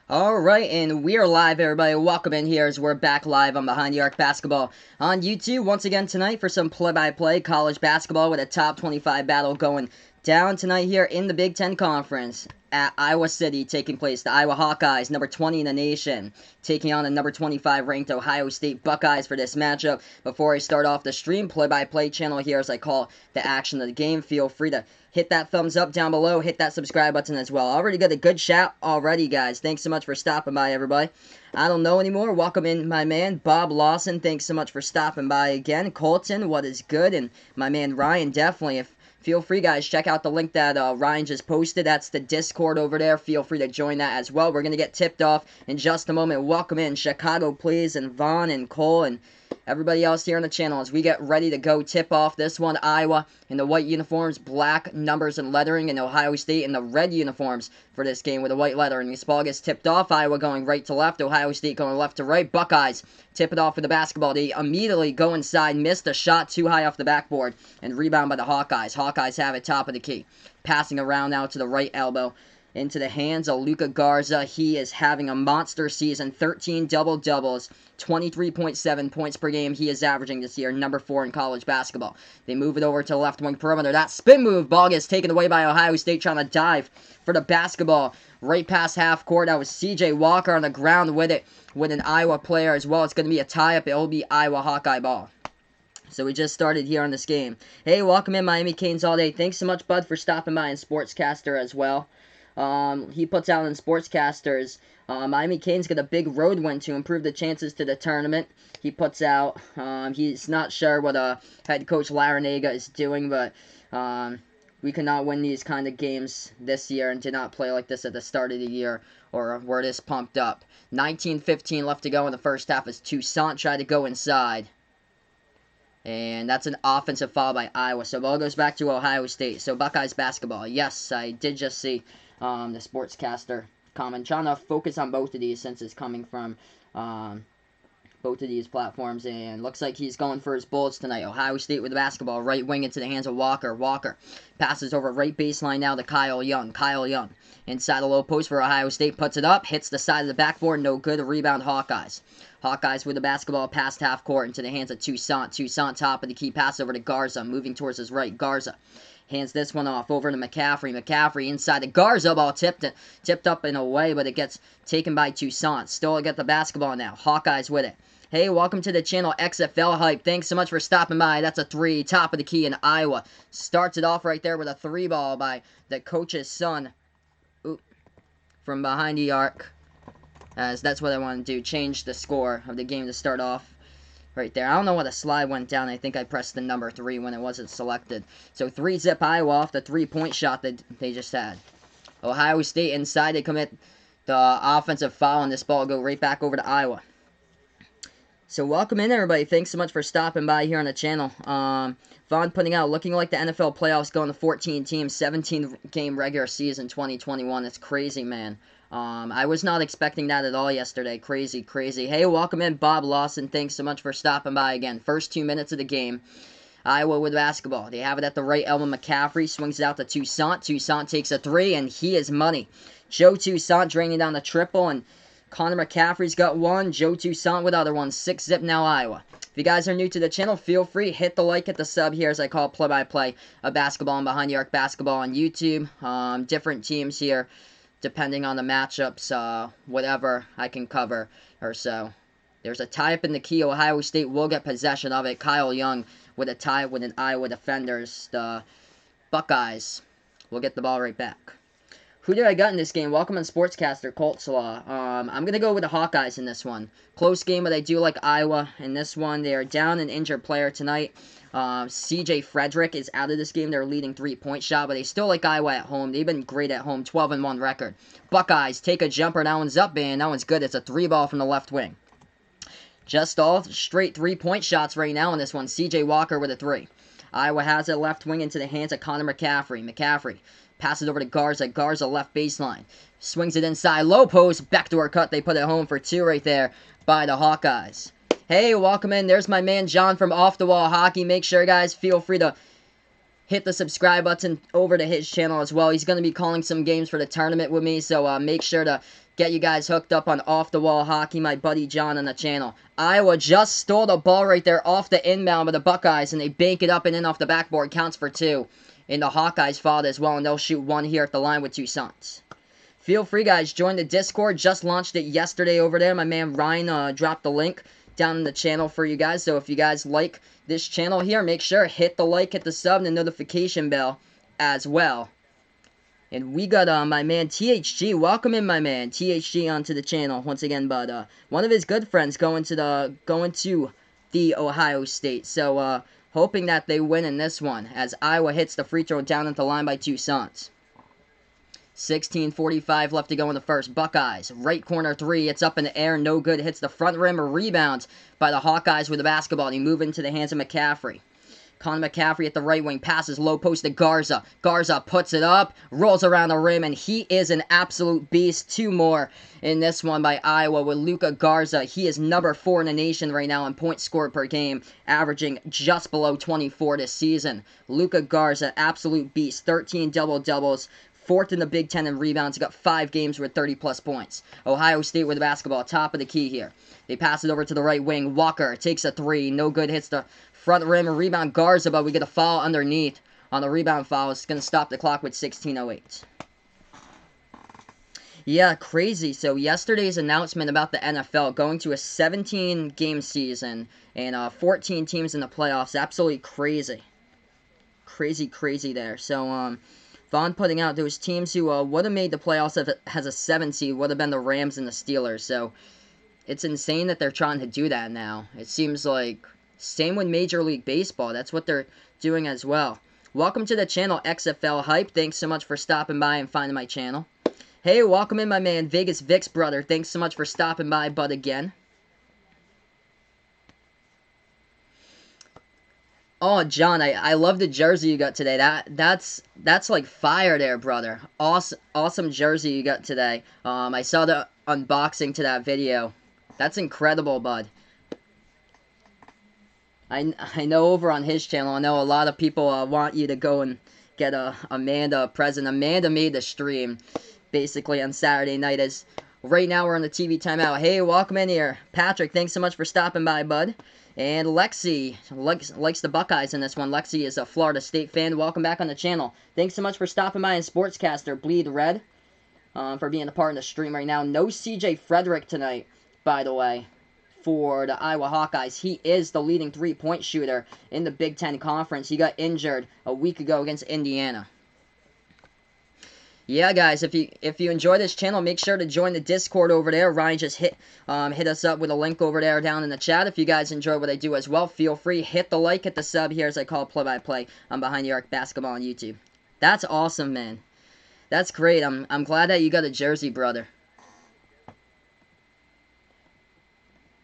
Alright, and we are live, everybody. Welcome in here as we're back live on Behind the Arc Basketball on YouTube once again tonight for some play-by-play college basketball with a top 25 battle going down tonight here in the Big Ten Conference at Iowa City, taking place. The Iowa Hawkeyes, number 20 in the nation, taking on the number 25 ranked Ohio State Buckeyes for this matchup. Before I start off the stream, play-by-play channel here as I call the action of the game, feel free to hit that thumbs up down below, hit that subscribe button as well. Already got a good shout already, guys. Thanks so much for stopping by, everybody. I don't know anymore. Welcome in, my man, Bob Lawson. Thanks so much for stopping by again. Colton, what is good? And my man, Ryan, definitely. Feel free, guys, check out the link that Ryan just posted. That's the Discord over there. Feel free to join that as well. We're going to get tipped off in just a moment. Welcome in, Chicago, please, and Vaughn and Cole and everybody else here on the channel as we get ready to go tip off this one. Iowa in the white uniforms, black numbers and lettering, and Ohio State in the red uniforms for this game with the white lettering. This ball gets tipped off. Iowa going right to left, Ohio State going left to right. Buckeyes tip it off with the basketball. They immediately go inside, missed a shot too high off the backboard, and rebound by the Hawkeyes. Hawkeyes have it top of the key. Passing around now to the right elbow. Into the hands of Luka Garza. He is having a monster season. 13 double-doubles, 23.7 points per game he is averaging this year. Number 4 in college basketball. They move it over to the left wing perimeter. That spin move, ball gets taken away by Ohio State trying to dive for the basketball. Right past half court. That was C.J. Walker on the ground with it, with an Iowa player as well. It's going to be a tie-up. It will be Iowa Hawkeye ball. So we just started here on this game. Hey, welcome in, Miami Canes all day. Thanks so much, Bud, for stopping by, and Sportscaster as well. He puts out in Sportscasters, Miami Canes get a big road win to improve the chances to the tournament. He puts out, he's not sure what head coach Larinaga is doing, but we cannot win these kind of games this year and did not play like this at the start of the year or we're this pumped up. 19:15 left to go in the first half as Toussaint tried to go inside. And that's an offensive foul by Iowa. So ball goes back to Ohio State. So Buckeyes basketball. Yes, I did just see the sportscaster comment. Trying to focus on both of these since it's coming from both of these platforms. And looks like he's going for his Bullets tonight. Ohio State with the basketball. Right wing into the hands of Walker. Walker passes over right baseline now to Kyle Young. Kyle Young inside the low post for Ohio State. Puts it up. Hits the side of the backboard. No good. Rebound Hawkeyes. Hawkeyes with the basketball past half court into the hands of Toussaint. Toussaint top of the key, pass over to Garza, moving towards his right. Garza hands this one off over to McCaffrey. McCaffrey inside the Garza ball, tipped up in a way, but it gets taken by Toussaint. Still got the basketball now. Hawkeyes with it. Hey, welcome to the channel, XFL Hype. Thanks so much for stopping by. That's a 3, top of the key in Iowa. Starts it off right there with a 3 ball by the coach's son. Oop, from behind the arc. As that's what I want to do, change the score of the game to start off right there. I don't know why the slide went down. I think I pressed the number 3 when it wasn't selected. So 3-zip Iowa off the 3-point shot that they just had. Ohio State inside. They commit the offensive foul, and this ball go right back over to Iowa. So welcome in, everybody. Thanks so much for stopping by here on the channel. Vaughn putting out, looking like the NFL playoffs going to 14 teams, 17-game regular season 2021. It's crazy, man. I was not expecting that at all yesterday. Crazy, crazy. Hey, welcome in, Bob Lawson. Thanks so much for stopping by again. First 2 minutes of the game. Iowa with basketball. They have it at the right elbow. McCaffrey swings it out to Toussaint. Toussaint takes a 3, and he is money. Joe Toussaint draining down the triple, and Connor McCaffrey's got 1. Joe Toussaint with other one. 6-zip now Iowa. If you guys are new to the channel, feel free. Hit the like, hit the sub here as I call play-by-play of basketball and Behind the Arc basketball on YouTube. Different teams here, depending on the matchups, whatever I can cover or so. There's a tie-up in the key. Ohio State will get possession of it. Kyle Young with a tie with an Iowa defenders. The Buckeyes will get the ball right back. Who did I got in this game? Welcome on Sportscaster, Colt Slaw. I'm going to go with the Hawkeyes in this one. Close game, but I do like Iowa in this one. They are down an injured player tonight. C.J. Frederick is out of this game. They're leading 3-point shot, but they still like Iowa at home. They've been great at home. 12-1 record. Buckeyes take a jumper. That one's up, and that one's good. It's a 3 ball from the left wing. Just all straight 3-point shots right now in this one. C.J. Walker with a 3. Iowa has it left wing into the hands of Connor McCaffrey. McCaffrey passes over to Garza. Garza left baseline. Swings it inside. Low post. Backdoor cut. They put it home for 2 right there by the Hawkeyes. Hey, welcome in. There's my man John from Off the Wall Hockey. Make sure, guys, feel free to hit the subscribe button over to his channel as well. He's going to be calling some games for the tournament with me, so make sure to get you guys hooked up on Off the Wall Hockey, my buddy John on the channel. Iowa just stole the ball right there off the inbound by the Buckeyes, and they bank it up and in off the backboard. Counts for 2. And the Hawkeyes fouled as well, and they'll shoot 1 here at the line with 2 Suns. Feel free, guys, join the Discord. Just launched it yesterday over there. My man Ryan dropped the link down in the channel for you guys. So if you guys like this channel here, make sure hit the like, hit the sub, and the notification bell as well. And we got my man THG. Welcome in, my man THG, onto the channel once again. But one of his good friends going to the Ohio State. So hoping that they win in this one as Iowa hits the free throw down at the line by 2 Suns. 16:45 left to go in the first. Buckeyes, right corner 3. It's up in the air, no good. Hits the front rim, a rebound by the Hawkeyes with the basketball. They move into the hands of McCaffrey. Connor McCaffrey at the right wing, passes low post to Garza. Garza puts it up, rolls around the rim, and he is an absolute beast. 2 more in this one by Iowa with Luka Garza. He is number 4 in the nation right now in points scored per game, averaging just below 24 this season. Luka Garza, absolute beast. 13 double-doubles. 4th in the Big Ten in rebounds. He got 5 games with 30-plus points. Ohio State with the basketball. Top of the key here. They pass it over to the right wing. Walker takes a 3. No good. Hits the front rim. A rebound. Garza, but we get a foul underneath on the rebound foul. It's going to stop the clock with 16:08. Yeah, crazy. So yesterday's announcement about the NFL going to a 17-game season and 14 teams in the playoffs. Absolutely crazy. Crazy there. So, Vaughn putting out those teams who would have made the playoffs if it has a 7 seed would have been the Rams and the Steelers. So it's insane that they're trying to do that now. It seems like same with Major League Baseball. That's what they're doing as well. Welcome to the channel, XFL Hype. Thanks so much for stopping by and finding my channel. Hey, welcome in, my man Vegas Vic's brother. Thanks so much for stopping by, bud, again. Oh, John, I love the jersey you got today. That's like fire there, brother. Awesome jersey you got today. I saw the unboxing to that video. That's incredible, bud. I know over on his channel, I know a lot of people want you to go and get Amanda a present. Amanda made the stream basically on Saturday night. As right now we're on the TV timeout. Hey, welcome in here, Patrick. Thanks so much for stopping by, bud. And Lexi likes the Buckeyes in this one. Lexi is a Florida State fan. Welcome back on the channel. Thanks so much for stopping by, and Sportscaster Bleed Red for being a part of the stream right now. No CJ Frederick tonight, by the way, for the Iowa Hawkeyes. He is the leading 3-point shooter in the Big Ten Conference. He got injured a week ago against Indiana. Yeah, guys, if you enjoy this channel, make sure to join the Discord over there. Ryan just hit us up with a link over there down in the chat. If you guys enjoy what I do as well, feel free. Hit the like, hit the sub here as I call play-by-play on Behind the Arc Basketball on YouTube. That's awesome, man. That's great. I'm glad that you got a jersey, brother.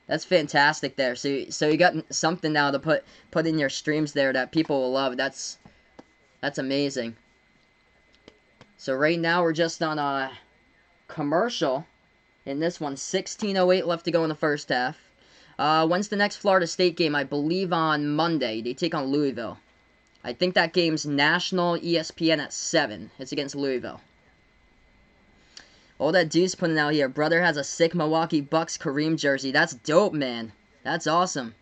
That's fantastic there. So you got something now to put in your streams there that people will love. That's amazing. So right now we're just on a commercial in this one. 16:08 left to go in the first half. When's the next Florida State game? I believe on Monday. They take on Louisville. I think that game's national ESPN at 7. It's against Louisville. All that dude's putting out here. Brother has a sick Milwaukee Bucks Kareem jersey. That's dope, man. That's awesome.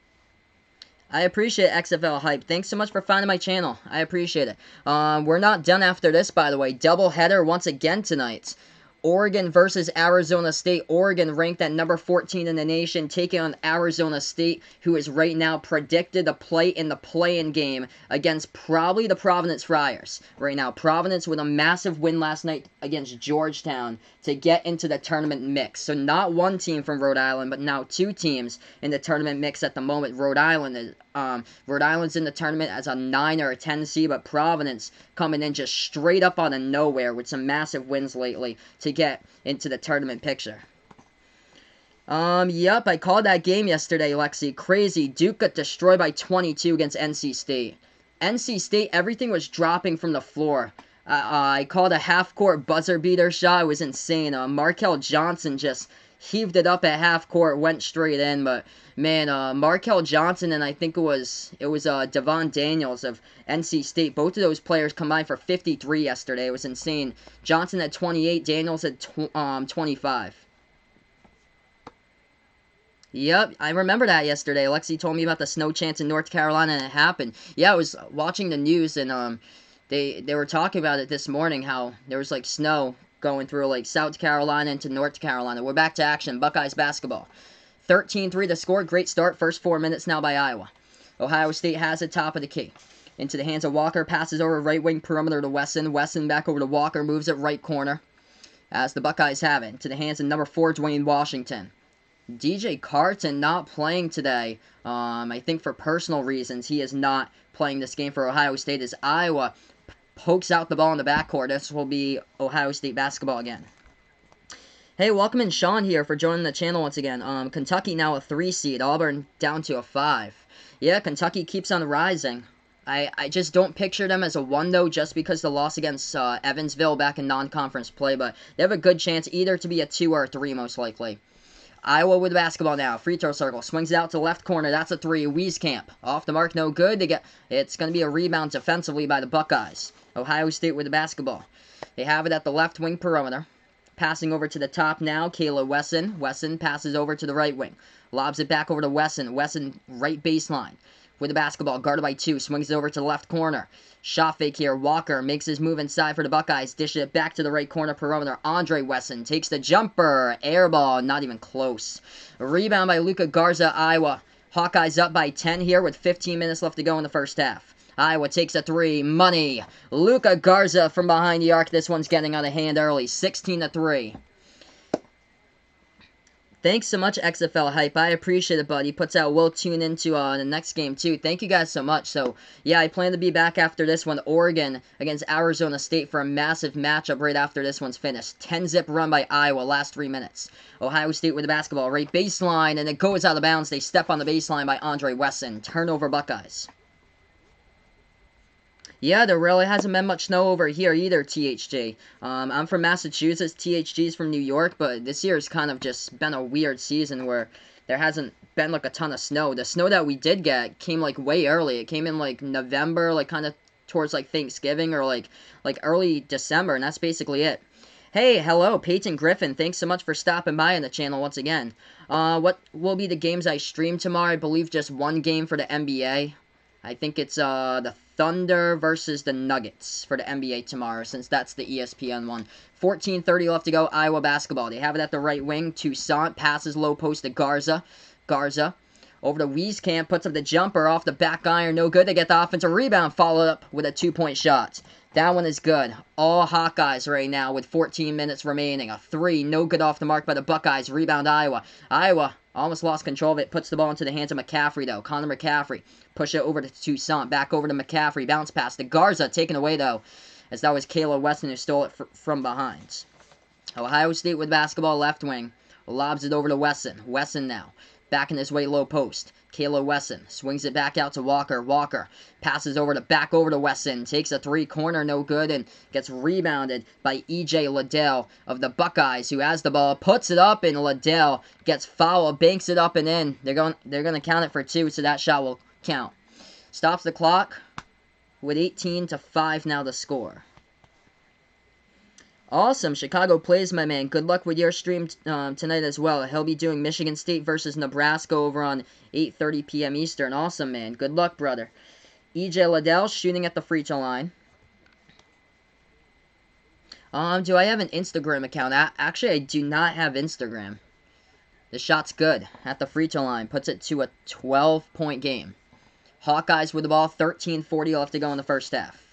I appreciate XFL Hype. Thanks so much for finding my channel. I appreciate it. We're not done after this, by the way. Double header once again tonight. Oregon versus Arizona State. Oregon ranked at number 14 in the nation, taking on Arizona State, who is right now predicted to play in the play-in game against probably the Providence Friars. Right now, Providence with a massive win last night against Georgetown to get into the tournament mix. So not one team from Rhode Island, but now 2 teams in the tournament mix at the moment. Rhode Island's in the tournament as a 9 or a 10 seed, but Providence coming in just straight up out of nowhere with some massive wins lately to get into the tournament picture. Yep, I called that game yesterday, Lexi. Crazy. Duke got destroyed by 22 against NC State. NC State, everything was dropping from the floor. I called a half-court buzzer beater shot. It was insane. Markel Johnson just heaved it up at half court, went straight in, but man, Markel Johnson and I think it was Devon Daniels of NC State. Both of those players combined for 53 yesterday. It was insane. Johnson had 28, Daniels had 25. Yep, I remember that yesterday. Lexi told me about the snow chance in North Carolina, and it happened. Yeah, I was watching the news, and they were talking about it this morning, how there was like snow going through like South Carolina into North Carolina. We're back to action. Buckeyes basketball. 13-3 the score. Great start. First 4 minutes now by Iowa. Ohio State has it top of the key. Into the hands of Walker. Passes over right wing perimeter to Wesson. Wesson back over to Walker. Moves it right corner. As the Buckeyes have it. To the hands of number 4, Dwayne Washington. DJ Carton not playing today. I think for personal reasons. He is not playing this game for Ohio State as Iowa pokes out the ball in the backcourt. This will be Ohio State basketball again. Hey, welcome in Sean here for joining the channel once again. Kentucky now a 3 seed. Auburn down to a 5. Yeah, Kentucky keeps on rising. I just don't picture them as a 1, though, just because the loss against Evansville back in non-conference play. But they have a good chance either to be a 2 or a 3, most likely. Iowa with basketball now. Free throw circle. Swings it out to left corner. That's a 3. Wieskamp. Off the mark. No good. It's going to be a rebound defensively by the Buckeyes. Ohio State with the basketball. They have it at the left wing perimeter. Passing over to the top now. Kayla Wesson. Wesson passes over to the right wing. Lobs it back over to Wesson. Wesson right baseline. With the basketball. Guarded by 2. Swings it over to the left corner. Shot fake here. Walker makes his move inside for the Buckeyes. Dishes it back to the right corner perimeter. Andre Wesson takes the jumper. Air ball. Not even close. A rebound by Luka Garza, Iowa. Hawkeyes up by 10 here with 15 minutes left to go in the first half. Iowa takes a 3. Money. Luka Garza from behind the arc. This one's getting out of hand early. 16-3. Thanks so much, XFL Hype. I appreciate it, buddy. Puts out, we'll tune into the next game, too. Thank you guys so much. So, yeah, I plan to be back after this one. Oregon against Arizona State for a massive matchup right after this one's finished. 10-zip run by Iowa, last 3 minutes. Ohio State with the basketball, right baseline, and it goes out of bounds. They step on the baseline by Andre Wesson. Turnover Buckeyes. Yeah, there really hasn't been much snow over here either, THG. I'm from Massachusetts, THG's from New York, but this year's kind of just been a weird season where there hasn't been like a ton of snow. The snow that we did get came like way early. It came in like November, like kind of towards like Thanksgiving or like early December, and that's basically it. Hey, hello, Peyton Griffin. Thanks so much for stopping by on the channel once again. What will be the games I stream tomorrow? I believe just one game for the NBA. I think it's the Thunder versus the Nuggets for the NBA tomorrow, since that's the ESPN one. 14:30 left to go, Iowa basketball. They have it at the right wing. Toussaint passes low post to Garza. Garza over to Wieskamp, puts up the jumper off the back iron. No good. They get the offensive rebound, followed up with a 2-point shot. That one is good. All Hawkeyes right now with 14 minutes remaining. A 3, no good off the mark by the Buckeyes. Rebound Iowa. Iowa almost lost control of it. Puts the ball into the hands of McCaffrey, though. Connor McCaffrey. Push it over to Toussaint. Back over to McCaffrey. Bounce pass to Garza. Taken away, though, as that was Kayla Wesson who stole it from behind. Ohio State with basketball, left wing. Lobs it over to Wesson. Wesson now. Back in his way, low post. Kayla Wesson swings it back out to Walker. Walker passes back over to Wesson. Takes a 3 corner, no good, and gets rebounded by E.J. Liddell of the Buckeyes, who has the ball, puts it up, and Liddell gets fouled, banks it up and in. They're going to count it for 2, so that shot will count. Stops the clock with 18-5 now to score. Awesome. Chicago plays, my man. Good luck with your stream tonight as well. He'll be doing Michigan State versus Nebraska over on 8:30 p.m. Eastern. Awesome, man. Good luck, brother. E.J. Liddell shooting at the free throw line. Do I have an Instagram account? Actually, I do not have Instagram. The shot's good at the free throw line. Puts it to a 12-point game. Hawkeyes with the ball. 13:40 left to go in the first half.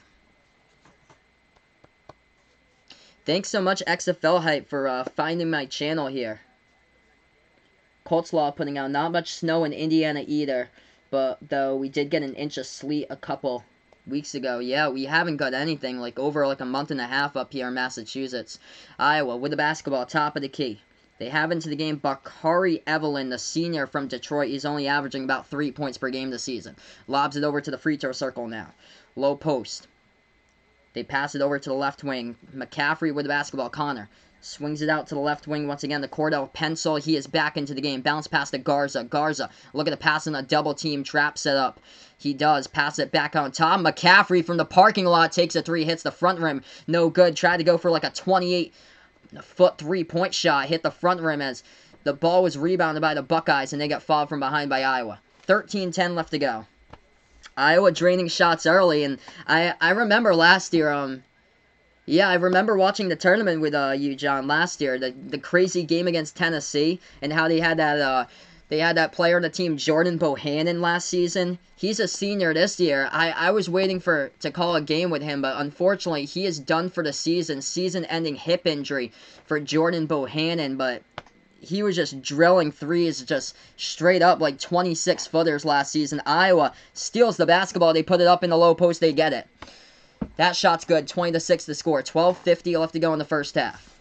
Thanks so much, XFL Hype, for finding my channel here. Colts Law putting out not much snow in Indiana either, but though we did get an inch of sleet a couple weeks ago. Yeah, we haven't got anything over a month and a half up here in Massachusetts. Iowa with the basketball, top of the key. They have into the game Bakari Evelyn, the senior from Detroit. He's only averaging about 3 points per game this season. Lobs it over to the free throw circle now. Low post. They pass it over to the left wing. McCaffrey with the basketball. Connor swings it out to the left wing once again to Cordell Pencil. He is back into the game. Bounce pass to Garza. Garza, look at the pass in a double team trap setup. He does. Pass it back on top. McCaffrey from the parking lot takes a three. Hits the front rim. No good. Tried to go for like a 28-foot three-point shot. Hit the front rim as the ball was rebounded by the Buckeyes, and they got fouled from behind by Iowa. 13-10 left to go. Iowa draining shots early, and I remember last year, yeah, I remember watching the tournament with you, John, last year, the crazy game against Tennessee, and how they had that player on the team, Jordan Bohannon, last season. He's a senior this year. I was waiting to call a game with him, but unfortunately, he is done for the season. Season-ending hip injury for Jordan Bohannon, but he was just drilling threes just straight up like 26-footers last season. Iowa steals the basketball. They put it up in the low post. They get it. That shot's good. 20-6 to score. 12:50 left to go in the first half.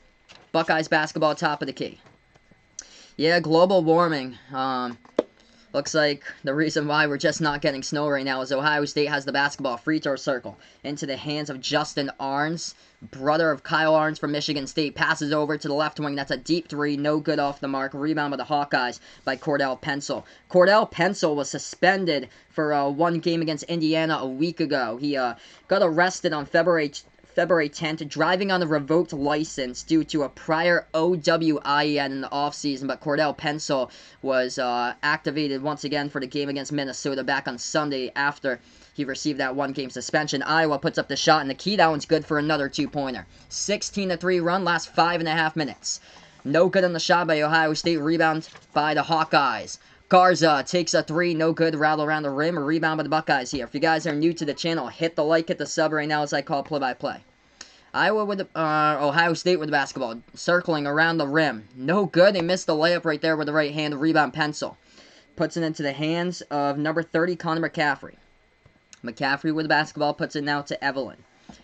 Buckeyes basketball top of the key. Yeah, global warming. Looks like the reason why we're just not getting snow right now is Ohio State has the basketball free throw circle into the hands of Justin Arns, brother of Kyle Arns from Michigan State. Passes over to the left wing. That's a deep three. No good off the mark. Rebound by the Hawkeyes by Cordell Pencil. Cordell Pencil was suspended for one game against Indiana a week ago. He got arrested on February 10th, driving on a revoked license due to a prior OWIN in the offseason, but Cordell Pencil was activated once again for the game against Minnesota back on Sunday after he received that one-game suspension. Iowa puts up the shot, and the key, that one's good for another two-pointer. 16-3 run, last 5.5 minutes. No good on the shot by Ohio State, rebound by the Hawkeyes. Garza takes a three, no good, rattle around the rim, a rebound by the Buckeyes here. If you guys are new to the channel, hit the like, hit the sub right now as I call play-by-play. Ohio State with the basketball, circling around the rim. No good, they missed the layup right there with the right hand, rebound Pencil. Puts it into the hands of number 30, Connor McCaffrey. McCaffrey with the basketball, puts it now to Evelyn.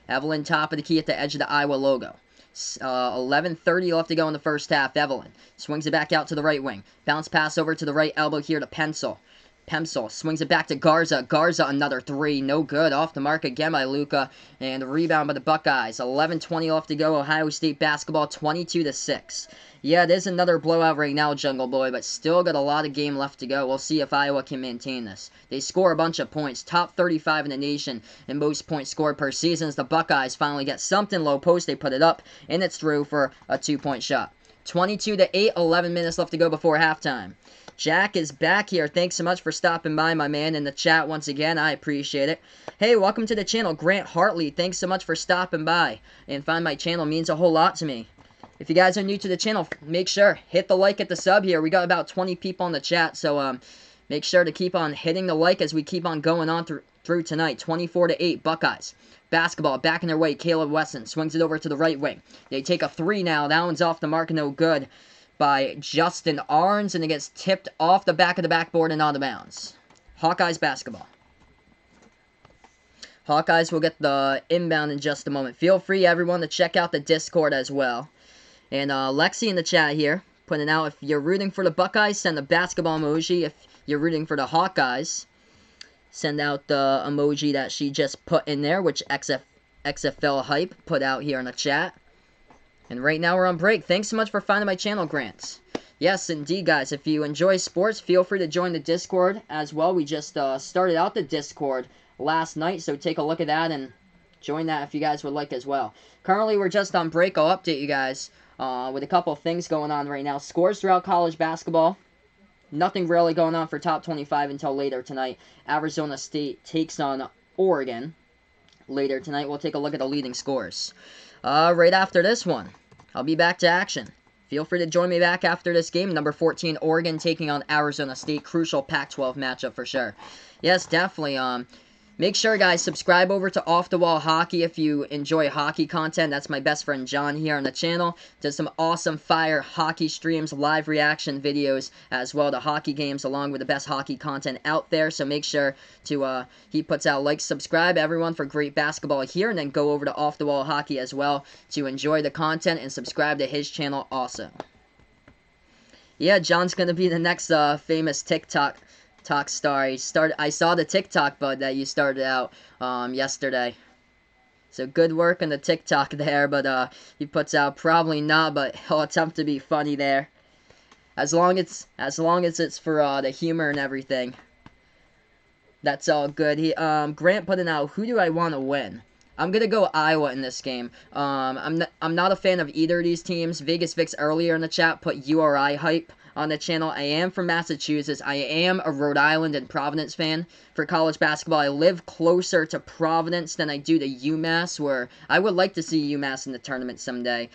Evelyn top of the key at the edge of the Iowa logo. 11:30 left to go in the first half. Evelyn swings it back out to the right wing. Bounce pass over to the right elbow here to Pencil. Pencil swings it back to Garza. Garza, another three. No good. Off the mark again by Luka. And a rebound by the Buckeyes. 11:20 left to go. Ohio State basketball 22-6. Yeah, it is another blowout right now, Jungle Boy, but still got a lot of game left to go. We'll see if Iowa can maintain this. They score a bunch of points. Top 35 in the nation in most points scored per season as the Buckeyes finally get something low post. They put it up, and it's through for a two-point shot. 22-8, 11 minutes left to go before halftime. Jack is back here. Thanks so much for stopping by, my man, in the chat once again. I appreciate it. Hey, welcome to the channel, Grant Hartley. Thanks so much for stopping by. And find my channel means a whole lot to me. If you guys are new to the channel, make sure, hit the like, hit the sub here. We got about 20 people in the chat, so make sure to keep on hitting the like as we keep on going on through tonight. 24-8, Buckeyes. Basketball back in their way. Caleb Wesson swings it over to the right wing. They take a three now. That one's off the mark, no good, by Justin Arns, and it gets tipped off the back of the backboard and out of bounds. Hawkeyes basketball. Hawkeyes will get the inbound in just a moment. Feel free, everyone, to check out the Discord as well. And Lexi in the chat here, putting out, if you're rooting for the Buckeyes, send the basketball emoji. If you're rooting for the Hawkeyes, send out the emoji that she just put in there, which XFL Hype put out here in the chat. And right now we're on break. Thanks so much for finding my channel, Grant. Yes, indeed, guys. If you enjoy sports, feel free to join the Discord as well. We just started out the Discord last night, so take a look at that and join that if you guys would like as well. Currently, we're just on break. I'll update you guys with a couple of things going on right now. Scores throughout college basketball. Nothing really going on for top 25 until later tonight. Arizona State takes on Oregon later tonight. We'll take a look at the leading scores. Right after this one, I'll be back to action. Feel free to join me back after this game. Number 14, Oregon taking on Arizona State. Crucial Pac-12 matchup for sure. Yes, definitely. Make sure, guys, subscribe over to Off the Wall Hockey if you enjoy hockey content. That's my best friend John here on the channel. Does some awesome fire hockey streams, live reaction videos, as well to hockey games, along with the best hockey content out there. So make sure to, he puts out like, subscribe, everyone, for great basketball here, and then go over to Off the Wall Hockey as well to enjoy the content and subscribe to his channel also. Yeah, John's going to be the next famous TikTok star. I saw the TikTok, bud, that you started out yesterday. So good work on the TikTok there, but he puts out probably not, but he'll attempt to be funny there. As long as it's for the humor and everything. That's all good. Grant putting out, who do I want to win? I'm gonna go Iowa in this game. I'm not a fan of either of these teams. Vegas Vix earlier in the chat put URI hype on the channel. I am from Massachusetts. I am a Rhode Island and Providence fan for college basketball. I live closer to Providence than I do to UMass, where I would like to see UMass in the tournament someday.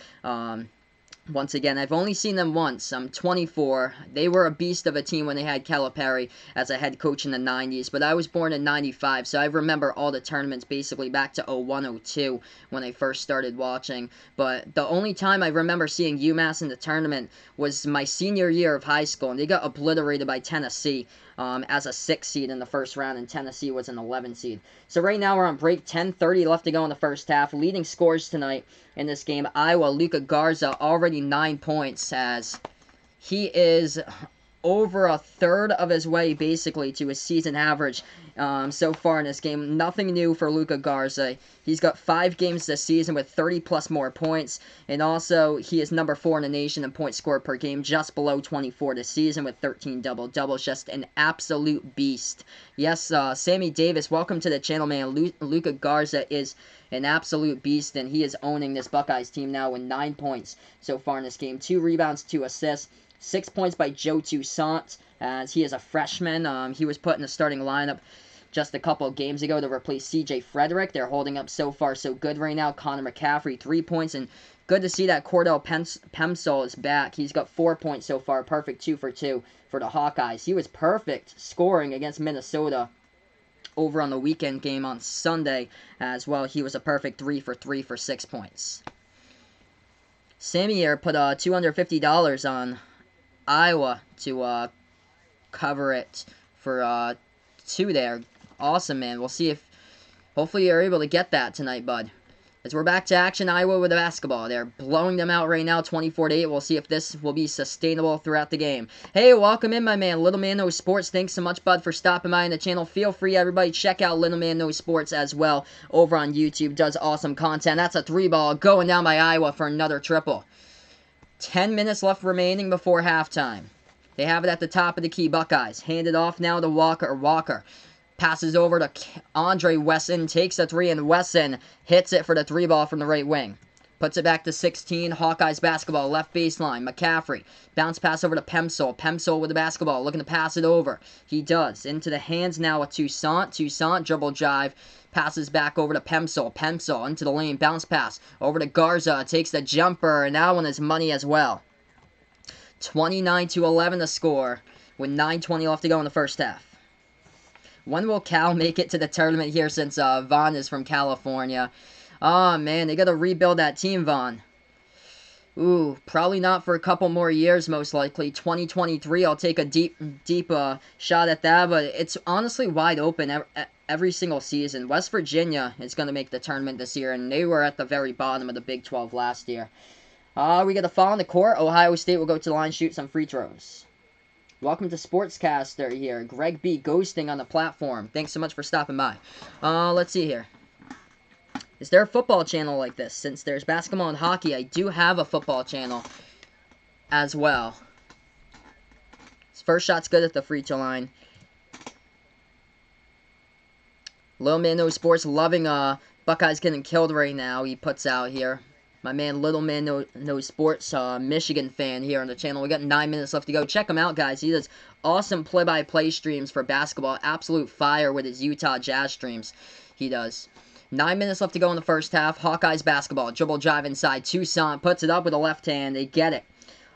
Once again, I've only seen them once. I'm 24. They were a beast of a team when they had Calipari as a head coach in the 90s, but I was born in 95, so I remember all the tournaments basically back to 01, 02 when I first started watching. But the only time I remember seeing UMass in the tournament was my senior year of high school, and they got obliterated by Tennessee as a 6 seed in the first round, and Tennessee was an 11 seed. So right now we're on break, 10:30 left to go in the first half. Leading scores tonight in this game, Iowa, Luka Garza, already 9 points, as he is over a third of his way basically to his season average so far in this game. Nothing new for Luka Garza. He's got 5 games this season with 30 plus more points, and also he is number 4 in the nation in points scored per game, just below 24 this season with 13 double-doubles. Just an absolute beast. Yes, Sammy Davis, welcome to the channel, man. Luka Garza is an absolute beast, and he is owning this Buckeyes team now with 9 points so far in this game. 2 rebounds, 2 assists. 6 points by Joe Toussaint, as he is a freshman. He was put in the starting lineup just a couple of games ago to replace C.J. Frederick. They're holding up so far so good right now. Connor McCaffrey, 3 points, and good to see that Cordell Pemsol is back. He's got 4 points so far, perfect 2 for 2 for the Hawkeyes. He was perfect scoring against Minnesota over on the weekend game on Sunday as well. He was a perfect 3 for 3 for 6 points. Sammy here put $250 on Iowa to cover it for 2 there. Awesome, man. We'll see if hopefully you're able to get that tonight, bud. As we're back to action, Iowa with the basketball. They're blowing them out right now, 24-8. We'll see if this will be sustainable throughout the game. Hey, welcome in, my man. Little Man Knows Sports. Thanks so much, bud, for stopping by on the channel. Feel free, everybody, check out Little Man Knows Sports as well over on YouTube. Does awesome content. That's a 3-ball going down by Iowa for another triple. 10 minutes left remaining before halftime. They have it at the top of the key, Buckeyes. Handed off now to Walker. Walker passes over to Andre Wesson, takes a 3, and Wesson hits it for the 3-ball from the right wing. Puts it back to 16, Hawkeyes basketball, left baseline, McCaffrey. Bounce pass over to Pemsol. Pemsol with the basketball, looking to pass it over. He does. Into the hands now of Toussaint. Toussaint, dribble drive. Passes back over to Pemsol. Pemsol into the lane. Bounce pass over to Garza. Takes the jumper. And that one is money as well. 29-11 the score with 9:20 left to go in the first half. When will Cal make it to the tournament here since Vaughn is from California? Oh, man, they got to rebuild that team, Vaughn. Ooh, probably not for a couple more years, most likely. 2023, I'll take a deep shot at that, but it's honestly wide open every single season. West Virginia is going to make the tournament this year, and they were at the very bottom of the Big 12 last year. We got a foul on the court. Ohio State will go to the line, shoot some free throws. Welcome to Sportscaster here. Greg B. ghosting on the platform. Thanks so much for stopping by. Let's see here. Is there a football channel like this? Since there's basketball and hockey, I do have a football channel as well. His first shot's good at the free throw line. Little Man Knows Sports loving Buckeyes getting killed right now. He puts out here. My man Little Man Knows Sports, Michigan fan here on the channel. We got 9 minutes left to go. Check him out, guys. He does awesome play-by-play streams for basketball. Absolute fire with his Utah Jazz streams. He does. 9 minutes left to go in the first half. Hawkeyes basketball. Dribble drive inside. Toussaint puts it up with the left hand. They get it.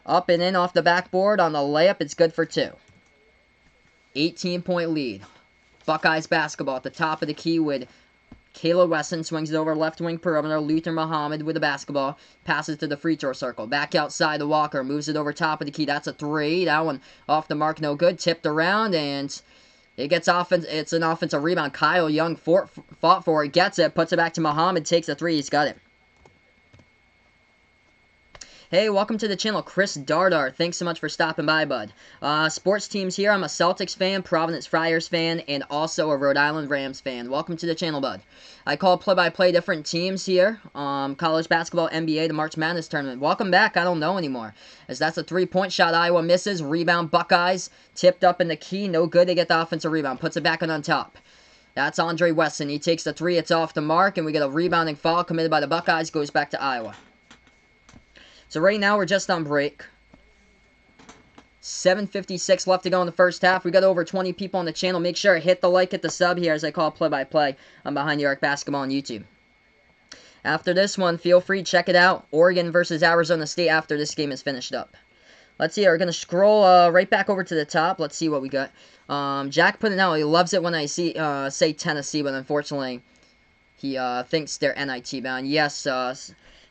Up and in off the backboard on the layup. It's good for 2. 18-point lead. Buckeyes basketball at the top of the key with Caleb Wesson. Swings it over left wing perimeter. Luther Muhammad with the basketball. Passes to the free throw circle. Back outside to Walker. Moves it over top of the key. That's a 3. That one off the mark. No good. Tipped around and it gets offense. It's an offensive rebound. Kyle Young fought for it. Gets it. Puts it back to Muhammad. Takes a 3. He's got it. Hey, welcome to the channel, Chris Dardar. Thanks so much for stopping by, bud. Sports teams here. I'm a Celtics fan, Providence Friars fan, and also a Rhode Island Rams fan. Welcome to the channel, bud. I call play-by-play different teams here. College basketball, NBA, the March Madness tournament. Welcome back. I don't know anymore. As that's a three-point shot. Iowa misses. Rebound, Buckeyes. Tipped up in the key. No good. They get the offensive rebound. Puts it back on top. That's Andre Wesson. He takes the three. It's off the mark, and we get a rebounding foul committed by the Buckeyes. Goes back to Iowa. So right now we're just on break. 7:56 left to go in the first half. We got over 20 people on the channel. Make sure to hit the like, hit the sub here as I call play-by-play on Behind the Arc Basketball on YouTube. After this one, feel free to check it out. Oregon versus Arizona State after this game is finished up. Let's see. We're going to scroll right back over to the top. Let's see what we got. Jack put it out. He loves it when I say Tennessee, but unfortunately he thinks they're NIT bound. Yes,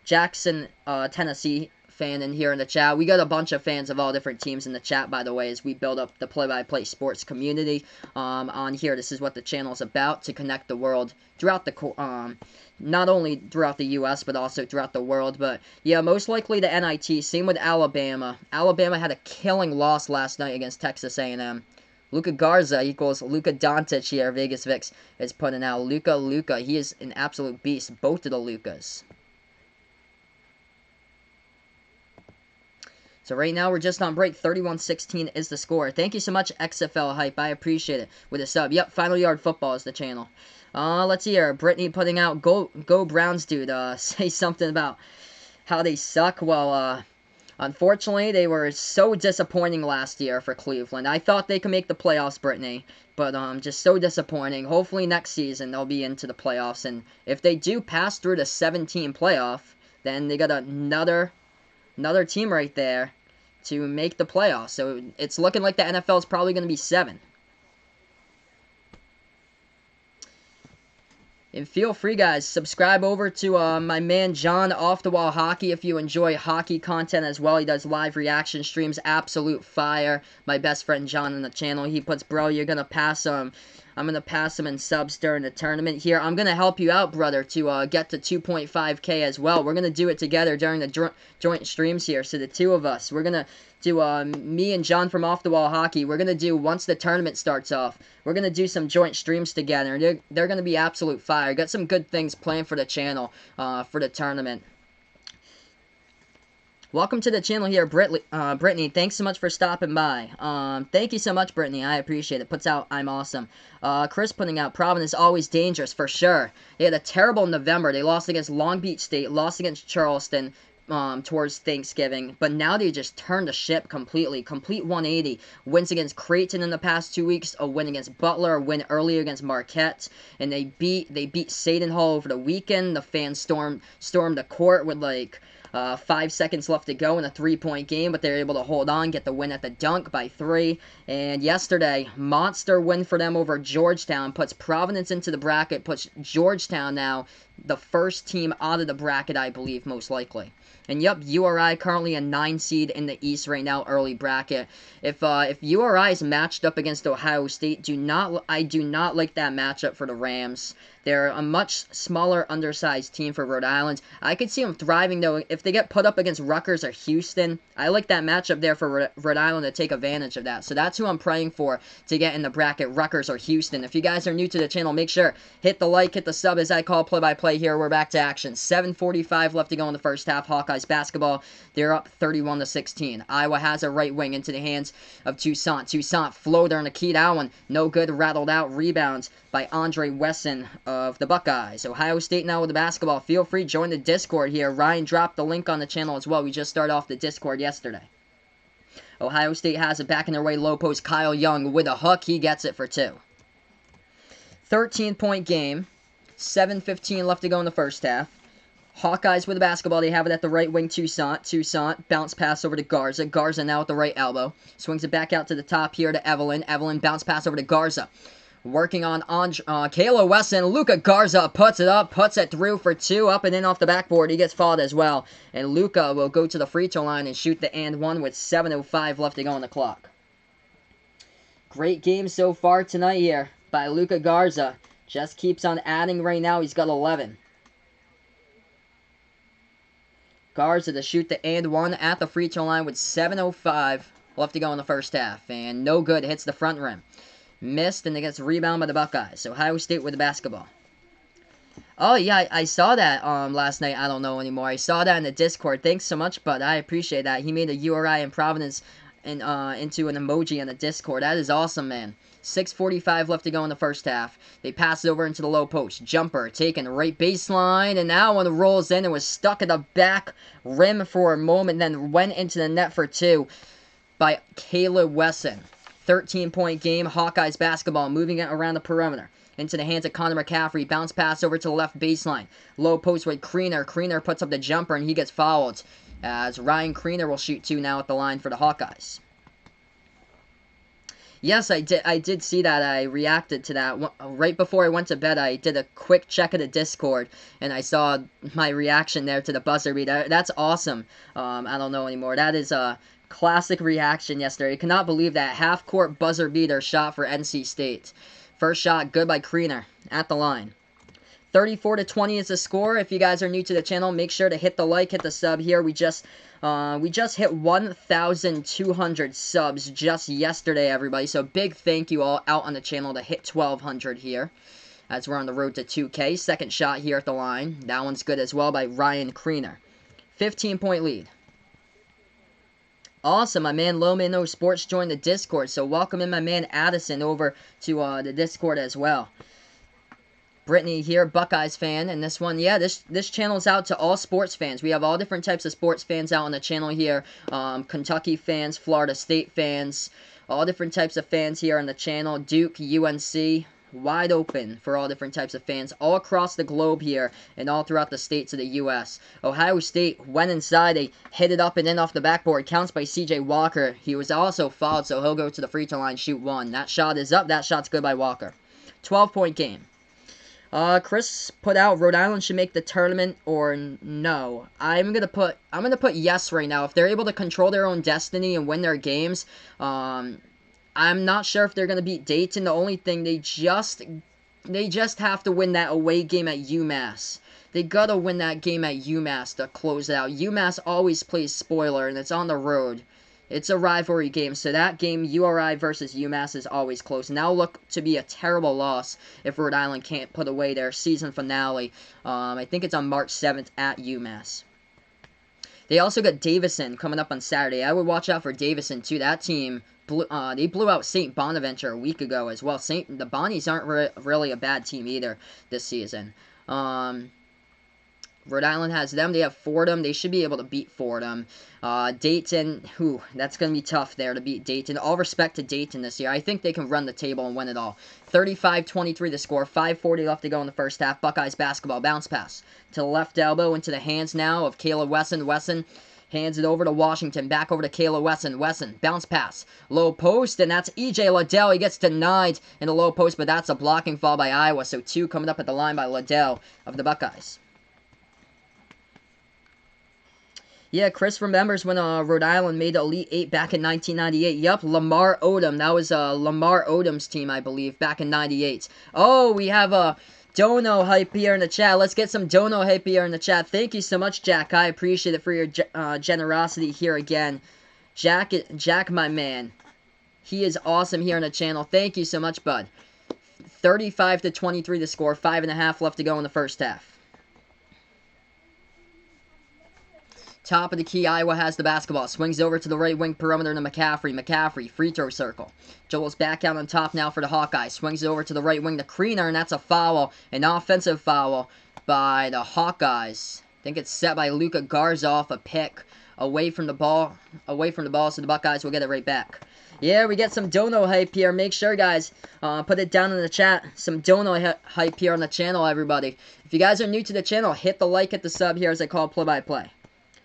Jackson, Tennessee fan in here in the chat. We got a bunch of fans of all different teams in the chat, by the way, as we build up the play-by-play sports community on here. This is what the channel is about, to connect the world throughout the not only throughout the U.S., but also throughout the world. But, yeah, most likely the NIT. Same with Alabama. Alabama had a killing loss last night against Texas A&M. Luka Garza equals Luka Doncic here. Vegas Vix is putting out. Luka. He is an absolute beast. Both of the Lukas. So right now we're just on break. 31-16 is the score. Thank you so much, XFL Hype. I appreciate it. With a sub. Yep, Final Yard Football is the channel. Let's see here. Brittany putting out Go Browns, dude. Say something about how they suck. Well, unfortunately, they were so disappointing last year for Cleveland. I thought they could make the playoffs, Brittany. But just so disappointing. Hopefully next season they'll be into the playoffs. And if they do pass through the 17 playoff, then they got another team right there to make the playoffs. So it's looking like the NFL is probably going to be 7. And feel free, guys, subscribe over to my man John Off the Wall Hockey if you enjoy hockey content as well. He does live reaction streams, absolute fire. My best friend John on the channel, he puts, bro, you're going to pass him. I'm going to pass him in subs during the tournament here. I'm going to help you out, brother, to get to 2.5K as well. We're going to do it together during the joint streams here. So the two of us, we're going to do, me and John from Off the Wall Hockey, we're going to do, once the tournament starts off, we're going to do some joint streams together. They're going to be absolute fire. Got some good things planned for the channel for the tournament. Welcome to the channel here, Brittany. Thanks so much for stopping by. Thank you so much, Brittany. I appreciate it. Puts out, I'm awesome. Chris putting out, Providence always dangerous, for sure. They had a terrible November. They lost against Long Beach State, lost against Charleston towards Thanksgiving. But now they just turned the ship completely. Complete 180. Wins against Creighton in the past 2 weeks. A win against Butler. A win earlier against Marquette. And they beat Seton Hall over the weekend. The fans stormed the court with like 5 seconds left to go in a 3-point game, but they were able to hold on, get the win at the dunk by 3. And yesterday, monster win for them over Georgetown, puts Providence into the bracket, puts Georgetown now the first team out of the bracket, I believe, most likely. And yep, URI currently a 9 seed in the East right now, early bracket. If URI is matched up against Ohio State, I do not like that matchup for the Rams. They're a much smaller, undersized team for Rhode Island. I could see them thriving, though, if they get put up against Rutgers or Houston. I like that matchup there for Rhode Island to take advantage of that. So that's who I'm praying for to get in the bracket, Rutgers or Houston. If you guys are new to the channel, make sure, hit the like, hit the sub as I call play-by-play here. We're back to action. 7:45 left to go in the first half. Hawkeyes basketball. They're up 31-16. Iowa has a right wing into the hands of Toussaint. Toussaint floater and a key that one. No good, rattled out. Rebounds by Andre Wesson of the Buckeyes. Ohio State now with the basketball. Feel free, join the Discord here. Ryan dropped the link on the channel as well. We just started off the Discord yesterday. Ohio State has it back in their way. Low post, Kyle Young with a hook. He gets it for 2. 13-point game. 7:15 left to go in the first half. Hawkeyes with the basketball. They have it at the right wing. Toussaint. Bounce pass over to Garza. Garza now at the right elbow. Swings it back out to the top here to Evelyn. Evelyn bounce pass over to Garza. Working on Kayla Wesson. Luka Garza puts it up. Puts it through for 2. Up and in off the backboard. He gets fouled as well. And Luka will go to the free throw line and shoot the and one with 7:05 left to go on the clock. Great game so far tonight here by Luka Garza. Just keeps on adding right now. He's got 11. Garza to shoot the and one at the free throw line with 7:05 left to go in the first half. And no good. Hits the front rim. Missed, and it gets rebounded by the Buckeyes. So Ohio State with the basketball. Oh, yeah, I saw that last night. I don't know anymore. I saw that in the Discord. Thanks so much, bud. I appreciate that. He made a URI in Providence into an emoji on the Discord. That is awesome, man. 6:45 left to go in the first half. They pass it over into the low post. Jumper taken right baseline, and now when it rolls in, it was stuck at the back rim for a moment, then went into the net for two by Caleb Wesson. 13-point game. Hawkeyes basketball, moving it around the perimeter. Into the hands of Connor McCaffrey. Bounce pass over to the left baseline. Low post with Kriener. Kriener puts up the jumper, and he gets fouled. As Ryan Kriener will shoot two now at the line for the Hawkeyes. Yes, I did see that. I reacted to that. Right before I went to bed, I did a quick check of the Discord, and I saw my reaction there to the buzzer beater. That's awesome. I don't know anymore. That is a classic reaction yesterday. I cannot believe that half-court buzzer beater shot for NC State. First shot, good by Kriener at the line. 34-20 is the score. If you guys are new to the channel, make sure to hit the like, hit the sub here. We just hit 1,200 subs just yesterday, everybody. So big thank you all out on the channel to hit 1,200 here, as we're on the road to 2K. Second shot here at the line. That one's good as well by Ryan Kriener. 15-point lead. Awesome, my man Lomano Sports joined the Discord, so welcome in my man Addison over to the Discord as well. Brittany here, Buckeyes fan, and this one, yeah, this channel's out to all sports fans. We have all different types of sports fans out on the channel here. Kentucky fans, Florida State fans, all different types of fans here on the channel. Duke, UNC, wide open for all different types of fans all across the globe here and all throughout the states of the U.S. Ohio State went inside. They hit it up and in off the backboard. Counts by C.J. Walker. He was also fouled, so he'll go to the free throw line, shoot one. That shot is up. That shot's good by Walker. 12-point game. Chris put out Rhode Island should make the tournament or no. I'm gonna put yes right now. If they're able to control their own destiny and win their games, I'm not sure if they're gonna beat Dayton. The only thing they just have to win that away game at UMass. They gotta win that game at UMass to close it out. UMass always plays spoiler, and it's on the road. It's a rivalry game, so that game, URI versus UMass, is always close. And that'll look to be a terrible loss if Rhode Island can't put away their season finale. I think it's on March 7th at UMass. They also got Davison coming up on Saturday. I would watch out for Davison, too. That team, they blew out St. Bonaventure a week ago as well. The Bonnies aren't really a bad team either this season. Rhode Island has them. They have Fordham. They should be able to beat Fordham. Dayton, that's going to be tough there to beat Dayton. All respect to Dayton this year. I think they can run the table and win it all. 35-23 the score. 5:40 left to go in the first half. Buckeyes basketball. Bounce pass to the left elbow into the hands now of Caleb Wesson. Wesson hands it over to Washington. Back over to Caleb Wesson. Wesson, bounce pass. Low post, and that's E.J. Liddell. He gets denied in the low post, but that's a blocking foul by Iowa. So two coming up at the line by Liddell of the Buckeyes. Yeah, Chris remembers when Rhode Island made the Elite Eight back in 1998. Yup, Lamar Odom. That was Lamar Odom's team, I believe, back in 98. Oh, we have a Dono hype here in the chat. Let's get some Dono hype here in the chat. Thank you so much, Jack. I appreciate it for your generosity here again. Jack, my man. He is awesome here on the channel. Thank you so much, bud. 35-23 the score. 5.5 left to go in the first half. Top of the key, Iowa has the basketball. Swings over to the right wing perimeter to McCaffrey. McCaffrey, free throw circle. Joel's back out on top now for the Hawkeyes. Swings it over to the right wing to Kriener, and that's a foul. An offensive foul by the Hawkeyes. I think it's set by Luka Garza off a pick. Away from the ball, so the Buckeyes will get it right back. Yeah, we get some Dono hype here. Make sure, guys, put it down in the chat. Some Dono hype here on the channel, everybody. If you guys are new to the channel, hit the like, hit the sub here as I call play-by-play.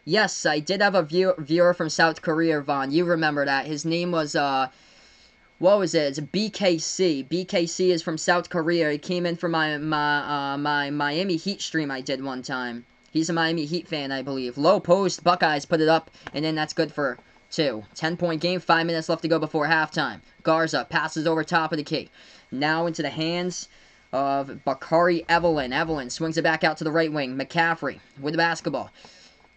Yes, I did have a viewer from South Korea, Vaughn. You remember that. His name was, what was it? It's BKC. BKC is from South Korea. He came in for my Miami Heat stream I did one time. He's a Miami Heat fan, I believe. Low post, Buckeyes put it up, and then that's good for two. 10-point game, 5 minutes left to go before halftime. Garza passes over top of the key. Now into the hands of Bakari Evelyn. Evelyn swings it back out to the right wing. McCaffrey with the basketball.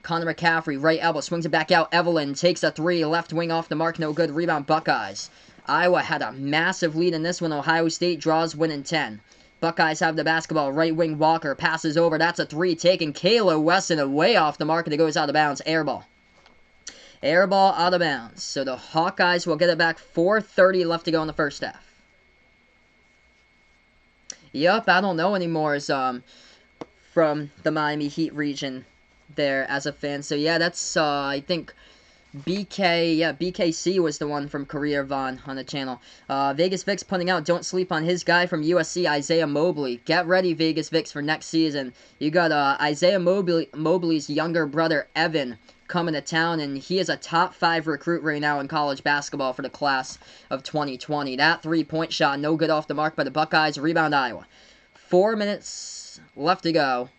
Connor McCaffrey, right elbow, swings it back out. Evelyn takes a three, left wing off the mark, no good. Rebound, Buckeyes. Iowa had a massive lead in this one. Ohio State draws, winning 10. Buckeyes have the basketball. Right wing Walker passes over. That's a three taken. Kayla Wesson away off the mark, and it goes out of bounds. Air ball. Air ball out of bounds. So the Hawkeyes will get it back. 4:30 left to go in the first half. Yup, I don't know anymore. Is from the Miami Heat region there as a fan. So yeah, that's I think BKC was the one from Career Vaughn on the channel. Vegas Vix putting out, don't sleep on his guy from USC, Isaiah Mobley. Get ready, Vegas Vix, for next season. You got Isaiah Mobley's younger brother, Evan, coming to town, and he is a top 5 recruit right now in college basketball for the class of 2020. That three-point shot, no good off the mark by the Buckeyes. Rebound, Iowa. 4 minutes left to go.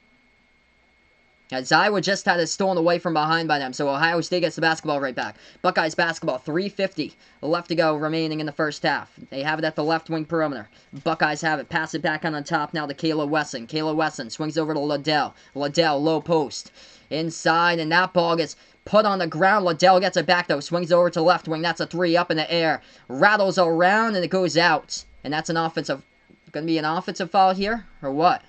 As Iowa just had it stolen away from behind by them, so Ohio State gets the basketball right back. Buckeyes basketball, 3:50 left to go remaining in the first half. They have it at the left wing perimeter. Buckeyes have it, pass it back on top now to Kayla Wesson. Kayla Wesson swings over to Liddell. Liddell, low post. Inside, and that ball gets put on the ground. Liddell gets it back, though. Swings over to left wing. That's a three up in the air. Rattles around, and it goes out. And that's an offensive... Going to be an offensive foul here, or what?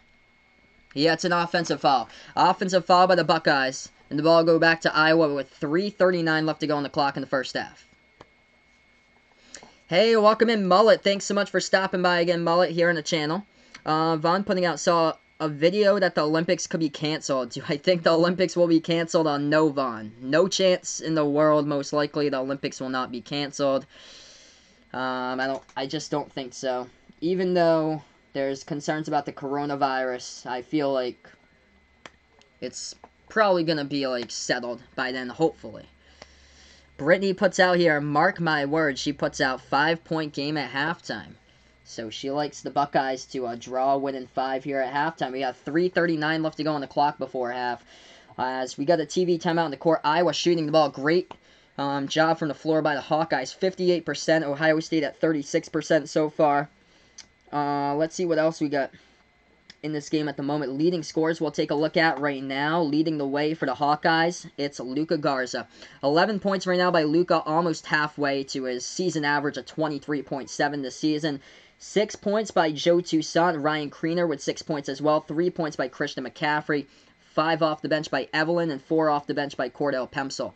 Yeah, it's an offensive foul. Offensive foul by the Buckeyes. And the ball will go back to Iowa with 3:39 left to go on the clock in the first half. Hey, welcome in, Mullet. Thanks so much for stopping by again, Mullet, here on the channel. Vaughn putting out, saw a video that the Olympics could be canceled. Do I think the Olympics will be canceled? No, Vaughn. No chance in the world, most likely, the Olympics will not be canceled. I just don't think so. Even though there's concerns about the coronavirus, I feel like it's probably going to be, settled by then, hopefully. Brittany puts out here, mark my words, she puts out 5-point game at halftime. So she likes the Buckeyes to draw, winning 5 here at halftime. We got 3:39 left to go on the clock before half. As we got a TV timeout in the court, Iowa shooting the ball. Great job from the floor by the Hawkeyes. 58%, Ohio State at 36% so far. Let's see what else we got in this game at the moment. Leading scores we'll take a look at right now. Leading the way for the Hawkeyes, it's Luka Garza. 11 points right now by Luka, almost halfway to his season average of 23.7 this season. 6 points by Joe Toussaint. Ryan Kriener with 6 points as well. 3 points by Christian McCaffrey. 5 off the bench by Evelyn, and 4 off the bench by Cordell Pemsel.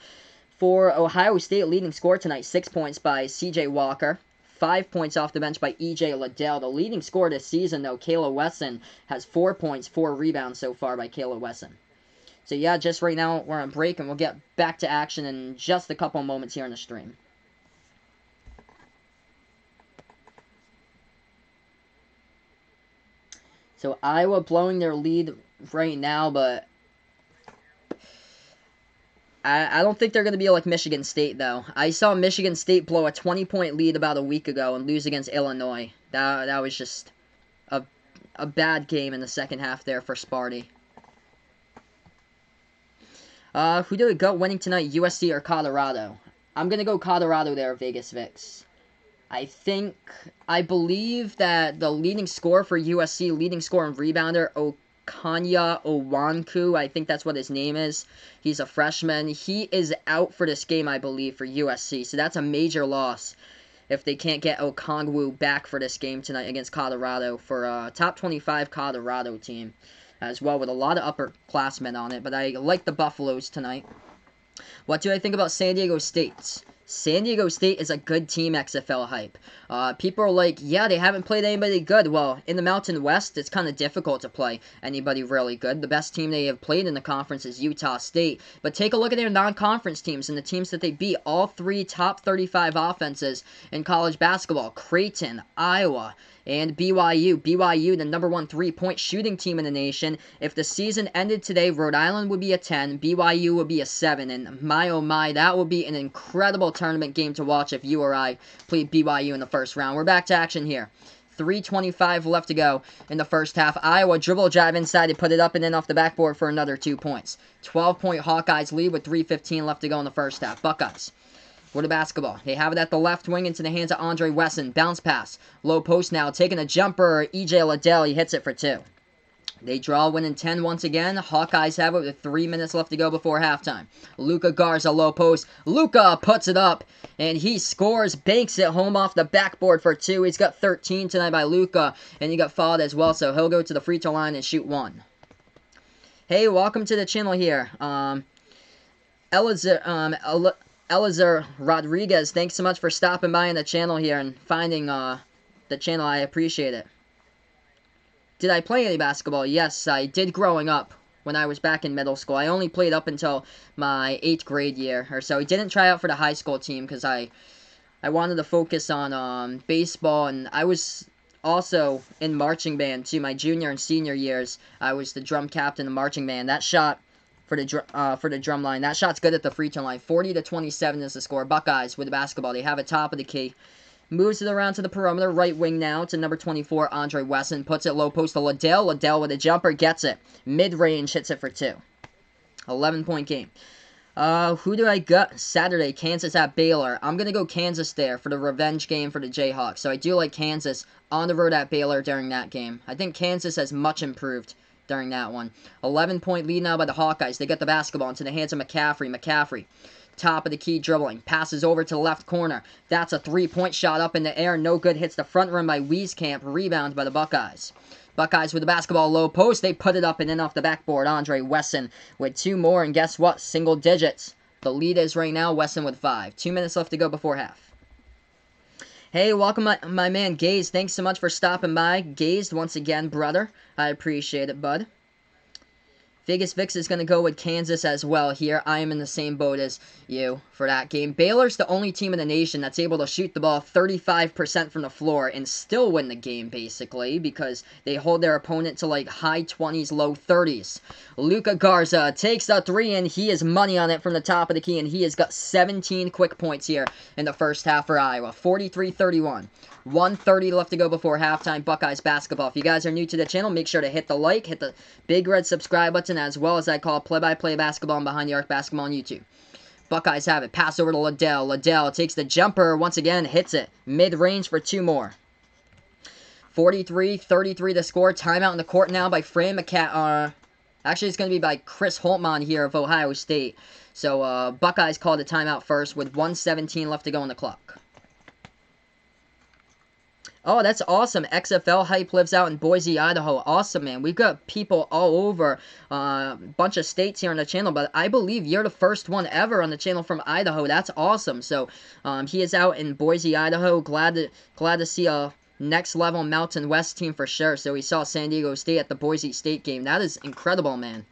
For Ohio State, leading score tonight, 6 points by C.J. Walker. 5 points off the bench by E.J. Liddell. The leading scorer this season, though, Kayla Wesson, has 4 points, 4 rebounds so far by Kayla Wesson. So, yeah, just right now, we're on break, and we'll get back to action in just a couple moments here on the stream. So, Iowa blowing their lead right now, but I don't think they're going to be like Michigan State, though. I saw Michigan State blow a 20-point lead about a week ago and lose against Illinois. That was just a bad game in the second half there for Sparty. Who do we go winning tonight, USC or Colorado? I'm going to go Colorado there, Vegas Vix. I believe that the leading scorer for USC, leading scorer and rebounder, Kanya Owanku, I think that's what his name is. He's a freshman. He is out for this game, I believe, for USC. So that's a major loss if they can't get Okongwu back for this game tonight against Colorado for a top 25 Colorado team as well, with a lot of upperclassmen on it. But I like the Buffaloes tonight. What do I think about San Diego State? San Diego State is a good team, XFL hype. People are like, yeah, they haven't played anybody good. Well, in the Mountain West, it's kind of difficult to play anybody really good. The best team they have played in the conference is Utah State. But take a look at their non-conference teams and the teams that they beat. All 3 top 35 offenses in college basketball. Creighton, Iowa, and BYU. BYU, the number 1 3-point shooting team in the nation. If the season ended today, Rhode Island would be a 10, BYU would be a 7, and my oh my, that would be an incredible tournament game to watch if you or I played BYU in the first round. We're back to action here. 3:25 left to go in the first half. Iowa dribble drive inside. They put it up and in off the backboard for another 2 points. 12-point Hawkeyes lead with 3:15 left to go in the first half. Buckeyes with the basketball. They have it at the left wing into the hands of Andre Wesson. Bounce pass. Low post now. Taking a jumper. E.J. Liddell. He hits it for 2. They draw, winning 10 once again. Hawkeyes have it with 3 minutes left to go before halftime. Luka Garza, low post. Luka puts it up, and he scores, banks it home off the backboard for 2. He's got 13 tonight by Luka, and he got fouled as well, so he'll go to the free throw line and shoot 1. Hey, welcome to the channel here. Elazar Rodriguez, thanks so much for stopping by on the channel here and finding the channel. I appreciate it. Did I play any basketball? Yes, I did growing up when I was back in middle school. I only played up until my 8th grade year or so. I didn't try out for the high school team because I wanted to focus on baseball, and I was also in marching band too. My junior and senior years, I was the drum captain of marching band. That shot for the drum line, that shot's good at the free throw line. 40-27 is the score. Buckeyes with the basketball. They have it top of the key. Moves it around to the perimeter, right wing now to number 24, Andre Wesson. Puts it low post to Liddell. Liddell with a jumper, gets it. Mid-range, hits it for 2. 11-point game. Who do I got Saturday? Kansas at Baylor. I'm going to go Kansas there for the revenge game for the Jayhawks. So I do like Kansas on the road at Baylor during that game. I think Kansas has much improved during that one. 11-point lead now by the Hawkeyes. They get the basketball into the hands of McCaffrey. McCaffrey, top of the key dribbling. Passes over to the left corner. That's a 3-point shot up in the air. No good. Hits the front rim by Wieskamp. Rebound by the Buckeyes. Buckeyes with the basketball low post. They put it up and in off the backboard. Andre Wesson with 2 more. And guess what? Single digits. The lead is right now Wesson with 5. 2 minutes left to go before half. Hey, welcome my man Gaze. Thanks so much for stopping by. Gaze, once again, brother. I appreciate it, bud. Vegas Vix is going to go with Kansas as well here. I am in the same boat as you for that game. Baylor's the only team in the nation that's able to shoot the ball 35% from the floor and still win the game, basically, because they hold their opponent to like high 20s, low 30s. Luka Garza takes a 3, and he is money on it from the top of the key, and he has got 17 quick points here in the first half for Iowa. 43-31. 1:30 left to go before halftime. Buckeyes basketball. If you guys are new to the channel, make sure to hit the like, hit the big red subscribe button, as well as I call play-by-play basketball and behind the arc basketball on YouTube. Buckeyes have it. Pass over to Liddell. Liddell takes the jumper once again, hits it mid-range for 2 more. 43-33 the score. Timeout in the court now by Fran actually, it's going to be by Chris Holtmann here of Ohio State. So Buckeyes called a timeout first with 1:17 left to go on the clock. Oh, that's awesome. XFL Hype lives out in Boise, Idaho. Awesome, man. We've got people all over a bunch of states here on the channel, but I believe you're the first one ever on the channel from Idaho. That's awesome. So he is out in Boise, Idaho. Glad to see a next level Mountain West team for sure. So we saw San Diego State at the Boise State game. That is incredible, man.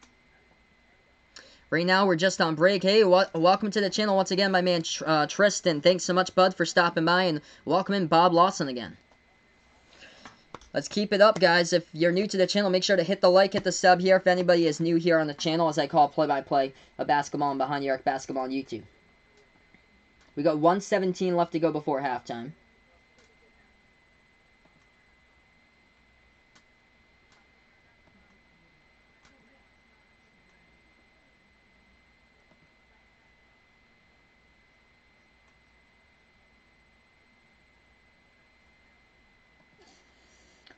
Right now, we're just on break. Hey, welcome to the channel once again, my man Tristan. Thanks so much, bud, for stopping by, and welcome in Bob Lawson again. Let's keep it up, guys. If you're new to the channel, make sure to hit the like, hit the sub here. If anybody is new here on the channel, as I call play-by-play of basketball and behind the arc basketball on YouTube. We got 1:17 left to go before halftime.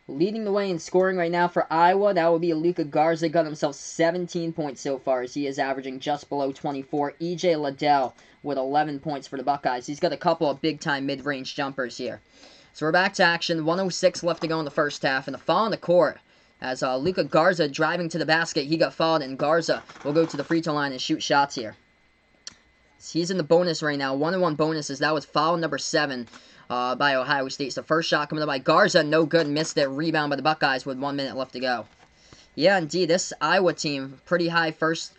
Leading the way in scoring right now for Iowa, that would be Luka Garza. Got himself 17 points so far, as he is averaging just below 24. E.J. Liddell with 11 points for the Buckeyes. He's got a couple of big-time mid-range jumpers here. So we're back to action. 1:06 left to go in the first half, and the foul on the court. As Luka Garza driving to the basket, he got fouled, and Garza will go to the free throw line and shoot shots here. So he's in the bonus right now. 1-1 bonuses. That was foul number 7. By Ohio State. So the first shot coming up by Garza, no good, missed it. Rebound by the Buckeyes with 1 minute left to go. Yeah, indeed, this Iowa team, pretty high first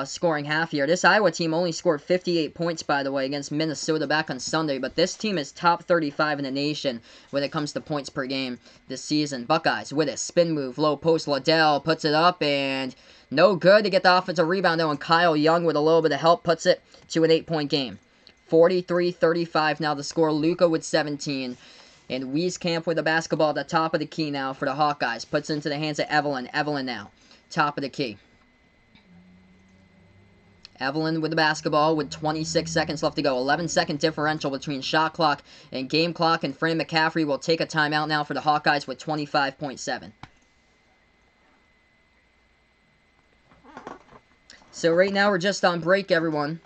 scoring half here. This Iowa team only scored 58 points, by the way, against Minnesota back on Sunday, but this team is top 35 in the nation when it comes to points per game this season. Buckeyes with it, spin move, low post, Liddell puts it up, and no good to get the offensive rebound, though, and Kyle Young with a little bit of help puts it to an 8-point game. 43-35 now the score. Luka with 17. And Wieskamp with the basketball at the top of the key now for the Hawkeyes. Puts it into the hands of Evelyn. Evelyn now. Top of the key. Evelyn with the basketball with 26 seconds left to go. 11-second differential between shot clock and game clock. And Fran McCaffrey will take a timeout now for the Hawkeyes with 25.7. So right now we're just on break, everyone.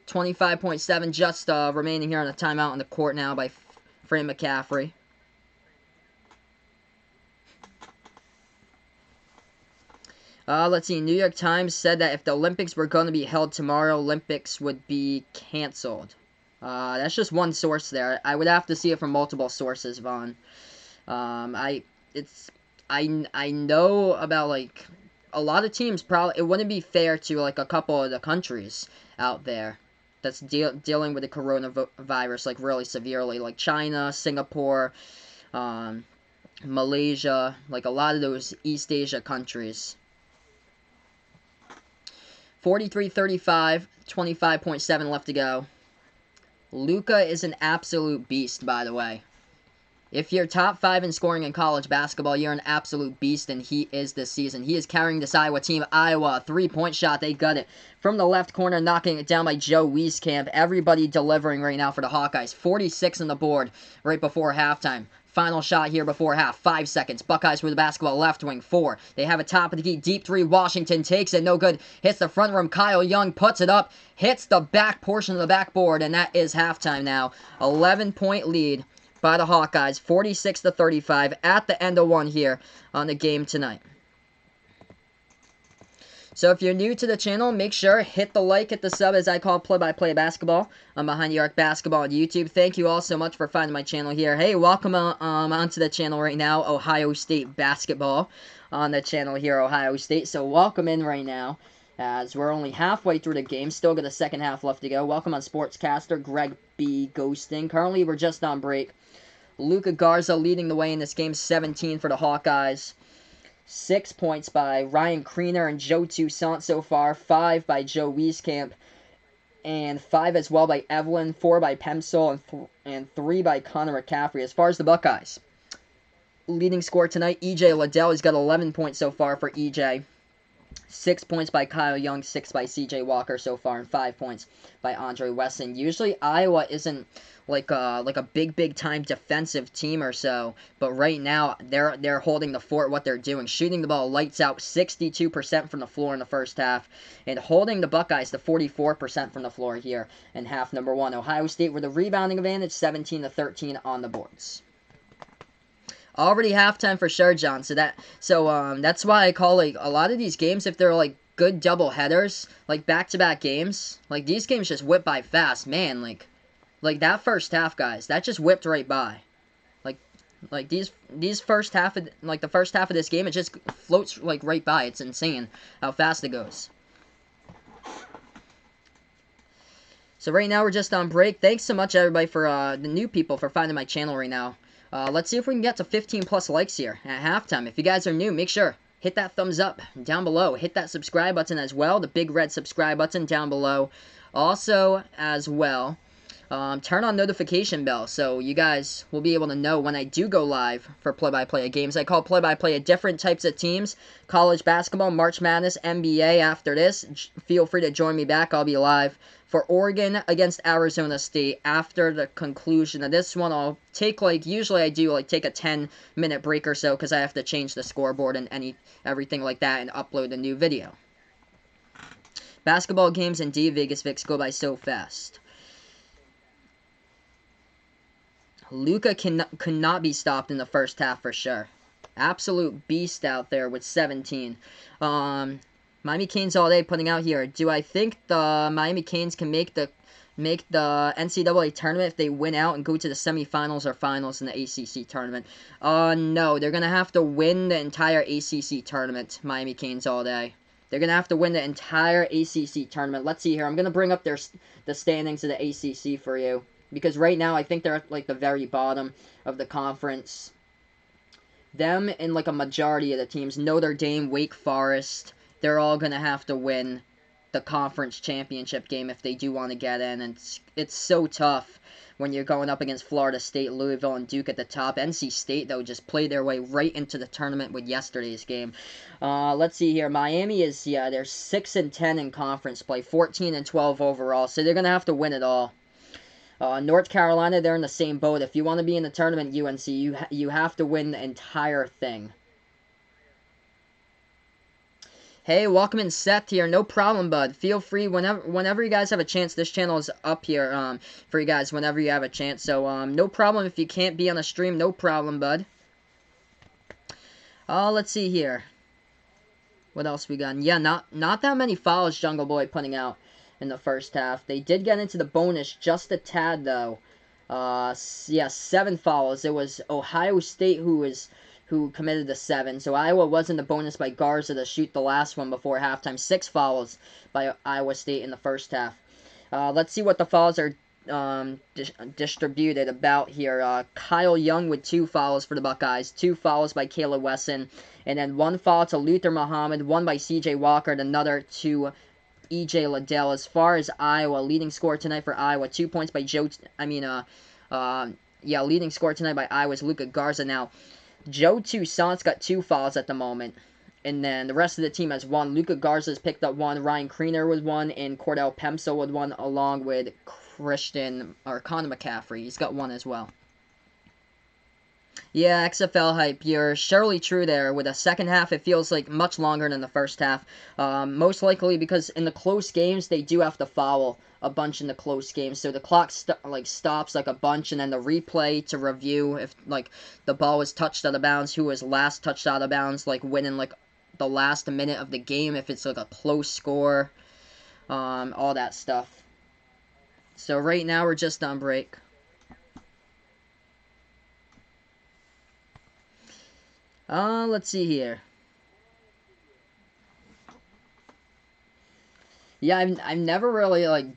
25.7 just remaining here on a timeout on the court now by Fran McCaffrey. Let's see. New York Times said that if the Olympics were going to be held tomorrow, Olympics would be canceled. That's just one source there. I would have to see it from multiple sources, Vaughn. I know about, like, a lot of teams probably, it wouldn't be fair to, like, a couple of the countries out there that's dealing with the coronavirus, like, really severely, like China, Singapore, Malaysia, like a lot of those East Asia countries. 43-35, 25.7 left to go. Luka is an absolute beast, by the way. If you're top 5 in scoring in college basketball, you're an absolute beast, and he is this season. He is carrying this Iowa team. Iowa, three-point shot. They got it from the left corner, knocking it down by Joe Wieskamp. Everybody delivering right now for the Hawkeyes. 46 on the board right before halftime. Final shot here before half. 5 seconds. Buckeyes with the basketball. Left wing. 4. They have a top of the key. Deep 3. Washington takes it. No good. Hits the front rim. Kyle Young puts it up. Hits the back portion of the backboard. And that is halftime now. 11-point lead by the Hawkeyes. 46-35 at the end of one here on the game tonight. So if you're new to the channel, make sure hit the like, hit the sub, as I call play-by-play basketball. I'm Behind the Arc Basketball on YouTube. Thank you all so much for finding my channel here. Hey, welcome onto the channel right now, Ohio State Basketball on the channel here, Ohio State. So welcome in right now, as we're only halfway through the game. Still got a second half left to go. Welcome on Sportscaster, Greg B. Ghosting. Currently, we're just on break. Luka Garza leading the way in this game, 17 for the Hawkeyes. 6 points by Ryan Kriener and Joe Toussaint so far. 5 by Joe Wieskamp. And 5 as well by Evelyn. 4 by Pemsel. And 3 by Connor McCaffrey. As far as the Buckeyes, leading scorer tonight, E.J. Liddell. He's got 11 points so far for E.J. 6 points by Kyle Young. 6 by C.J. Walker so far. And 5 points by Andre Wesson. Usually Iowa isn't like a big time defensive team or so, but right now they're holding the fort. What they're doing, shooting the ball lights out, 62% from the floor in the first half, and holding the Buckeyes to 44% from the floor here in half number 1. Ohio State with a rebounding advantage, 17-13 on the boards. Already halftime for sure, John. So that's why I call, like, a lot of these games, if they're like good double headers, like back-to-back games, like these games just whip by fast, man. Like that first half, guys, that just whipped right by. Like these first half of, like the first half of this game, it just floats like right by. It's insane how fast it goes. So right now we're just on break. Thanks so much everybody for the new people for finding my channel right now. Let's see if we can get to 15 plus likes here at halftime. If you guys are new, make sure hit that thumbs up down below. Hit that subscribe button as well, the big red subscribe button down below. Also as well, turn on notification bell so you guys will be able to know when I do go live for play-by-play of games. I call play-by-play of different types of teams. College basketball, March Madness, NBA after this. Feel free to join me back. I'll be live for Oregon against Arizona State after the conclusion of this one. I'll take, like, usually I do, like, take a 10-minute break or so because I have to change the scoreboard and everything like that and upload a new video. Basketball games and Vegas Vicks go by so fast. Luka could not be stopped in the first half for sure. Absolute beast out there with 17. Miami Canes all day putting out here. Do I think the Miami Canes can make the NCAA tournament if they win out and go to the semifinals or finals in the ACC tournament? No, they're gonna have to win the entire ACC tournament. Miami Canes all day. They're gonna have to win the entire ACC tournament. Let's see here. I'm gonna bring up the standings of the ACC for you. Because right now, I think they're at, like, the very bottom of the conference. Them and, like, a majority of the teams, Notre Dame, Wake Forest, they're all going to have to win the conference championship game if they do want to get in. And it's so tough when you're going up against Florida State, Louisville, and Duke at the top. NC State, though, just played their way right into the tournament with yesterday's game. Let's see here. Miami is, yeah, they're 6-10 in conference play, 14-12 overall. So they're going to have to win it all. North Carolina, they're in the same boat. If you want to be in the tournament, UNC, you have to win the entire thing. Hey, welcome in Seth here. No problem, bud. Feel free whenever you guys have a chance. This channel is up here for you guys whenever you have a chance. So no problem if you can't be on the stream. No problem, bud. Let's see here. What else we got? Yeah, not that many fouls Jungle Boy putting out in the first half. They did get into the bonus just a tad though. Yeah, 7 fouls. It was Ohio State who committed the 7. So Iowa was in the bonus by Garza to shoot the last one before halftime. 6 fouls by Iowa State in the first half. Let's see what the fouls are distributed about here. Kyle Young with 2 fouls for the Buckeyes. 2 fouls by Caleb Wesson. And then 1 foul to Luther Muhammad. 1 by C.J. Walker. And another to E.J. Liddell. As far as Iowa, leading scorer tonight for Iowa. 2 points by leading scorer tonight by Iowa's Luka Garza. Now, Joe Toussaint's got 2 fouls at the moment. And then the rest of the team has 1. Luka Garza's picked up 1. Ryan Kriener with 1. And Cordell Pemsel with 1, along with Connor McCaffrey. He's got 1 as well. Yeah, XFL hype. You're surely true there. With the second half, it feels like much longer than the first half. Most likely because in the close games, they do have to foul a bunch in the close games. So the clock stops like a bunch, and then the replay to review if like the ball was touched out of bounds, who was last touched out of bounds, like winning like the last minute of the game if it's like a close score, all that stuff. So right now we're just on break. Let's see here. Yeah, I've never really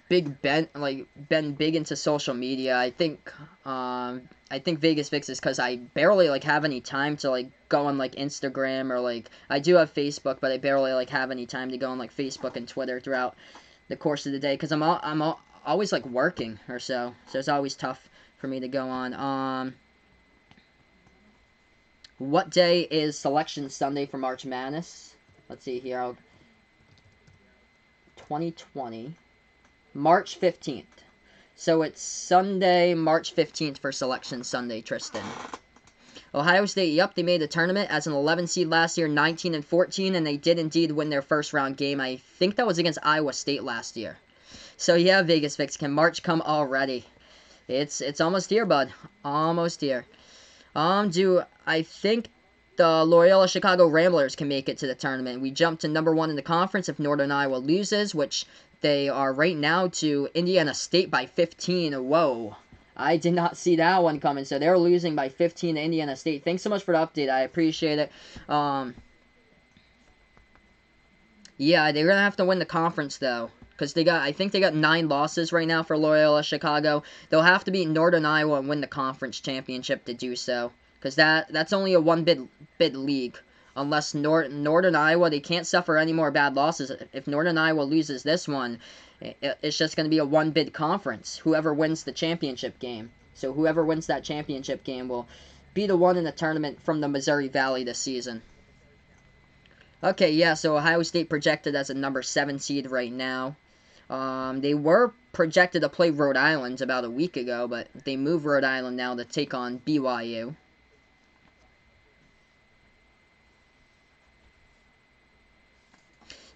been big into social media. I think Vegas Fix is because I barely have any time to go on Instagram, or I do have Facebook, but I barely have any time to go on Facebook and Twitter throughout the course of the day because I'm always working or so it's always tough for me to go on. What day is Selection Sunday for March Madness? Let's see here. 2020. March 15th. So it's Sunday, March 15th for Selection Sunday, Tristan. Ohio State, yep, they made the tournament as an 11 seed last year, 19-14, and they did indeed win their first round game. I think that was against Iowa State last year. So yeah, Vegas Fix, can March come already? It's almost here, bud. Almost here. I think the Loyola Chicago Ramblers can make it to the tournament. We jump to number 1 in the conference if Northern Iowa loses, which they are right now, to Indiana State by 15. Whoa. I did not see that one coming. So they're losing by 15 to Indiana State. Thanks so much for the update. I appreciate it. Yeah, they're going to have to win the conference, though. Because I think they got 9 losses right now for Loyola Chicago. They'll have to beat Northern Iowa and win the conference championship to do so. Because that's only a 1-bid league. Unless Northern Iowa, they can't suffer any more bad losses. If Northern Iowa loses this one, it's just going to be a 1-bid conference. Whoever wins the championship game. So whoever wins that championship game will be the one in the tournament from the Missouri Valley this season. Okay, yeah, so Ohio State projected as a number 7 seed right now. They were projected to play Rhode Island about a week ago, but they moved Rhode Island now to take on BYU.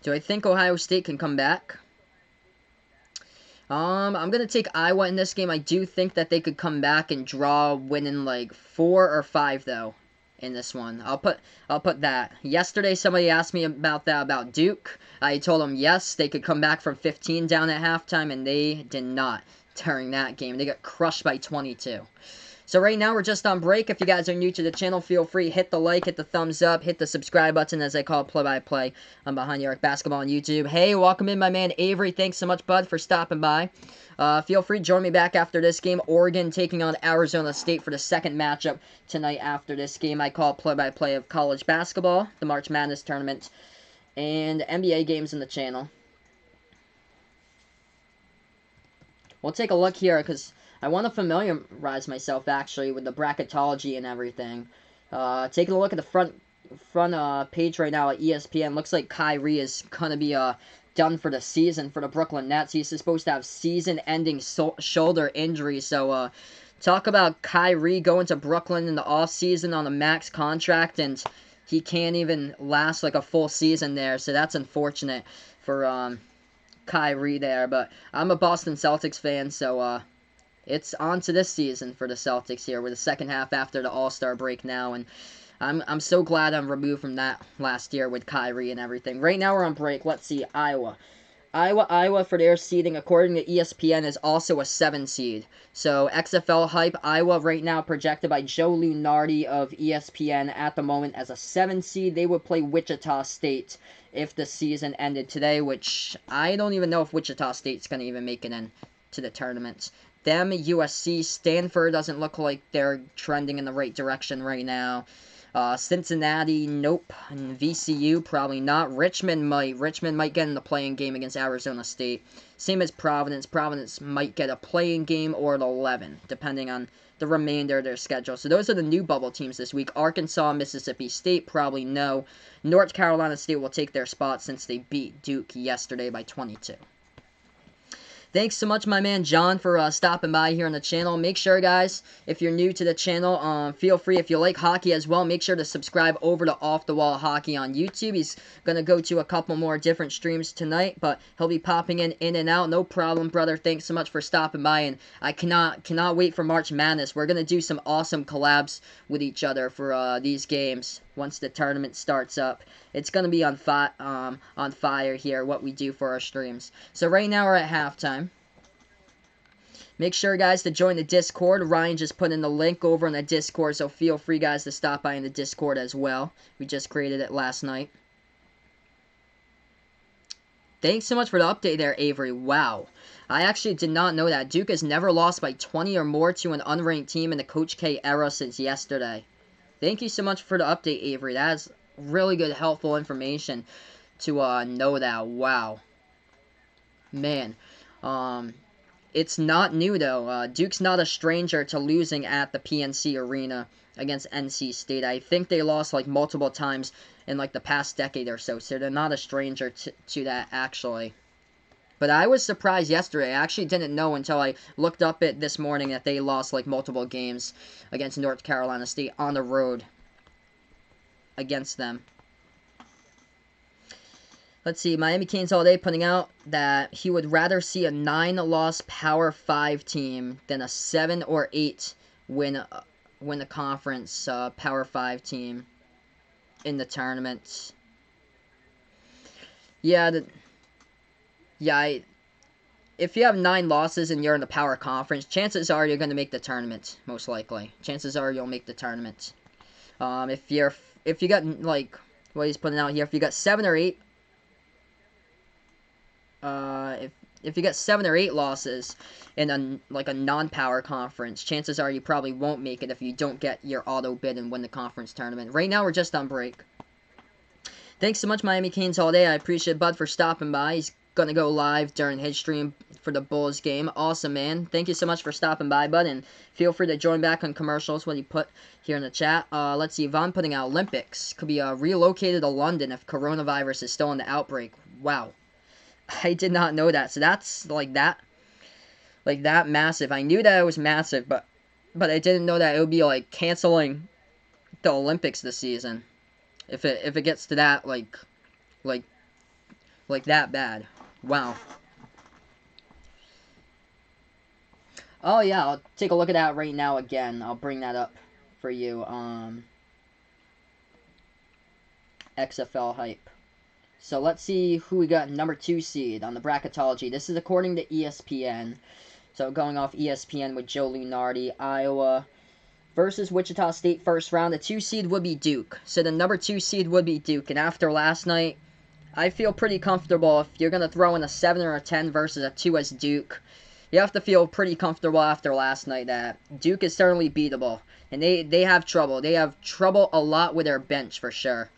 Do I think Ohio State can come back? I'm going to take Iowa in this game. I do think that they could come back and draw, winning 4 or 5, though, in this one. I'll put that. Yesterday, somebody asked me about that, about Duke. I told them, yes, they could come back from 15 down at halftime, and they did not during that game. They got crushed by 22. So right now, we're just on break. If you guys are new to the channel, feel free, hit the like, hit the thumbs up, hit the subscribe button, as I call it, play-by-play on Behind the Arc Basketball on YouTube. Hey, welcome in, my man Avery. Thanks so much, bud, for stopping by. Feel free to join me back after this game. Oregon taking on Arizona State for the second matchup tonight after this game. I call it play-by-play of college basketball, the March Madness tournament, and NBA games in the channel. We'll take a look here, because I want to familiarize myself, actually, with the bracketology and everything. Taking a look at the front page right now at ESPN. Looks like Kyrie is going to be done for the season for the Brooklyn Nets. He's supposed to have season-ending shoulder injury. So, talk about Kyrie going to Brooklyn in the offseason on a max contract. And he can't even last like a full season there, so that's unfortunate for Kyrie there. But I'm a Boston Celtics fan, so it's on to this season for the Celtics here. We're the second half after the All-Star break now, and I'm so glad I'm removed from that last year with Kyrie and everything. Right now we're on break. Let's see, Iowa for their seeding, according to ESPN, is also a 7 seed. So XFL hype, Iowa right now projected by Joe Lunardi of ESPN at the moment as a 7 seed. They would play Wichita State if the season ended today, which I don't even know if Wichita State's going to even make it into the tournament. Them, USC, Stanford doesn't look like they're trending in the right direction right now. Cincinnati, nope. And VCU, probably not. Richmond might get in the playing game against Arizona State. Same as Providence. Providence might get a playing game or an 11, depending on the remainder of their schedule. So those are the new bubble teams this week. Arkansas, Mississippi State, probably no. North Carolina State will take their spot since they beat Duke yesterday by 22. Thanks so much, my man John, for stopping by here on the channel. Make sure, guys, if you're new to the channel, feel free, if you like hockey as well, make sure to subscribe over to Off the Wall Hockey on YouTube. He's going to go to a couple more different streams tonight, but he'll be popping in and out. No problem, brother. Thanks so much for stopping by, and I cannot wait for March Madness. We're going to do some awesome collabs with each other for these games once the tournament starts up. It's going to be on fire here, what we do for our streams. So right now we're at halftime. Make sure, guys, to join the Discord. Ryan just put in the link over in the Discord, so feel free, guys, to stop by in the Discord as well. We just created it last night. Thanks so much for the update there, Avery. Wow. I actually did not know that. Duke has never lost by 20 or more to an unranked team in the Coach K era since yesterday. Thank you so much for the update, Avery. That is really good, helpful information to know that. Wow. Man. It's not new, though. Duke's not a stranger to losing at the PNC Arena against NC State. I think they lost, like, multiple times in, like, the past decade or so. So they're not a stranger to that, actually. But I was surprised yesterday. I actually didn't know until I looked up it this morning that they lost, like, multiple games against North Carolina State on the road against them. Let's see, Miami Canes all day putting out that he would rather see a 9-loss Power 5 team than a 7 or 8 win the conference Power 5 team in the tournament. Yeah, if you have 9 losses and you're in the Power Conference, chances are you're going to make the tournament, most likely. Chances are you'll make the tournament. If you got, like, what he's putting out here, if you got 7 or 8, if you get 7 or 8 losses in a non-power conference, chances are you probably won't make it if you don't get your auto bid and win the conference tournament. Right now, we're just on break. Thanks so much, Miami Canes all day. I appreciate Bud for stopping by. He's going to go live during his stream for the Bulls game. Awesome, man. Thank you so much for stopping by, Bud, and feel free to join back on commercials, what he put here in the chat. Let's see, Yvonne putting out Olympics. Could be relocated to London if coronavirus is still in the outbreak. Wow. I did not know that. So that's like that massive. I knew that it was massive, but I didn't know that it would be like canceling the Olympics this season. If it gets to that like that bad. Wow. Oh yeah, I'll take a look at that right now again. I'll bring that up for you. XFL hype. So let's see who we got number 2 seed on the bracketology. This is according to ESPN. So going off ESPN with Joe Lunardi, Iowa versus Wichita State first round. The 2 seed would be Duke. So the number 2 seed would be Duke. And after last night, I feel pretty comfortable if you're going to throw in a 7 or a 10 versus a 2 as Duke. You have to feel pretty comfortable after last night that Duke is certainly beatable. And they have trouble. They have trouble a lot with their bench for sure.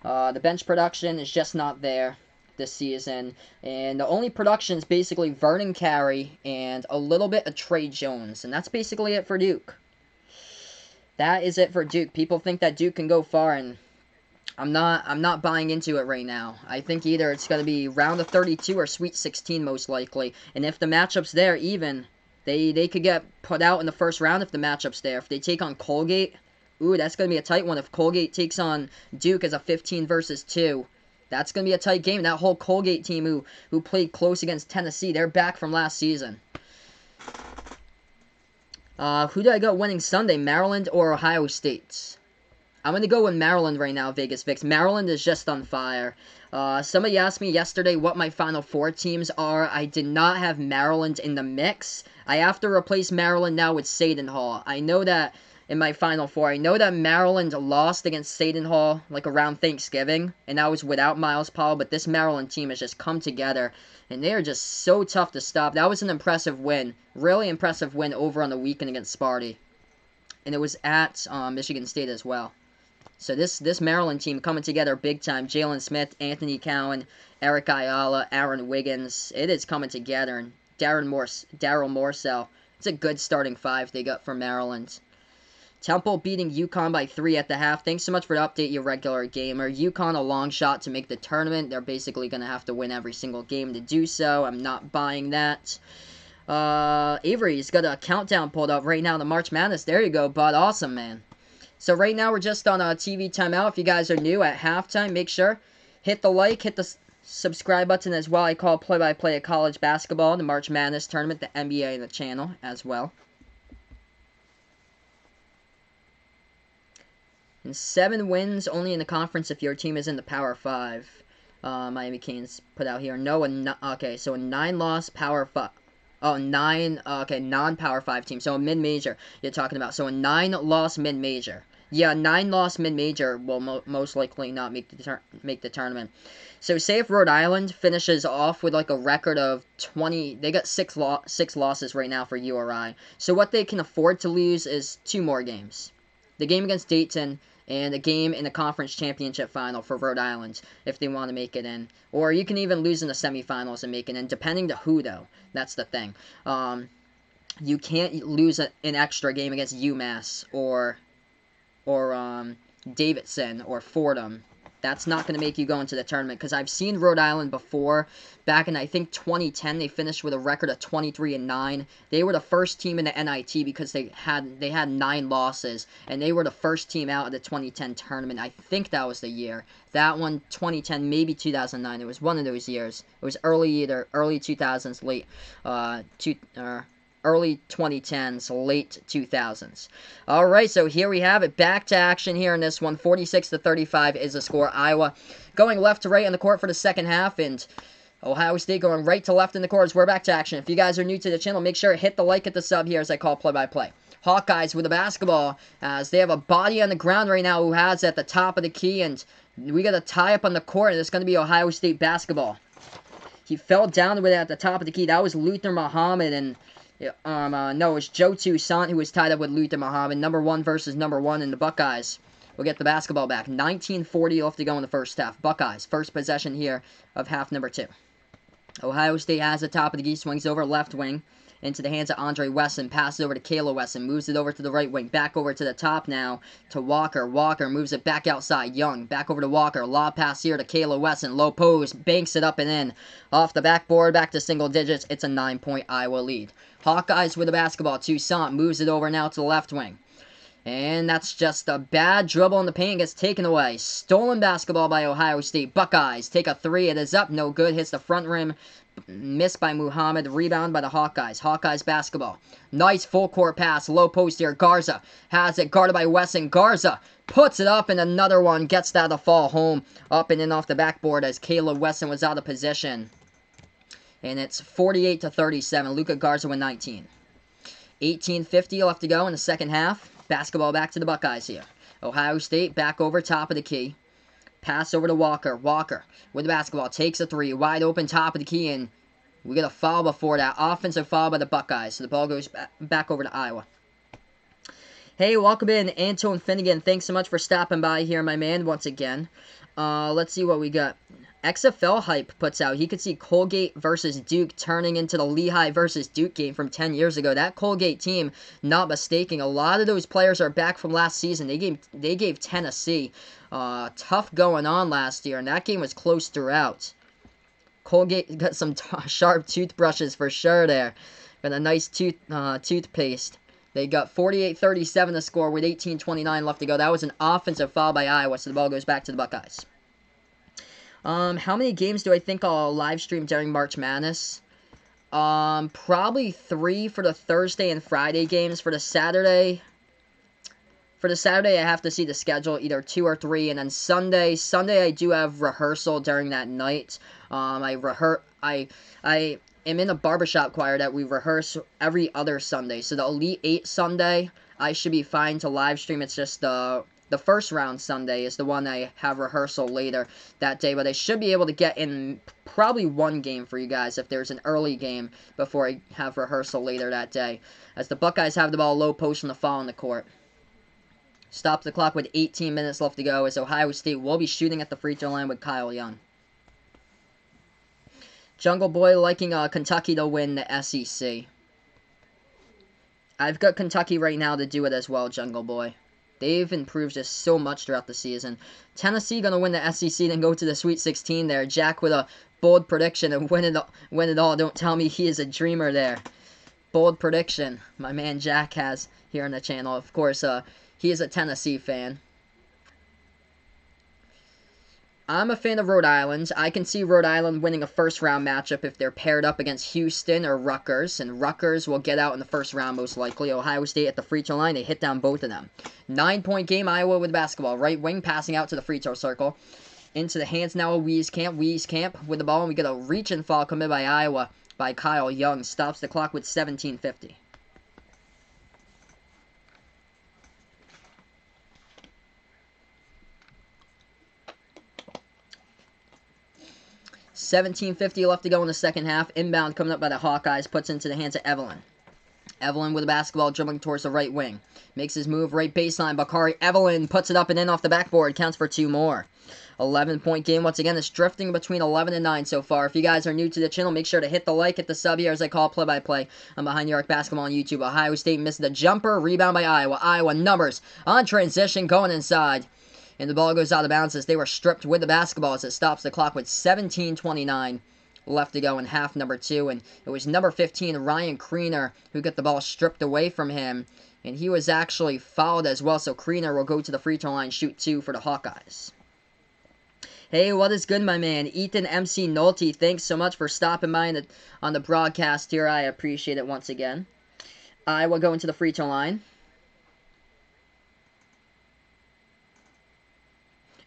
The bench production is just not there this season. And the only production is basically Vernon Carey and a little bit of Trey Jones. And that's basically it for Duke. That is it for Duke. People think that Duke can go far, and I'm not buying into it right now. I think either it's going to be round of 32 or Sweet 16 most likely. And if the matchup's there even, they could get put out in the first round if the matchup's there. If they take on Colgate, Ooh, that's going to be a tight one if Colgate takes on Duke as a 15 versus 2. That's going to be a tight game. That whole Colgate team who played close against Tennessee, they're back from last season. Who do I go winning Sunday, Maryland or Ohio State? I'm going to go with Maryland right now, Vegas Vix. Maryland is just on fire. Somebody asked me yesterday what my Final Four teams are. I did not have Maryland in the mix. I have to replace Maryland now with Seton Hall. I know that in my Final Four, I know that Maryland lost against Seton Hall like around Thanksgiving, and that was without Miles Powell, but this Maryland team has just come together, and they are just so tough to stop. That was an impressive win. Really impressive win over on the weekend against Sparty. And it was at Michigan State as well. So this Maryland team coming together big time. Jalen Smith, Anthony Cowan, Eric Ayala, Aaron Wiggins. It is coming together. And Daryl Morsell. It's a good starting five they got for Maryland. Temple beating UConn by 3 at the half. Thanks so much for the update, you regular gamer. UConn a long shot to make the tournament. They're basically going to have to win every single game to do so. I'm not buying that. Avery's got a countdown pulled up right now to March Madness. There you go, bud. Awesome, man. So right now we're just on a TV timeout. If you guys are new at halftime, make sure hit the like, hit the subscribe button as well. I call play-by-play of college basketball, the March Madness tournament, the NBA, and the channel as well. And 7 wins only in the conference if your team is in the Power 5. Miami Canes put out here. Okay, so a 9-loss Power 5. Oh, 9, okay, non-Power 5 team. So a mid-major you're talking about. So a 9-loss mid-major. Yeah, 9-loss mid-major will most likely not make the tournament. So say if Rhode Island finishes off with like a record of 20, they got 6 losses right now for URI. So what they can afford to lose is 2 more games. The game against Dayton and a game in the conference championship final for Rhode Island if they want to make it in. Or you can even lose in the semifinals and make it in, depending to who, though. That's the thing. You can't lose an extra game against UMass or Davidson or Fordham. That's not going to make you go into the tournament, because I've seen Rhode Island before. Back in, I think, 2010, they finished with a record of 23-9. They were the first team in the NIT because they had 9 losses, and they were the first team out of the 2010 tournament. I think that was the year. That one, 2010, maybe 2009. It was one of those years. It was early 2000s, early 2010s, late 2000s. All right, so here we have it. Back to action here in this one. 46-35 is the score. Iowa going left to right on the court for the second half, and Ohio State going right to left in the court as we're back to action. If you guys are new to the channel, make sure to hit the like, hit the sub here as I call play-by-play. Hawkeyes with the basketball as they have a body on the ground right now who has at the top of the key, and we got a tie up on the court, and it's going to be Ohio State basketball. He fell down with it at the top of the key. That was Luther Muhammad, and no, it was Joe Toussaint who was tied up with Luther Muhammad. Number 1 versus number 1 in the Buckeyes. We'll get the basketball back. 19:40 left to go in the first half. Buckeyes, first possession here of half number 2. Ohio State has the top of the key, swings over left wing into the hands of Andre Wesson, passes over to Kayla Wesson, moves it over to the right wing, back over to the top now to Walker. Walker moves it back outside. Young, back over to Walker. Lob pass here to Kayla Wesson. Low post, banks it up and in. Off the backboard, back to single digits. It's a 9-point Iowa lead. Hawkeyes with the basketball. Toussaint moves it over now to the left wing. And that's just a bad dribble in the paint. Gets taken away. Stolen basketball by Ohio State. Buckeyes take a 3. It is up. No good. Hits the front rim. Missed by Muhammad. Rebound by the Hawkeyes. Hawkeyes basketball. Nice full court pass. Low post here. Garza has it. Guarded by Wesson. Garza puts it up, and another one gets that to fall home. Up and in off the backboard as Kayla Wesson was out of position. And it's 48-37. Luka Garza with 19. 18:50 left to go in the second half. Basketball back to the Buckeyes here. Ohio State back over top of the key. Pass over to Walker. Walker with the basketball. Takes a 3. Wide open top of the key, and we get a foul before that. Offensive foul by the Buckeyes. So the ball goes back over to Iowa. Hey, welcome in, Anton Finnegan. Thanks so much for stopping by here, my man, once again. Let's see what we got. XFL Hype puts out, he could see Colgate versus Duke turning into the Lehigh versus Duke game from 10 years ago. That Colgate team, not mistaking, a lot of those players are back from last season. They gave Tennessee tough going on last year, and that game was close throughout. Colgate got some sharp toothbrushes for sure there. Got a nice toothpaste They got 48-37 to score with 18:29 left to go. That was an offensive foul by Iowa, so the ball goes back to the Buckeyes. How many games do I think I'll live stream during March Madness? Probably 3 for the Thursday and Friday games. For the Saturday, I have to see the schedule, either 2 or 3, and then Sunday I do have rehearsal during that night. I am in a barbershop choir that we rehearse every other Sunday. So the Elite 8 Sunday, I should be fine to live stream. It's just the first round Sunday is the one I have rehearsal later that day, but I should be able to get in probably one game for you guys if there's an early game before I have rehearsal later that day, as the Buckeyes have the ball low post on the foul in the court. Stops the clock with 18 minutes left to go, as Ohio State will be shooting at the free throw line with Kyle Young. Jungle Boy liking Kentucky to win the SEC. I've got Kentucky right now to do it as well, Jungle Boy. They've improved just so much throughout the season. Tennessee going to win the SEC, then go to the Sweet 16 there. Jack with a bold prediction and win it all. Don't tell me he is a dreamer there. Bold prediction my man Jack has here on the channel. Of course, he is a Tennessee fan. I'm a fan of Rhode Island. I can see Rhode Island winning a first-round matchup if they're paired up against Houston or Rutgers, and Rutgers will get out in the first round most likely. Ohio State at the free throw line, they hit down both of them. 9-point game, Iowa with basketball. Right wing passing out to the free throw circle. Into the hands now of Wieskamp. Wieskamp with the ball, and we get a reach and fall committed by Iowa by Kyle Young. Stops the clock with 17:50. $17.50 left to go in the second half. Inbound coming up by the Hawkeyes. Puts into the hands of Evelyn. Evelyn with the basketball, dribbling towards the right wing. Makes his move, right baseline. Bakari Evelyn puts it up and in off the backboard. Counts for 2 more. 11-point game. Once again, it's drifting between 11 and 9 so far. If you guys are new to the channel, make sure to hit the like, hit the sub here as I call play-by-play. I'm Behind the Arc Basketball on YouTube. Ohio State missed the jumper. Rebound by Iowa. Iowa numbers on transition going inside. And the ball goes out of bounds as they were stripped with the basketball as it stops the clock with 17:29 left to go in half number 2. And it was number 15, Ryan Kriener, who got the ball stripped away from him. And he was actually fouled as well, so Kriener will go to the free throw line, shoot 2 for the Hawkeyes. Hey, what is good, my man? Ethan MC Nolte, thanks so much for stopping by on the broadcast here. I appreciate it once again. Iowa going to the free throw line.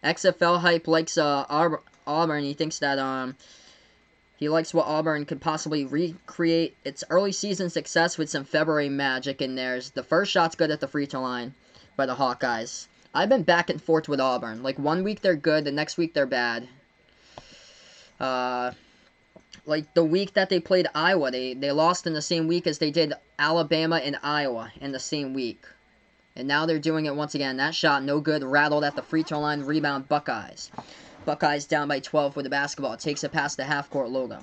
XFL Hype likes Auburn. He thinks that he likes what Auburn could possibly recreate its early season success with some February magic in there. The first shot's good at the free throw line by the Hawkeyes. I've been back and forth with Auburn. Like, one week they're good, the next week they're bad. Like, the week that they played Iowa, they lost in the same week as they did Alabama and Iowa in the same week. And now they're doing it once again. That shot, no good. Rattled at the free throw line. Rebound, Buckeyes. Buckeyes down by 12 with the basketball. Takes it past the half-court logo.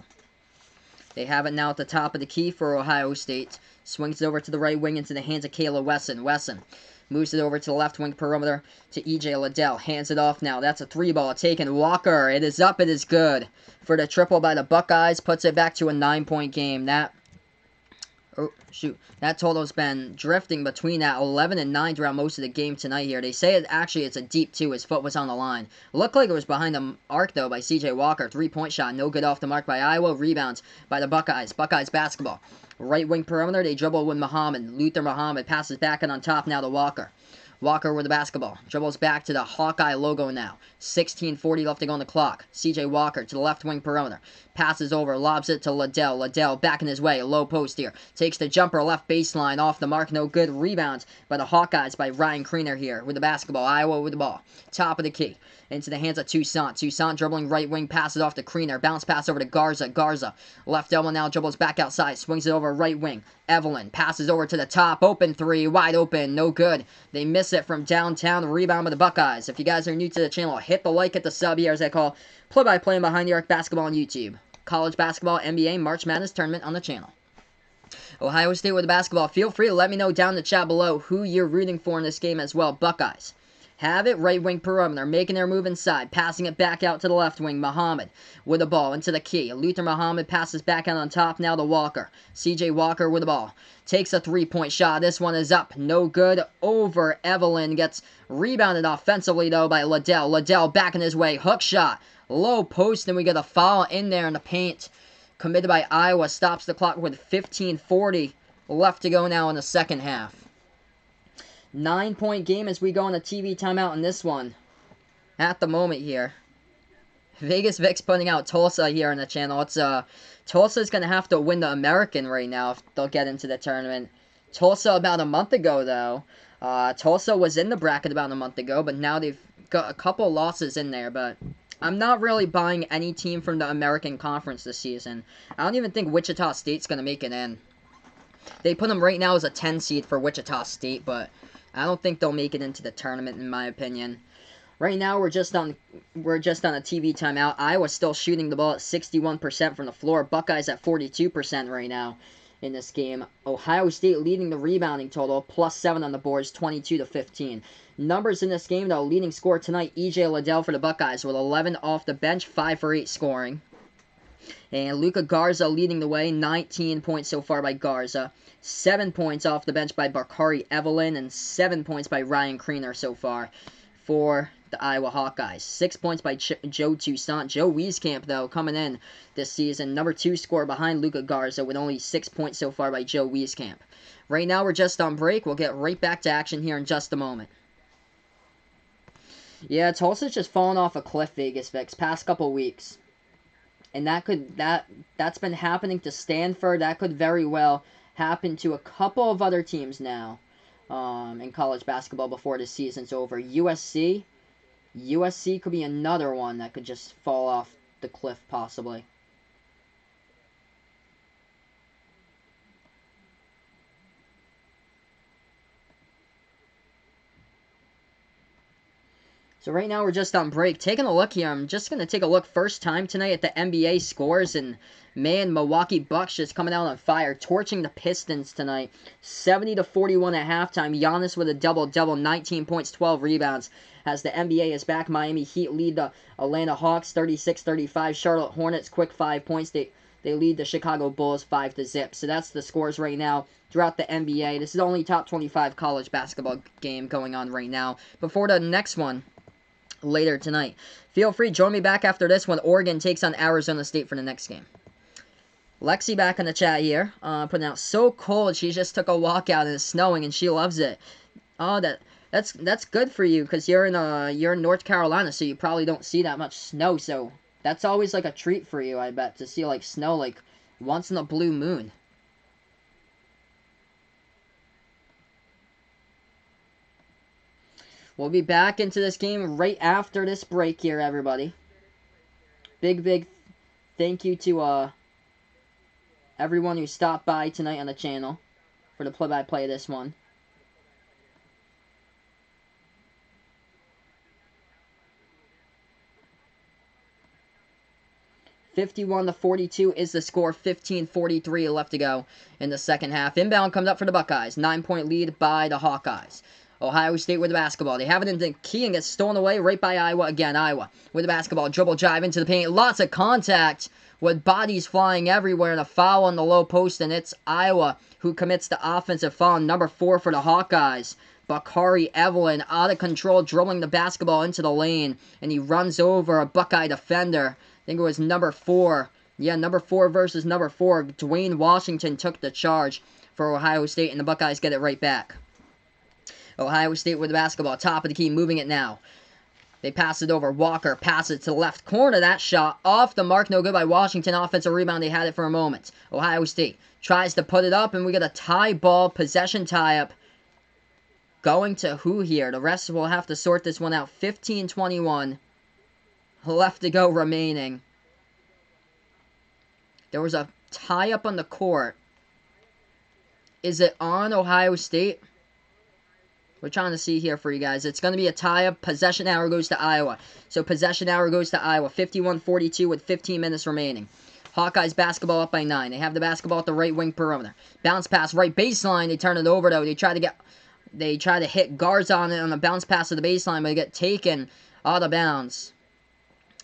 They have it now at the top of the key for Ohio State. Swings it over to the right wing into the hands of Kayla Wesson. Wesson moves it over to the left wing perimeter to E.J. Liddell. Hands it off now. That's a 3-ball taken. Walker. It is up. It is good. For the triple by the Buckeyes. Puts it back to a 9-point game. That total's been drifting between that 11 and 9 throughout most of the game tonight here. They say it's a deep 2. His foot was on the line. Looked like it was behind the arc, though, by C.J. Walker. 3-point shot. No good off the mark by Iowa. Rebounds by the Buckeyes. Buckeyes basketball. Right wing perimeter. They dribble with Muhammad. Luther Muhammad passes back and on top now to Walker. Walker with the basketball. Dribbles back to the Hawkeye logo now. 16:40 left to go on the clock. C.J. Walker to the left wing perimeter. Passes over, lobs it to Liddell. Liddell back in his way. Low post here. Takes the jumper left baseline. Off the mark. No good. Rebounds by the Hawkeyes by Ryan Kriener here with the basketball. Iowa with the ball. Top of the key. Into the hands of Toussaint. Toussaint dribbling right wing. Passes off to Kriener. Bounce pass over to Garza. Garza. Left elbow now. Dribbles back outside. Swings it over right wing. Evelyn passes over to the top. Open 3. Wide open. No good. They miss it from downtown. Rebound by the Buckeyes. If you guys are new to the channel, hit the like, hit the sub here as I call play-by-play Behind the Arc Basketball on YouTube. College basketball, NBA, March Madness tournament on the channel. Ohio State with the basketball. Feel free to let me know down in the chat below who you're rooting for in this game as well. Buckeyes have it. Right wing perimeter, making their move inside. Passing it back out to the left wing. Muhammad with the ball into the key. Luther Muhammad passes back out on top now to Walker. CJ Walker with the ball. Takes a three-point shot. This one is up. No good. Over. Evelyn gets rebounded offensively, though, by Liddell. Liddell back in his way. Hook shot. Low post, and we get a foul in there in the paint. Committed by Iowa. Stops the clock with 15:40 left to go now in the second half. 9-point game as we go on a TV timeout in this one. At the moment here. Vegas Vic's putting out Tulsa here on the channel. It's Tulsa's going to have to win the American right now if they'll get into the tournament. Tulsa about a month ago, though. Tulsa was in the bracket about a month ago, but now they've got a couple losses in there. But I'm not really buying any team from the American Conference this season. I don't even think Wichita State's going to make it in. They put them right now as a 10 seed for Wichita State, but I don't think they'll make it into the tournament, in my opinion. Right now, we're just on a TV timeout. Iowa's still shooting the ball at 61% from the floor. Buckeyes at 42% right now in this game. Ohio State leading the rebounding total, +7 on the boards, 22-15. Numbers in this game, though, leading scorer tonight, E.J. Liddell for the Buckeyes with 11 off the bench, 5 for 8 scoring. And Luka Garza leading the way, 19 points so far by Garza. 7 points off the bench by Bakari Evelyn, and 7 points by Ryan Kriener so far for the Iowa Hawkeyes. 6 points by Joe Toussaint. Joe Wieskamp, though, coming in this season. Number 2 scorer behind Luka Garza with only 6 points so far by Joe Wieskamp. Right now, we're just on break. We'll get right back to action here in just a moment. Yeah, Tulsa's just fallen off a cliff, Vegas Vic's, past couple weeks. And that's been happening to Stanford. That could very well happen to a couple of other teams now in college basketball before the season's over. USC could be another one that could just fall off the cliff, possibly. So right now we're just on break. Taking a look here, I'm just going to take a look first time tonight at the NBA scores. And man, Milwaukee Bucks just coming out on fire, torching the Pistons tonight. 70-41 at halftime. Giannis with a double-double, 19 points, 12 rebounds. As the NBA is back, Miami Heat lead the Atlanta Hawks 36-35. Charlotte Hornets, quick 5 points. They lead the Chicago Bulls 5-0. So that's the scores right now throughout the NBA. This is the only top 25 college basketball game going on right now. Before the next one later tonight. Feel free, join me back after this when Oregon takes on Arizona State for the next game. Lexi back in the chat here, putting out so cold. She just took a walk out and it's snowing and she loves it. Oh, that's good for you because you're in North Carolina, so you probably don't see that much snow. So that's always like a treat for you, I bet, to see like snow like once in a blue moon. We'll be back into this game right after this break here, everybody. Big thank you to everyone who stopped by tonight on the channel for the play-by-play of this one. (51-42) is the score. 15:43 left to go in the second half. Inbound comes up for the Buckeyes. 9-point lead by the Hawkeyes. Ohio State with the basketball. They have it in the key and gets stolen away right by Iowa. Again, Iowa with the basketball. Dribble drive into the paint. Lots of contact with bodies flying everywhere and a foul on the low post. And it's Iowa who commits the offensive foul. Number 4 for the Hawkeyes. Bakari Evelyn out of control, dribbling the basketball into the lane. And he runs over a Buckeye defender. I think it was number 4. Yeah, number 4 versus number 4. Dwayne Washington took the charge for Ohio State. And the Buckeyes get it right back. Ohio State with the basketball, top of the key, moving it now. They pass it over. Walker passes it to the left corner. That shot off the mark, no good by Washington. Offensive rebound, they had it for a moment. Ohio State tries to put it up, and we get a tie ball, possession tie-up. Going to who here? The rest will have to sort this one out. 15-21 left to go remaining. There was a tie-up on the court. Is it on Ohio State? We're trying to see here for you guys. It's going to be a tie-up. Possession hour goes to Iowa. So possession hour goes to Iowa. 51-42 with 15 minutes remaining. Hawkeyes basketball up by 9. They have the basketball at the right wing perimeter. Bounce pass right baseline. They turn it over, though. They try to get They try to hit Garza on it on a bounce pass to the baseline, but they get taken out of bounds.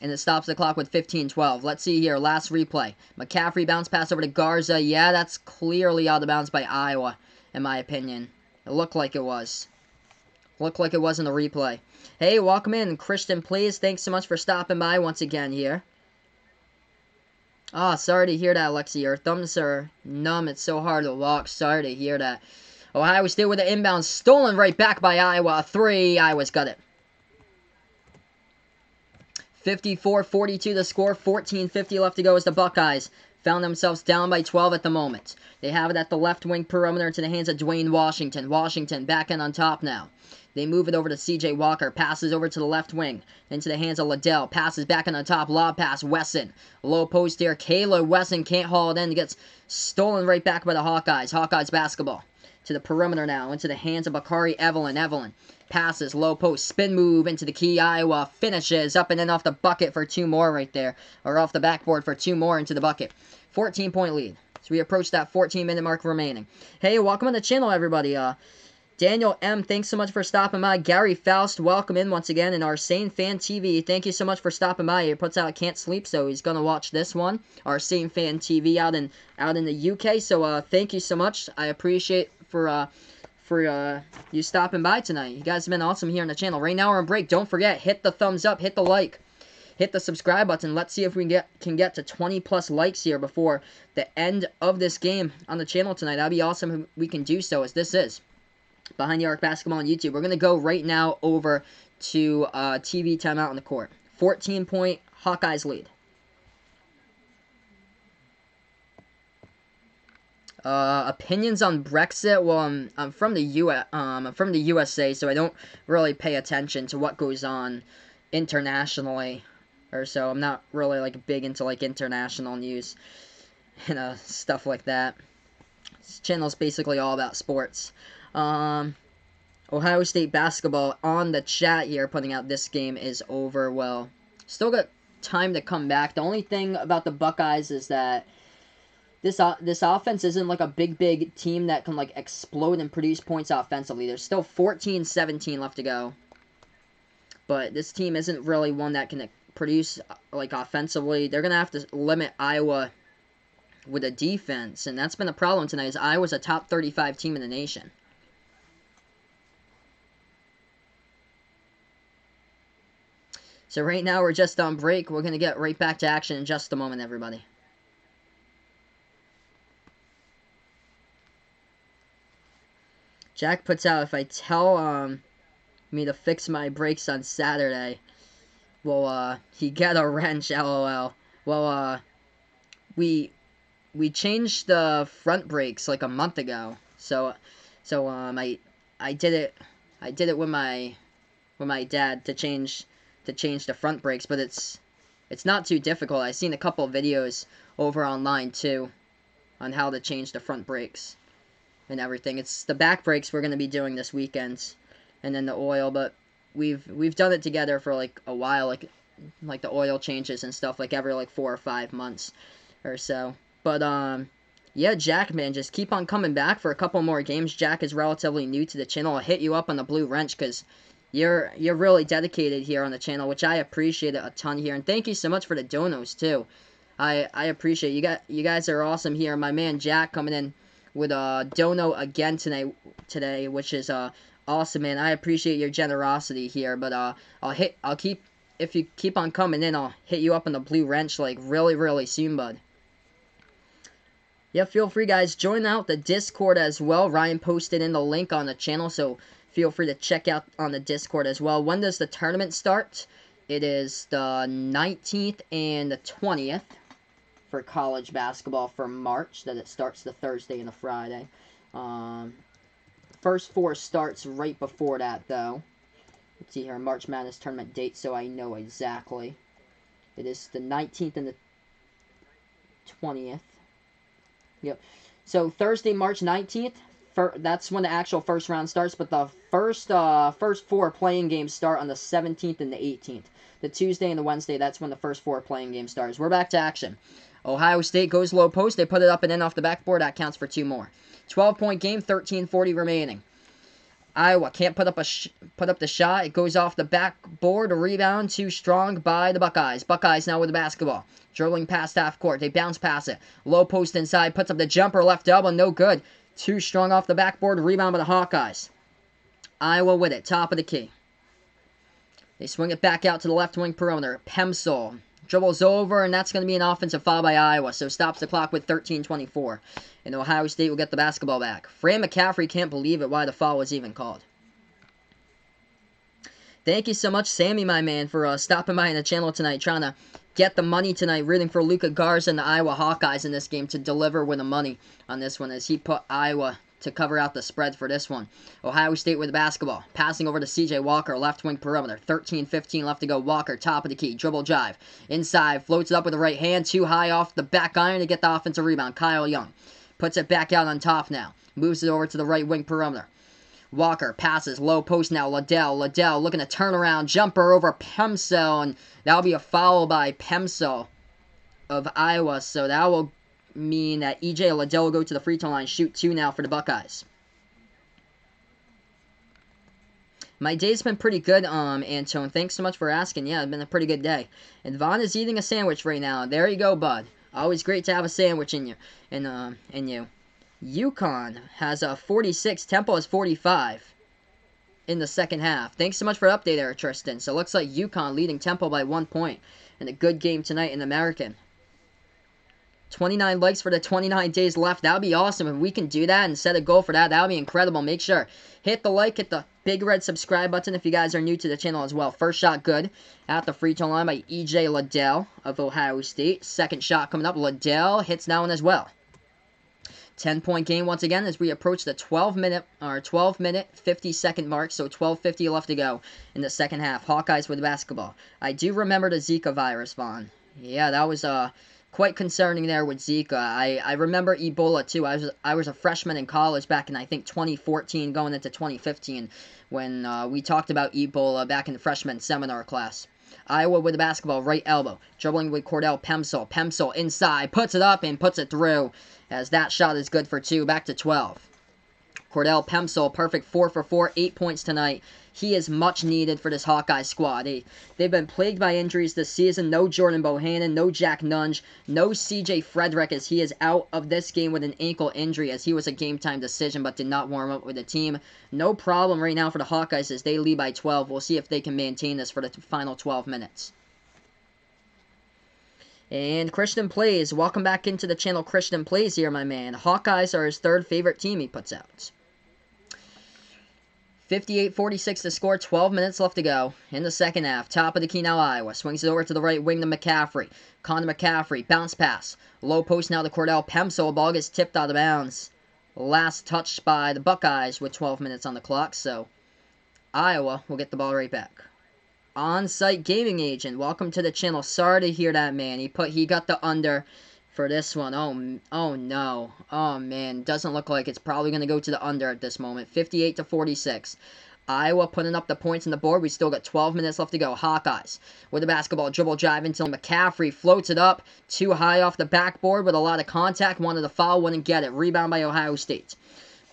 And it stops the clock with 15-12. Let's see here. Last replay. McCaffrey bounce pass over to Garza. Yeah, that's clearly out of bounds by Iowa, in my opinion. It looked like it was. Looked like it was in the replay. Hey, welcome in, Christian, please. Thanks so much for stopping by once again here. Ah, sorry to hear that, Alexi. Your thumbs are numb. It's so hard to walk. Sorry to hear that. Ohio State with the inbound. Stolen right back by Iowa. 3. Iowa's got it. 54-42 the score. 14:50 left to go as the Buckeyes found themselves down by 12 at the moment. They have it at the left wing perimeter into the hands of Dwayne Washington. Washington back in on top now. They move it over to C.J. Walker. Passes over to the left wing. Into the hands of Liddell. Passes back on the top. Lob pass. Wesson. Low post here. Kayla Wesson can't haul it in. Gets stolen right back by the Hawkeyes. Hawkeyes basketball. To the perimeter now. Into the hands of Bakari Evelyn. Evelyn. Passes. Low post. Spin move into the key. Iowa finishes. Up and in off the bucket for 2 more right there. Or off the backboard for 2 more into the bucket. 14-point lead. So we approach that 14-minute mark remaining. Hey, welcome to the channel, everybody. Daniel M., thanks so much for stopping by. Gary Faust, welcome in once again. And Arsene Fan TV, thank you so much for stopping by. He puts out Can't Sleep, so he's going to watch this one. Arsene Fan TV out in the UK. So thank you so much. I appreciate for you stopping by tonight. You guys have been awesome here on the channel. Right now we're on break. Don't forget, hit the thumbs up, hit the like. Hit the subscribe button. Let's see if we can get to 20+ likes here before the end of this game on the channel tonight. That'd be awesome if we can do so, as this is Behind the Arc Basketball on YouTube. We're going to go right now over to TV timeout on the court. 14-point Hawkeyes lead. Opinions on Brexit? Well, I'm from the USA, so I don't really pay attention to what goes on internationally, or so. I'm not really like big into like international news and stuff like that. This channel is basically all about sports. Ohio State basketball on the chat here, putting out this game is over. Well, still got time to come back. The only thing about the Buckeyes is that this offense isn't like a big team that can like explode and produce points offensively. There's still 14-17 left to go. But this team isn't really one that can produce like offensively. They're going to have to limit Iowa with a defense, and that's been a problem tonight, is Iowa's a top 35 team in the nation. So right now we're just on break. We're going to get right back to action in just a moment, everybody. Jack puts out, if I tell me to fix my brakes on Saturday, will he get a wrench, LOL. Well, we changed the front brakes like a month ago. So I did it with my dad to change the front brakes, but it's not too difficult. I've seen a couple of videos over online too on how to change the front brakes and everything. It's the back brakes we're going to be doing this weekend, and then the oil, but we've done it together for like a while, like the oil changes and stuff, like every like 4 or 5 months or so. But yeah, Jack, man, just keep on coming back for a couple more games. Jack is relatively new to the channel. I'll hit you up on the blue wrench because you're really dedicated here on the channel, which I appreciate a ton here. And thank you so much for the donos too. I appreciate you guys are awesome here. My man Jack coming in with a dono again today, which is awesome, man. I appreciate your generosity here, but if you keep on coming in, I'll hit you up on the blue wrench like really soon, bud. Yeah, feel free, guys, join out the Discord as well. Ryan posted in the link on the channel, so feel free to check out on the Discord as well. When does the tournament start? It is the 19th and the 20th for college basketball for March. That it starts the Thursday and the Friday. First 4 starts right before that, though. Let's see here, March Madness tournament date, so I know exactly. It is the 19th and the 20th. Yep. So Thursday, March 19th, that's when the actual first round starts, but the first 4 playing games start on the 17th and the 18th. The Tuesday and the Wednesday, that's when the first 4 playing games starts. We're back to action. Ohio State goes low post. They put it up and in off the backboard. That counts for 2 more. 12-point game, 13:40 remaining. Iowa can't put up the shot. It goes off the backboard. A rebound too strong by the Buckeyes. Buckeyes now with the basketball. Dribbling past half court. They bounce pass it. Low post inside. Puts up the jumper. Left elbow. No good. Too strong off the backboard. Rebound by the Hawkeyes. Iowa with it. Top of the key. They swing it back out to the left wing perimeter. Pemsel dribbles over, and that's going to be an offensive foul by Iowa, so stops the clock with 13:24. And Ohio State will get the basketball back. Fran McCaffrey can't believe it why the foul was even called. Thank you so much, Sammy, my man, for stopping by on the channel tonight, trying to get the money tonight, rooting for Luka Garza and the Iowa Hawkeyes in this game to deliver with the money on this one as he put Iowa to cover out the spread for this one. Ohio State with the basketball. Passing over to C.J. Walker, left wing perimeter. 13-15 left to go. Walker, top of the key. Dribble drive. Inside. Floats it up with the right hand. Too high off the back iron to get the offensive rebound. Kyle Young puts it back out on top now. Moves it over to the right wing perimeter. Walker passes. Low post now. Liddell looking to turn around. Jumper over Pemsel. And that'll be a foul by Pemsel of Iowa. So that will mean that E.J. Liddell will go to the free throw line. Shoot 2 now for the Buckeyes. My day's been pretty good, Antone. Thanks so much for asking. Yeah, it's been a pretty good day. And Vaughn is eating a sandwich right now. There you go, bud. Always great to have a sandwich in you. In you. UConn has a 46. Temple is 45 in the second half. Thanks so much for the update there, Tristan. So it looks like UConn leading Temple by 1 point. And a good game tonight in American. 29 likes for the 29 days left. That would be awesome. If we can do that and set a goal for that, that would be incredible. Make sure, hit the like, hit the big red subscribe button if you guys are new to the channel as well. First shot good at the free throw line by E.J. Liddell of Ohio State. Second shot coming up. Liddell hits that one as well. 10-point game once again as we approach the 12-minute 50-second mark, so 12:50 left to go in the second half. Hawkeyes with the basketball. I do remember the Zika virus, Vaughn. Yeah, that was quite concerning there with Zika. I remember Ebola too. I was a freshman in college back in I think 2014 going into 2015 when we talked about Ebola back in the freshman seminar class. Iowa with the basketball, right elbow. Dribbling with Cordell Pemsel. Pemsel inside, puts it up and puts it through as that shot is good for 2. Back to 12. Cordell Pemsel, perfect 4 for 4, 8 points tonight. He is much needed for this Hawkeye squad. They've been plagued by injuries this season. No Jordan Bohannon, no Jack Nunge, no C.J. Frederick as he is out of this game with an ankle injury as he was a game-time decision but did not warm up with the team. No problem right now for the Hawkeyes as they lead by 12. We'll see if they can maintain this for the final 12 minutes. And Christian Plays, welcome back into the channel. Christian Plays here, my man. Hawkeyes are his third favorite team, he puts out. 58-46 to score, 12 minutes left to go in the second half. Top of the key now, Iowa. Swings it over to the right wing to McCaffrey. Connor McCaffrey, bounce pass. Low post now to Cordell Pemsel. Ball gets tipped out of bounds. Last touch by the Buckeyes with 12 minutes on the clock, so Iowa will get the ball right back. On-site gaming agent, welcome to the channel. Sorry to hear that, man. He got the under for this one. Oh no. Oh man, doesn't look like it's probably going to go to the under at this moment. 58-46. Iowa putting up the points on the board. We still got 12 minutes left to go. Hawkeyes with the basketball, dribble drive until McCaffrey floats it up too high off the backboard with a lot of contact. Wanted to foul, wouldn't get it. Rebound by Ohio State.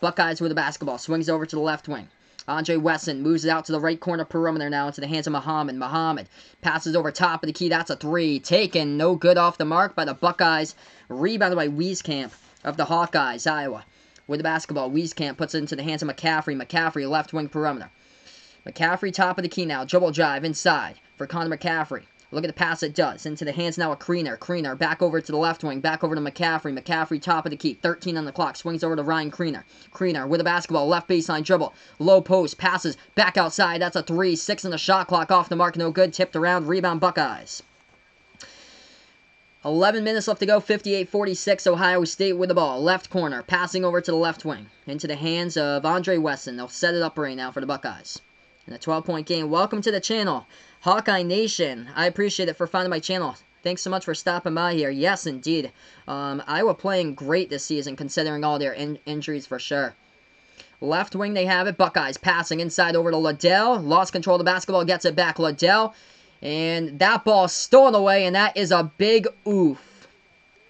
Buckeyes with the basketball, swings over to the left wing. Andre Wesson moves it out to the right corner perimeter now into the hands of Muhammad. Muhammad passes over top of the key. That's a 3. Taken. No good off the mark by the Buckeyes. Rebounded by Wieskamp of the Hawkeyes. Iowa with the basketball. Wieskamp puts it into the hands of McCaffrey. McCaffrey left wing perimeter. McCaffrey top of the key now. Dribble drive inside for Connor McCaffrey. Look at the pass it does. Into the hands now of Kriener. Kriener back over to the left wing. Back over to McCaffrey. McCaffrey top of the key. 13 on the clock. Swings over to Ryan Kriener. Kriener with the basketball. Left baseline dribble. Low post. Passes. Back outside. That's a 3. 6 on the shot clock. Off the mark. No good. Tipped around. Rebound Buckeyes. 11 minutes left to go. 58-46. Ohio State with the ball. Left corner. Passing over to the left wing. Into the hands of Andre Wesson. They'll set it up right now for the Buckeyes. In a 12-point game. Welcome to the channel, Hawkeye Nation. I appreciate it for finding my channel. Thanks so much for stopping by here. Yes, indeed. Iowa playing great this season considering all their injuries for sure. Left wing, they have it. Buckeyes passing inside over to Liddell. Lost control of the basketball. Gets it back. Liddell. And that ball stolen away, and that is a big oof.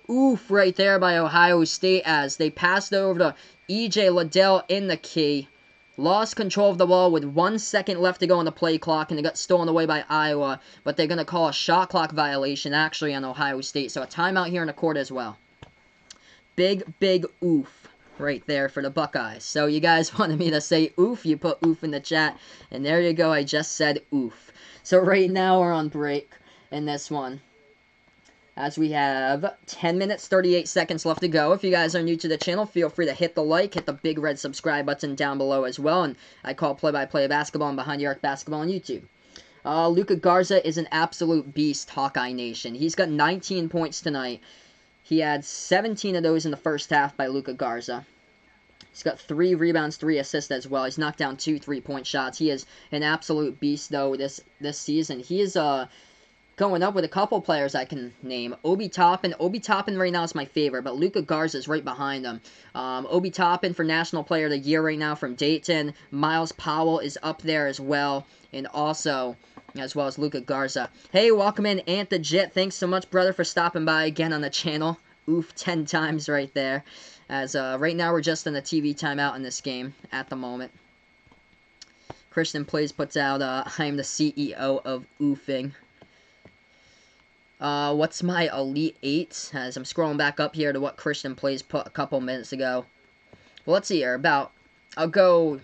Oof right there by Ohio State as they passed it over to E.J. Liddell in the key. lost control of the ball with 1 second left to go on the play clock, and it got stolen away by Iowa, but they're going to call a shot clock violation actually on Ohio State, so a timeout here in the court as well. Big oof right there for the Buckeyes. So you guys wanted me to say oof, you put oof in the chat, and there you go, I just said oof. So right now we're on break in this one, as we have 10 minutes, 38 seconds left to go. If you guys are new to the channel, feel free to hit the like, hit the big red subscribe button down below as well, and I call play-by-play basketball and Behind the Arc basketball on YouTube. Luka Garza is an absolute beast, Hawkeye Nation. He's got 19 points tonight. He had 17 of those in the first half by Luka Garza. He's got 3 rebounds, 3 assists as well. He's knocked down 2 3-point shots. He is an absolute beast, though, this season. He is going up with a couple players I can name. Obi Toppin. Obi Toppin right now is my favorite, but Luka Garza is right behind him. Obi Toppin for National Player of the Year right now from Dayton. Miles Powell is up there as well, and also as well as Luka Garza. Hey, welcome in, Ant the Jet. Thanks so much, brother, for stopping by again on the channel. Oof, 10 times right there. As right now we're just in a TV timeout in this game at the moment. Christian Plays puts out, I am the CEO of oofing. What's my Elite 8? As I'm scrolling back up here to what Christian Plays put a couple minutes ago. Well, let's see here. I'll go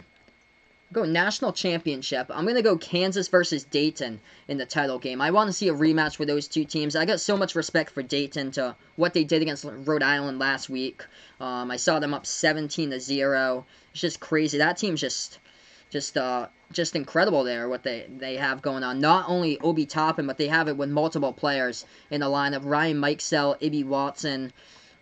National Championship. I'm going to go Kansas versus Dayton in the title game. I want to see a rematch with those two teams. I got so much respect for Dayton to what they did against Rhode Island last week. I saw them up 17-0. It's just crazy. That team's just incredible there, what they have going on. Not only Obi Toppin, but they have it with multiple players in the lineup. Ryan Mikesell, Ibby Watson,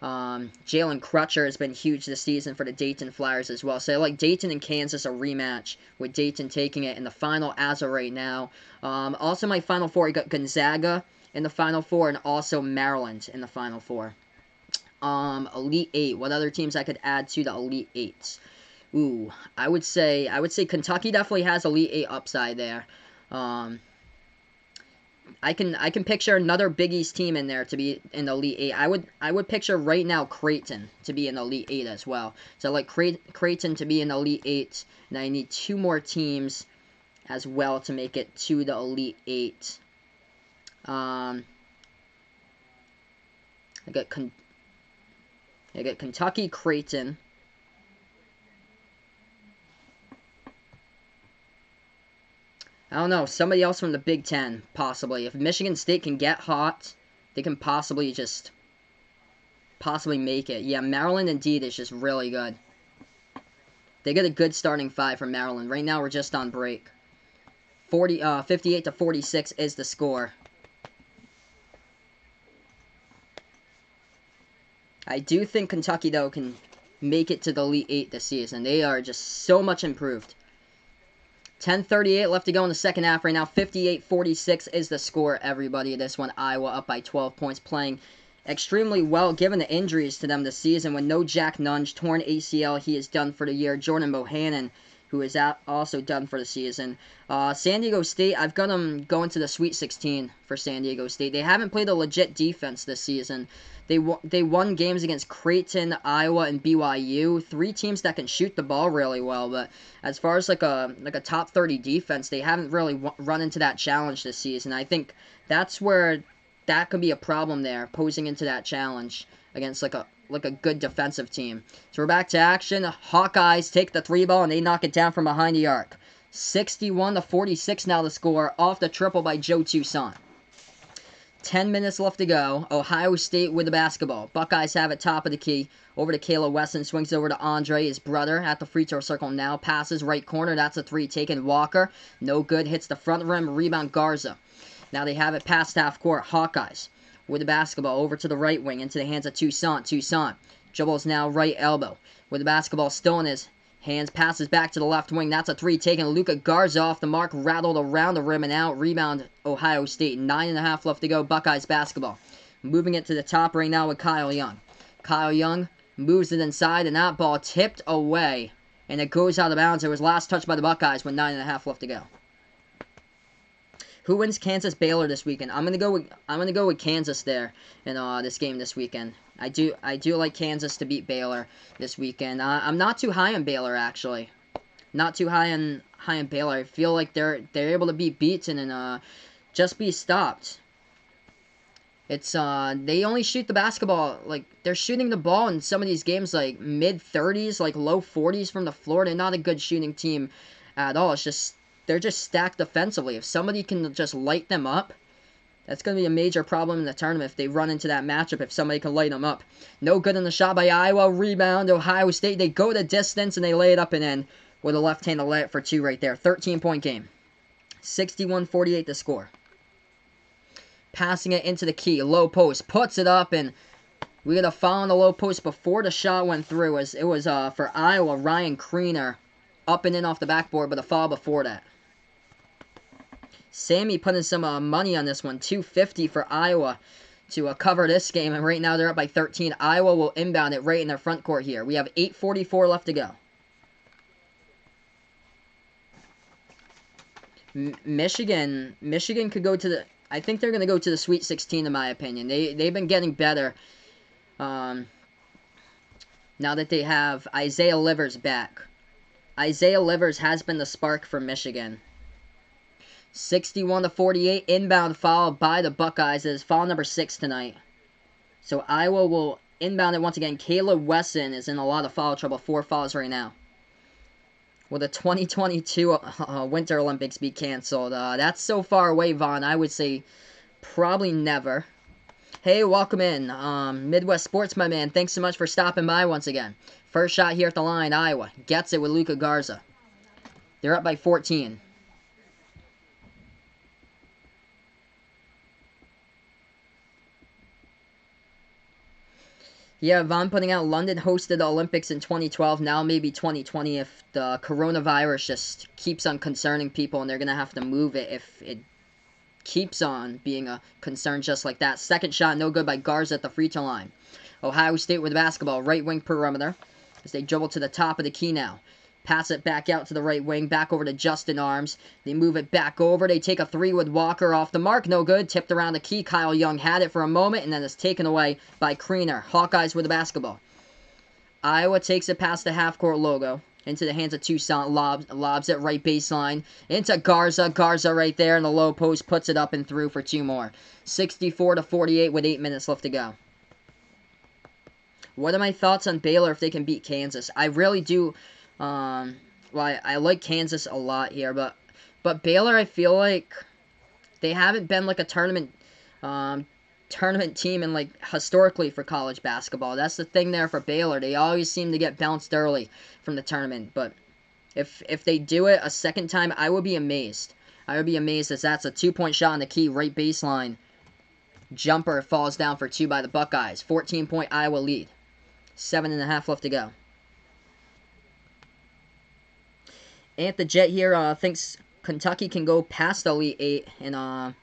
Jalen Crutcher has been huge this season for the Dayton Flyers as well. So I like Dayton and Kansas, a rematch with Dayton taking it in the final as of right now. Also my Final Four, you got Gonzaga in the Final Four and also Maryland in the Final Four. Elite 8. What other teams I could add to the Elite 8? Ooh, I would say Kentucky definitely has Elite 8 upside there. I can picture another Big East team in there to be in the Elite 8. I would picture right now Creighton to be in the Elite 8 as well. So I like Creighton to be in the Elite 8, and I need 2 more teams as well to make it to the Elite 8. I got Kentucky, Creighton. I don't know, somebody else from the Big Ten, possibly. If Michigan State can get hot, they can possibly make it. Yeah, Maryland indeed is just really good. They get a good starting 5 from Maryland. Right now we're just on break. 58-46 is the score. I do think Kentucky, though, can make it to the Elite 8 this season. They are just so much improved. 10:38 left to go in the second half right now. 58-46 is the score, everybody. This one, Iowa up by 12 points, playing extremely well given the injuries to them this season. With no Jack Nunge, torn ACL, he is done for the year. Jordan Bohannon, who is also done for the season. San Diego State, I've got them going to the Sweet 16 for San Diego State. They haven't played a legit defense this season. They won games against Creighton, Iowa, and BYU. 3 teams that can shoot the ball really well, but as far as like a top 30 defense, they haven't really run into that challenge this season. I think that's where that could be a problem there, posing into that challenge against like a good defensive team. So we're back to action. Hawkeyes take the 3 ball and they knock it down from behind the arc. 61-46 now the score, off the triple by Joe Toussaint. 10 minutes left to go. Ohio State with the basketball. Buckeyes have it top of the key. Over to Caleb Wesson. Swings over to Andre, his brother, at the free throw circle now. Passes right corner. That's a 3 taken. Walker. No good. Hits the front rim. Rebound Garza. Now they have it past half court. Hawkeyes with the basketball. Over to the right wing. Into the hands of Toussaint. Toussaint dribbles now right elbow. With the basketball still in his hands, passes back to the left wing. That's a 3 taken. Luka Garza off the mark, rattled around the rim and out. Rebound Ohio State. 9.5 left to go. Buckeyes basketball. Moving it to the top right now with Kyle Young. Kyle Young moves it inside, and that ball tipped away, and it goes out of bounds. It was last touched by the Buckeyes with 9.5 left to go. Who wins Kansas Baylor this weekend? I'm gonna go with Kansas there in this game this weekend. I do like Kansas to beat Baylor this weekend. I'm not too high on Baylor actually. Not too high on Baylor. I feel like they're able to be beaten and just be stopped. It's they only shoot the basketball, like they're shooting the ball in some of these games like mid-30s, like low 40s from the floor. They're not a good shooting team at all. It's just they're just stacked defensively. If somebody can just light them up, that's going to be a major problem in the tournament if they run into that matchup, if somebody can light them up. No good in the shot by Iowa. Rebound, Ohio State. They go the distance and they lay it up and in with a left-handed layup for 2 right there. 13-point game. 61-48 the score. Passing it into the key. Low post. Puts it up, and we got a foul on the low post before the shot went through. It was for Iowa, Ryan Kriener. Up and in off the backboard, but a foul before that. Sammy putting some money on this one. $250 for Iowa to cover this game, and right now they're up by 13. Iowa will inbound it right in their front court here. We have 8:44 left to go. Michigan could go to the... I think they're going to go to the Sweet 16, in my opinion. They've been getting better now that they have Isaiah Livers back. Isaiah Livers has been the spark for Michigan. 61-48, inbound foul by the Buckeyes. It is foul number 6 tonight. So Iowa will inbound it once again. Caleb Wesson is in a lot of foul trouble. 4 fouls right now. Will the 2022 Winter Olympics be canceled? That's so far away, Vaughn. I would say probably never. Hey, welcome in. Midwest Sports, my man. Thanks so much for stopping by once again. First shot here at the line. Iowa gets it with Luka Garza. They're up by 14. Yeah, Vaughn putting out London hosted the Olympics in 2012. Now maybe 2020 if the coronavirus just keeps on concerning people and they're going to have to move it if it keeps on being a concern just like that. Second shot, no good by Garza at the free throw line. Ohio State with the basketball. Right wing perimeter as they dribble to the top of the key now. Pass it back out to the right wing, back over to Justin Arms. They move it back over. They take a 3 with Walker off the mark. No good. Tipped around the key. Kyle Young had it for a moment, and then it's taken away by Kriener. Hawkeyes with the basketball. Iowa takes it past the half-court logo into the hands of Toussaint. Lobs it right baseline into Garza. Garza right there in the low post. Puts it up and through for 2 more. 64-48 with 8 minutes left to go. What are my thoughts on Baylor if they can beat Kansas? I really do... well, I like Kansas a lot here, but Baylor, I feel like they haven't been like a tournament team in like historically for college basketball. That's the thing there for Baylor. They always seem to get bounced early from the tournament, but if they do it a second time, I would be amazed. I would be amazed as that's a 2-point shot on the key, right baseline. Jumper falls down for 2 by the Buckeyes. 14-point Iowa lead. 7.5 left to go. Ant the Jet here thinks Kentucky can go past the Elite 8, and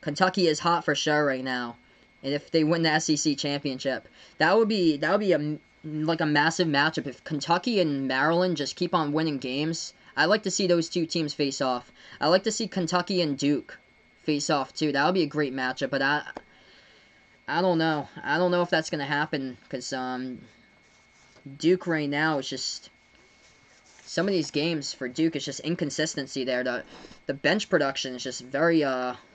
Kentucky is hot for sure right now. And if they win the SEC championship, that would be like a massive matchup. If Kentucky and Maryland just keep on winning games, I'd like to see those two teams face off. I'd like to see Kentucky and Duke face off too. That would be a great matchup, but I don't know. I don't know if that's gonna happen because Duke right now is just. Some of these games for Duke is just inconsistency there. The bench production is just very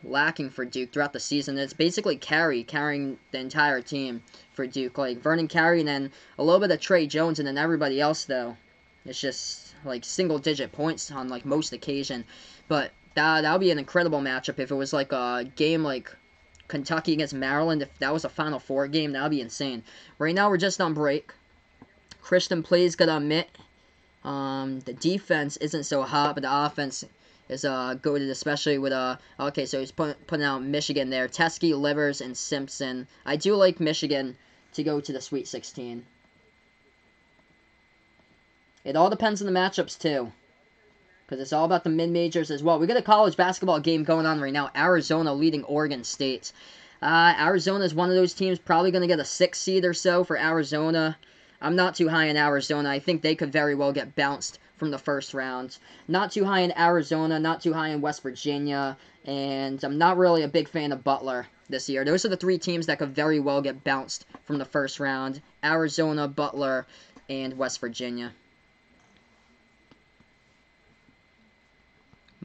lacking for Duke throughout the season. It's basically carrying the entire team for Duke. Like Vernon Carey and then a little bit of Trey Jones and then everybody else though. It's just like single-digit points on like most occasion. But that would be an incredible matchup if it was like a game like Kentucky against Maryland. If that was a Final Four game, that would be insane. Right now we're just on break. Christian Play's got to admit. The defense isn't so hot, but the offense is goated, especially with okay, so he's putting out Michigan there. Teskey, Livers, and Simpson. I do like Michigan to go to the Sweet 16. It all depends on the matchups too, because it's all about the mid-majors as well. We got a college basketball game going on right now. Arizona leading Oregon State. Arizona is one of those teams probably going to get a 6 seed or so for Arizona. I'm not too high in Arizona. I think they could very well get bounced from the first round. Not too high in Arizona, not too high in West Virginia, and I'm not really a big fan of Butler this year. Those are the 3 teams that could very well get bounced from the first round. Arizona, Butler, and West Virginia.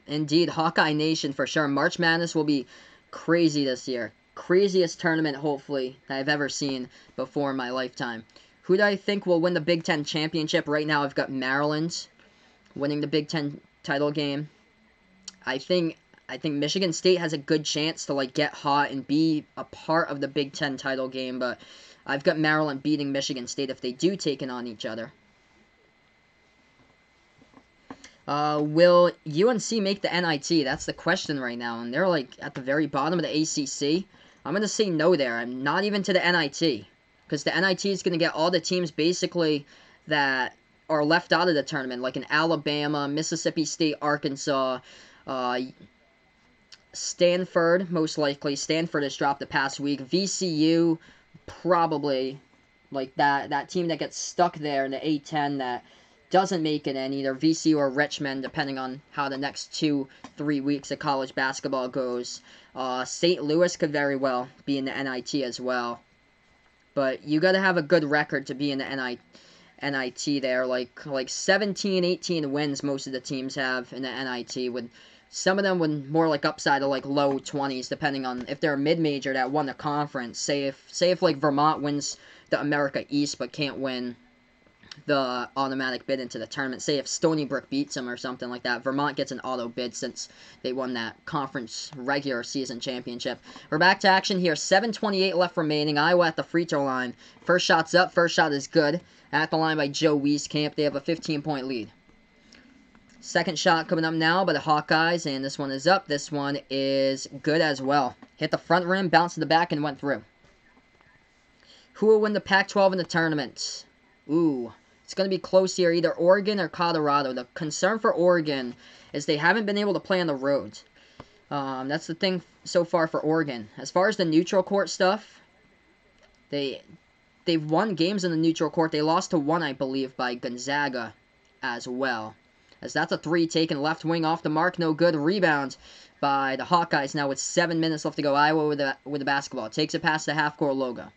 Indeed, Hawkeye Nation for sure. March Madness will be crazy this year. Craziest tournament, hopefully, that I've ever seen before in my lifetime. Who do I think will win the Big Ten championship? Right now, I've got Maryland winning the Big Ten title game. I think Michigan State has a good chance to like get hot and be a part of the Big Ten title game, but I've got Maryland beating Michigan State if they do take it on each other. Will UNC make the NIT? That's the question right now, and they're like at the very bottom of the ACC. I'm going to say no there. I'm not even to the NIT, because the NIT is going to get all the teams basically that are left out of the tournament, like in Alabama, Mississippi State, Arkansas, Stanford, most likely. Stanford has dropped the past week. VCU, probably, like that team that gets stuck there in the A10 that doesn't make it in, either VCU or Richmond, depending on how the next 2-3 weeks of college basketball goes. St. Louis could very well be in the NIT as well. But you got to have a good record to be in the NIT there. Like 17, 18 wins most of the teams have in the NIT. With some of them with more like upside of like low 20s, depending on if they're a mid-major that won the conference. Say if like Vermont wins the America East but can't win the automatic bid into the tournament. Say if Stony Brook beats them or something like that, Vermont gets an auto bid since they won that conference regular season championship. We're back to action here. 7:28 left remaining. Iowa at the free throw line. First shot's up. First shot is good. At the line by Joe Wieskamp. They have a 15-point lead. Second shot coming up now by the Hawkeyes, and this one is up. This one is good as well. Hit the front rim, bounced to the back, and went through. Who will win the Pac-12 in the tournament? Ooh. It's going to be close here, either Oregon or Colorado. The concern for Oregon is they haven't been able to play on the road. That's the thing so far for Oregon. As far as the neutral court stuff, they've won games in the neutral court. They lost to one, I believe, by Gonzaga as well. As that's a three taken left wing off the mark. No good. Rebound by the Hawkeyes now with 7 minutes left to go. Iowa with the basketball. Takes it past the half-court logo.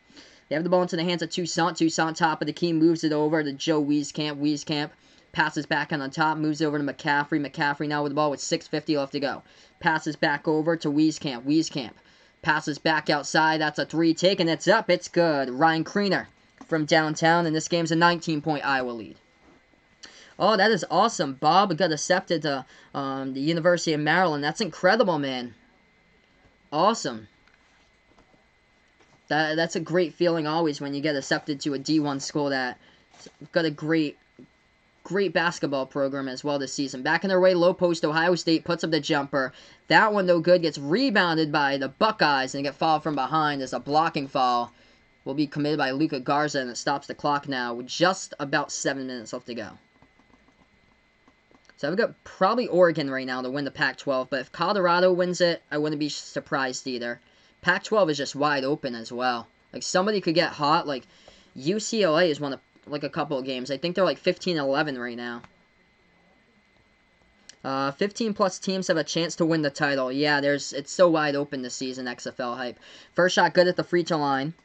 They have the ball into the hands of Toussaint. Toussaint, top of the key, moves it over to Joe Wieskamp. Wieskamp passes back on the top, moves over to McCaffrey. McCaffrey now with the ball with 6:50 left to go. Passes back over to Wieskamp. Wieskamp passes back outside. That's a three taken. It's up. It's good. Ryan Kriener from downtown, and this game's a 19-point Iowa lead. Oh, that is awesome. Bob got accepted to the University of Maryland. That's incredible, man. Awesome. That's a great feeling always when you get accepted to a D1 school that's got a great basketball program as well this season. Back in their way, low post, Ohio State puts up the jumper. That one, no good, gets rebounded by the Buckeyes and get fouled from behind as a blocking foul will be committed by Luka Garza, and it stops the clock now with just about 7 minutes left to go. So I've got probably Oregon right now to win the Pac-12, but if Colorado wins it, I wouldn't be surprised either. Pac-12 is just wide open as well. Like, somebody could get hot. Like, UCLA has won a couple of games. I think they're like 15-11 right now. 15-plus teams have a chance to win the title. Yeah, it's so wide open this season, XFL hype. First shot good at the free throw line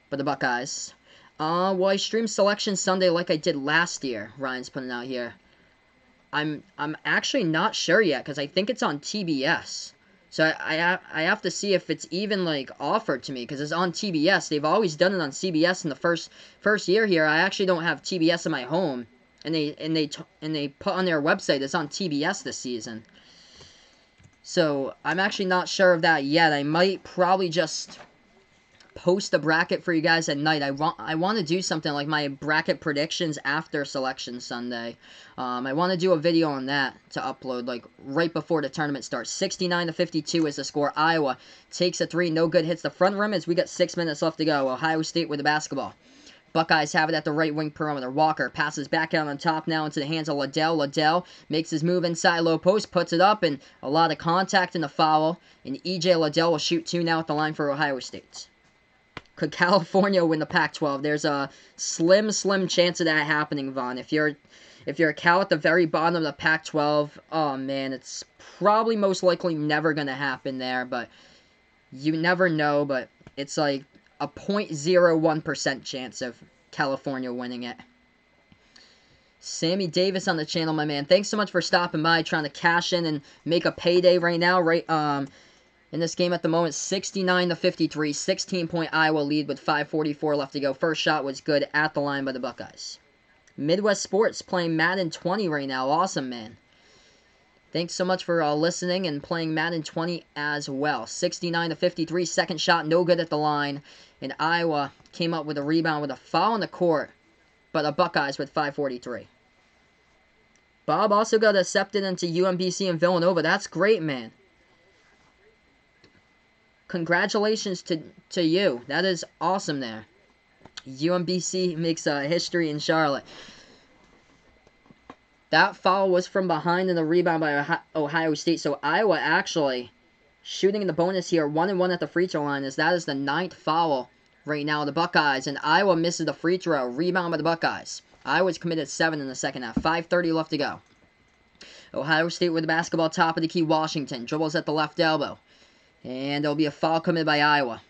for the Buckeyes. Well, I stream Selection Sunday like I did last year, Ryan's putting out here. I'm actually not sure yet, because I think it's on TBS. So I have to see if it's even like offered to me, because it's on TBS. They've always done it on CBS in the first year here. I actually don't have TBS in my home, and they put on their website it's on TBS this season. So I'm actually not sure of that yet. I might probably just post a bracket for you guys at night. I want to do something like my bracket predictions after Selection Sunday. I want to do a video on that to upload like right before the tournament starts. 69-52 is the score. Iowa takes a three, no good, hits the front rim as we got 6 minutes left to go. Ohio State with the basketball. Buckeyes have it at the right wing perimeter. Walker passes back out on top now into the hands of Liddell. Liddell makes his move inside low post, puts it up, and a lot of contact in the foul. And E.J. Liddell will shoot two now at the line for Ohio State. Could California win the Pac-12? There's a slim chance of that happening, Vaughn. If you're a Cal at the very bottom of the Pac-12, oh man, it's probably most likely never going to happen there, but you never know. But it's like a 0.01% chance of California winning it. Sammy Davis on the channel, my man. Thanks so much for stopping by, trying to cash in and make a payday right now. In this game at the moment, 69-53, 16-point Iowa lead with 5:44 left to go. First shot was good at the line by the Buckeyes. Midwest Sports playing Madden 20 right now. Awesome, man. Thanks so much for listening and playing Madden 20 as well. 69-53, second shot, no good at the line. And Iowa came up with a rebound with a foul on the court, but the Buckeyes with 5:43. Bob also got accepted into UMBC in Villanova. That's great, man. Congratulations to you. That is awesome there. UMBC makes history in Charlotte. That foul was from behind and the rebound by Ohio State. So Iowa actually shooting in the bonus here. 1-1 at the free throw line. That is the 9th foul right now. The Buckeyes. And Iowa misses the free throw. Rebound by the Buckeyes. Iowa's committed 7 in the second half. 5:30 left to go. Ohio State with the basketball, top of the key. Washington dribbles at the left elbow. And there'll be a foul committed by Iowa.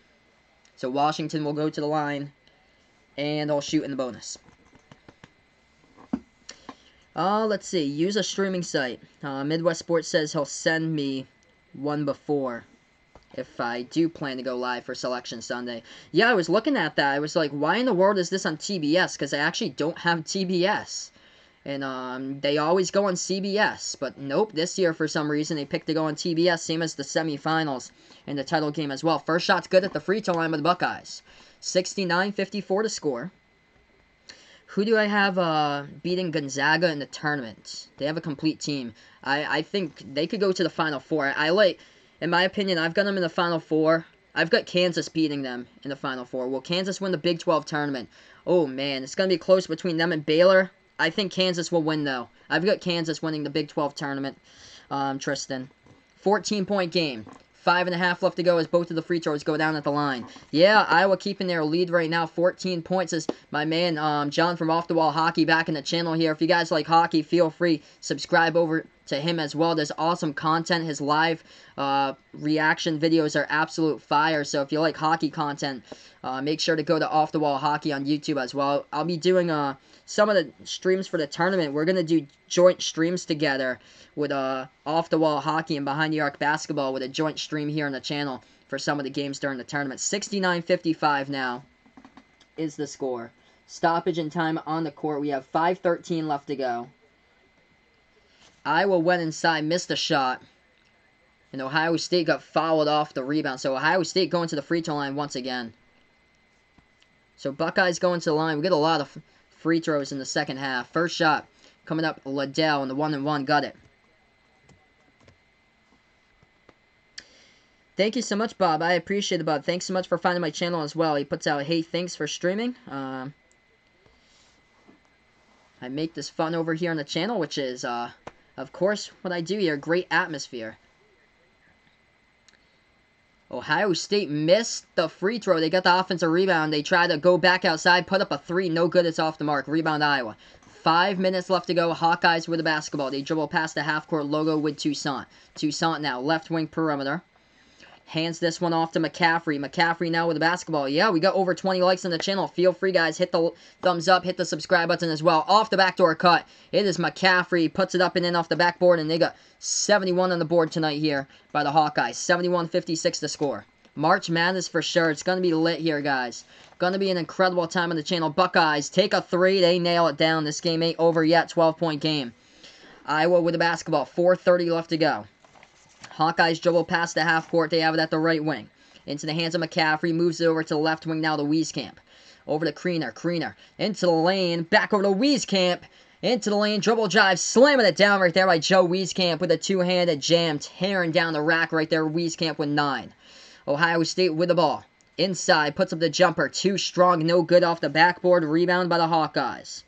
So Washington will go to the line. And they'll shoot in the bonus. Let's see. Use a streaming site. Midwest Sports says he'll send me one before if I do plan to go live for Selection Sunday. Yeah, I was looking at that. I was like, why in the world is this on TBS? Because I actually don't have TBS. And they always go on CBS. But nope, this year for some reason they picked to go on TBS, same as the semifinals and the title game as well. First shot's good at the free throw line by the Buckeyes. 69-54 to score. Who do I have beating Gonzaga in the tournament? They have a complete team. I think they could go to the Final Four. In my opinion, I've got them in the Final Four. I've got Kansas beating them in the Final Four. Will Kansas win the Big 12 tournament? Oh, man, it's going to be close between them and Baylor. I think Kansas will win, though. I've got Kansas winning the Big 12 tournament, Tristan. 14-point game. 5.5 left to go as both of the free throws go down at the line. Yeah, Iowa keeping their lead right now. 14 points is my man John from Off the Wall Hockey back in the channel here. If you guys like hockey, feel free. Subscribe over to him as well. There's awesome content. His live reaction videos are absolute fire. So if you like hockey content, make sure to go to Off the Wall Hockey on YouTube as well. I'll be doing some of the streams for the tournament. We're going to do joint streams together with Off the Wall Hockey and Behind the Arc Basketball with a joint stream here on the channel for some of the games during the tournament. 69-55 now is the score. Stoppage in time on the court. We have 5:13 left to go. Iowa went inside, missed a shot. And Ohio State got fouled off the rebound. So Ohio State going to the free throw line once again. So Buckeyes going to the line. We get a lot of free throws in the second half. First shot coming up, Liddell, and the 1-and-1 got it. Thank you so much, Bob. I appreciate it, Bob. Thanks so much for finding my channel as well. He puts out, hey, thanks for streaming. I make this fun over here on the channel, which is, of course, what I do here. Great atmosphere. Ohio State missed the free throw. They got the offensive rebound. They tried to go back outside, put up a three. No good. It's off the mark. Rebound, Iowa. 5 minutes left to go. Hawkeyes with the basketball. They dribble past the half-court logo with Toussaint. Toussaint now, left wing perimeter. Hands this one off to McCaffrey. McCaffrey now with the basketball. Yeah, we got over 20 likes on the channel. Feel free, guys. Hit the thumbs up. Hit the subscribe button as well. Off the backdoor cut. It is McCaffrey. Puts it up and in off the backboard. And they got 71 on the board tonight here by the Hawkeyes. 71-56 to score. March Madness for sure. It's going to be lit here, guys. Going to be an incredible time on the channel. Buckeyes take a three. They nail it down. This game ain't over yet. 12-point game. Iowa with the basketball. 4:30 left to go. Hawkeyes dribble past the half court. They have it at the right wing. Into the hands of McCaffrey. Moves it over to the left wing now to Wieskamp. Over to Kriener. Kriener into the lane. Back over to Wieskamp. Into the lane. Dribble drive. Slamming it down right there by Joe Wieskamp with a two-handed jam. Tearing down the rack right there. Wieskamp with 9. Ohio State with the ball. Inside. Puts up the jumper. Too strong. No good off the backboard. Rebound by the Hawkeyes.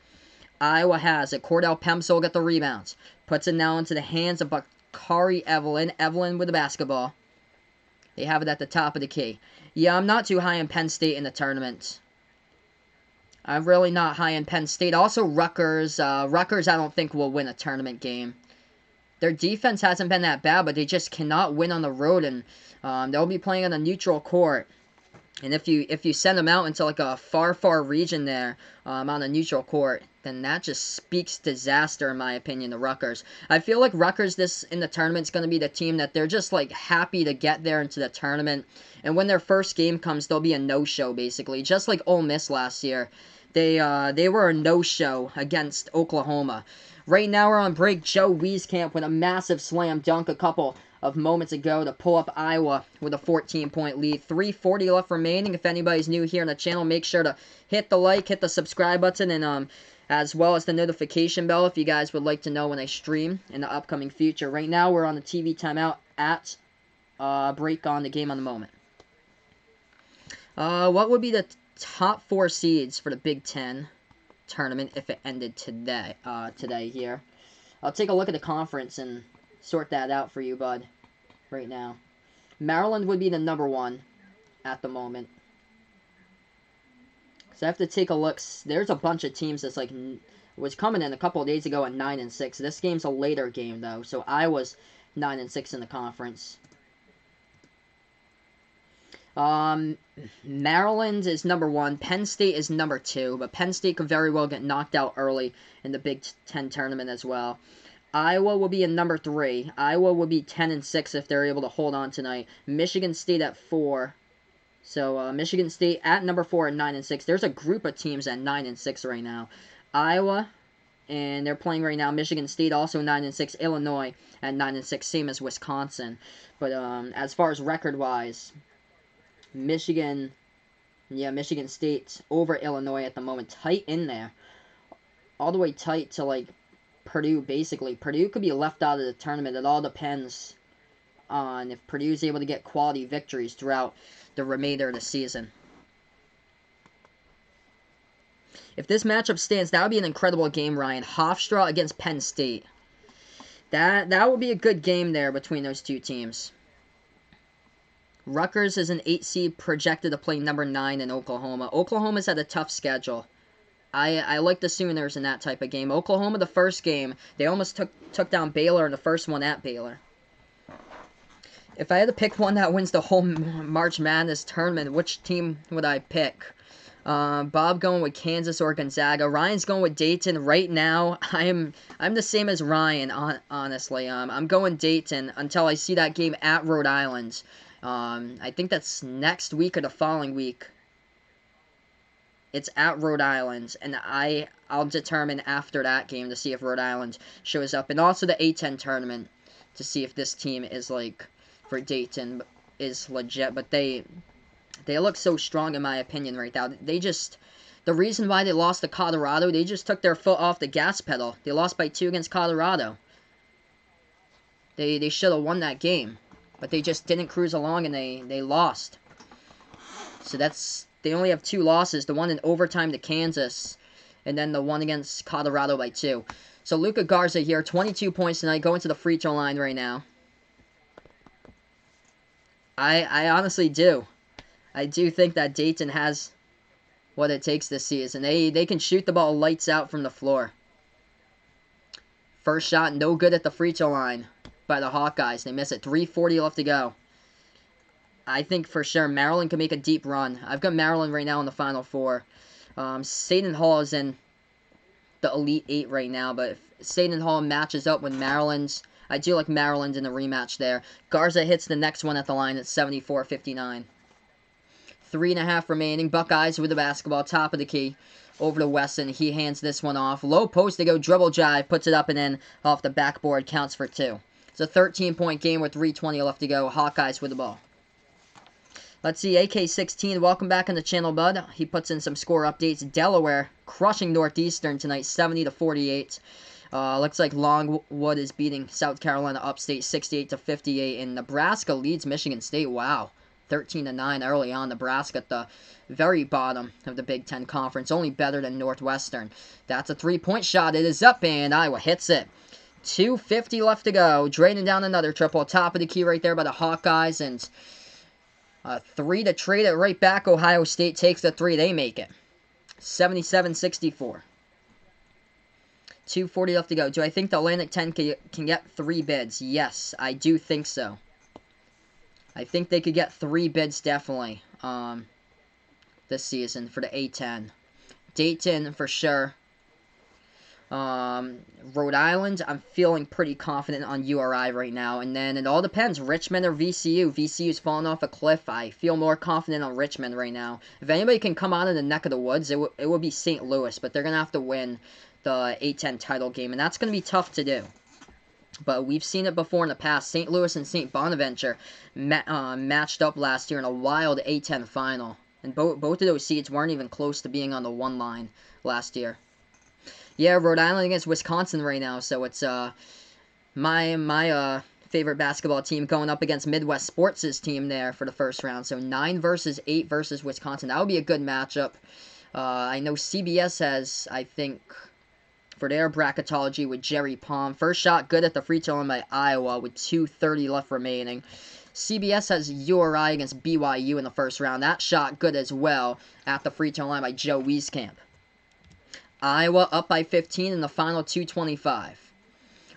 Iowa has it. Cordell Pemsel got the rebounds. Puts it now into the hands of Bakari Evelyn. Evelyn with the basketball. They have it at the top of the key. Yeah, I'm not too high in Penn State in the tournament. I'm really not high in Penn State. Also, Rutgers. Rutgers, I don't think will win a tournament game. Their defense hasn't been that bad, but they just cannot win on the road, and they'll be playing on a neutral court. And if you send them out into like a far region there on a neutral court, then that just speaks disaster in my opinion to Rutgers. I feel like Rutgers in the tournament is going to be the team that they're just like happy to get there into the tournament. And when their first game comes, they'll be a no-show basically, just like Ole Miss last year. They were a no-show against Oklahoma. Right now we're on break. Joe Wieskamp with a massive slam dunk a couple of moments ago to pull up Iowa with a 14-point lead. 3:40 left remaining. If anybody's new here on the channel, make sure to hit the like, hit the subscribe button, and as well as the notification bell if you guys would like to know when I stream in the upcoming future. Right now we're on the TV timeout at break on the game on the moment. What would be the top 4 seeds for the Big Ten tournament if it ended today here? I'll take a look at the conference and sort that out for you, bud, right now. Maryland would be the number 1 at the moment. So I have to take a look. There's a bunch of teams that's like was coming in a couple of days ago at 9-6. This game's a later game though, so Iowa's 9-6 in the conference. Maryland is number 1. Penn State is number 2, but Penn State could very well get knocked out early in the Big Ten tournament as well. Iowa will be in number 3. Iowa will be 10-6 if they're able to hold on tonight. Michigan State at 4. So Michigan State at number 4 at 9-6. There's a group of teams at 9-6 right now. Iowa, and they're playing right now. Michigan State also 9-6. Illinois at 9-6, same as Wisconsin. But as far as record-wise, Michigan State over Illinois at the moment. Tight in there. All the way tight to like Purdue, basically. Purdue could be left out of the tournament. It all depends on if Purdue's able to get quality victories throughout the remainder of the season. If this matchup stands, that would be an incredible game, Ryan. Hofstra against Penn State. That would be a good game there between those two teams. Rutgers is an 8 seed projected to play number 9 in Oklahoma. Oklahoma's had a tough schedule. I like the Sooners in that type of game. Oklahoma, the first game, they almost took down Baylor in the first one at Baylor. If I had to pick one that wins the whole March Madness tournament, which team would I pick? Bob going with Kansas or Gonzaga. Ryan's going with Dayton. Right now, I'm the same as Ryan, honestly. I'm going Dayton until I see that game at Rhode Island. I think that's next week or the following week. It's at Rhode Island, and I'll determine after that game to see if Rhode Island shows up. And also the A-10 tournament to see if this team is, like, for Dayton, is legit. But they look so strong, in my opinion, right now. The reason why they lost to Colorado, they just took their foot off the gas pedal. They lost by 2 against Colorado. They should have won that game. But they just didn't cruise along, and they lost. So they only have 2 losses, the one in overtime to Kansas, and then the one against Colorado by 2. So Luka Garza here, 22 points tonight, going to the free throw line right now. I honestly do. I do think that Dayton has what it takes this season. They can shoot the ball lights out from the floor. First shot, no good at the free throw line by the Hawkeyes. They miss it. 3:40 left to go. I think for sure Maryland can make a deep run. I've got Maryland right now in the Final Four. Seton Hall is in the Elite 8 right now, but if Seton Hall matches up with Maryland's, I do like Maryland in the rematch there. Garza hits the next one at the line at 74-59. 3.5 remaining. Buckeyes with the basketball, top of the key. Over to Wesson. He hands this one off. Low post to go, dribble jive, puts it up and in off the backboard, counts for 2. It's a 13-point game with 3:20 left to go. Hawkeyes with the ball. Let's see, AK16, welcome back on the channel, bud. He puts in some score updates. Delaware crushing Northeastern tonight, 70-48. Looks like Longwood is beating South Carolina Upstate, 68-58. And Nebraska leads Michigan State. Wow, 13-9 early on. Nebraska at the very bottom of the Big Ten Conference, only better than Northwestern. That's a 3-point shot. It is up, and Iowa hits it. 2:50 left to go. Draining down another triple. Top of the key right there by the Hawkeyes, and 3 to trade it right back. Ohio State takes the 3. They make it. 77-64. 2:40 left to go. Do I think the Atlantic 10 can get 3 bids? Yes, I do think so. I think they could get 3 bids, definitely. this season for the A10. Dayton, for sure. Rhode Island, I'm feeling pretty confident on URI right now. And then it all depends, Richmond or VCU. VCU's fallen off a cliff. I feel more confident on Richmond right now. If anybody can come out of the neck of the woods, it would be St. Louis. But they're going to have to win the A10 title game. And that's going to be tough to do. But we've seen it before in the past. St. Louis and St. Bonaventure matched up last year in a wild A10 final. And both of those seeds weren't even close to being on the one line last year. Yeah, Rhode Island against Wisconsin right now, so it's my favorite basketball team going up against Midwest Sports' team there for the first round. So 9 versus 8 versus Wisconsin. That would be a good matchup. I know CBS has, I think, for their bracketology with Jerry Palm. First shot good at the free throw line by Iowa with 2:30 left remaining. CBS has URI against BYU in the first round. That shot good as well at the free throw line by Joe Wieskamp. Iowa up by 15 in the final 2:25.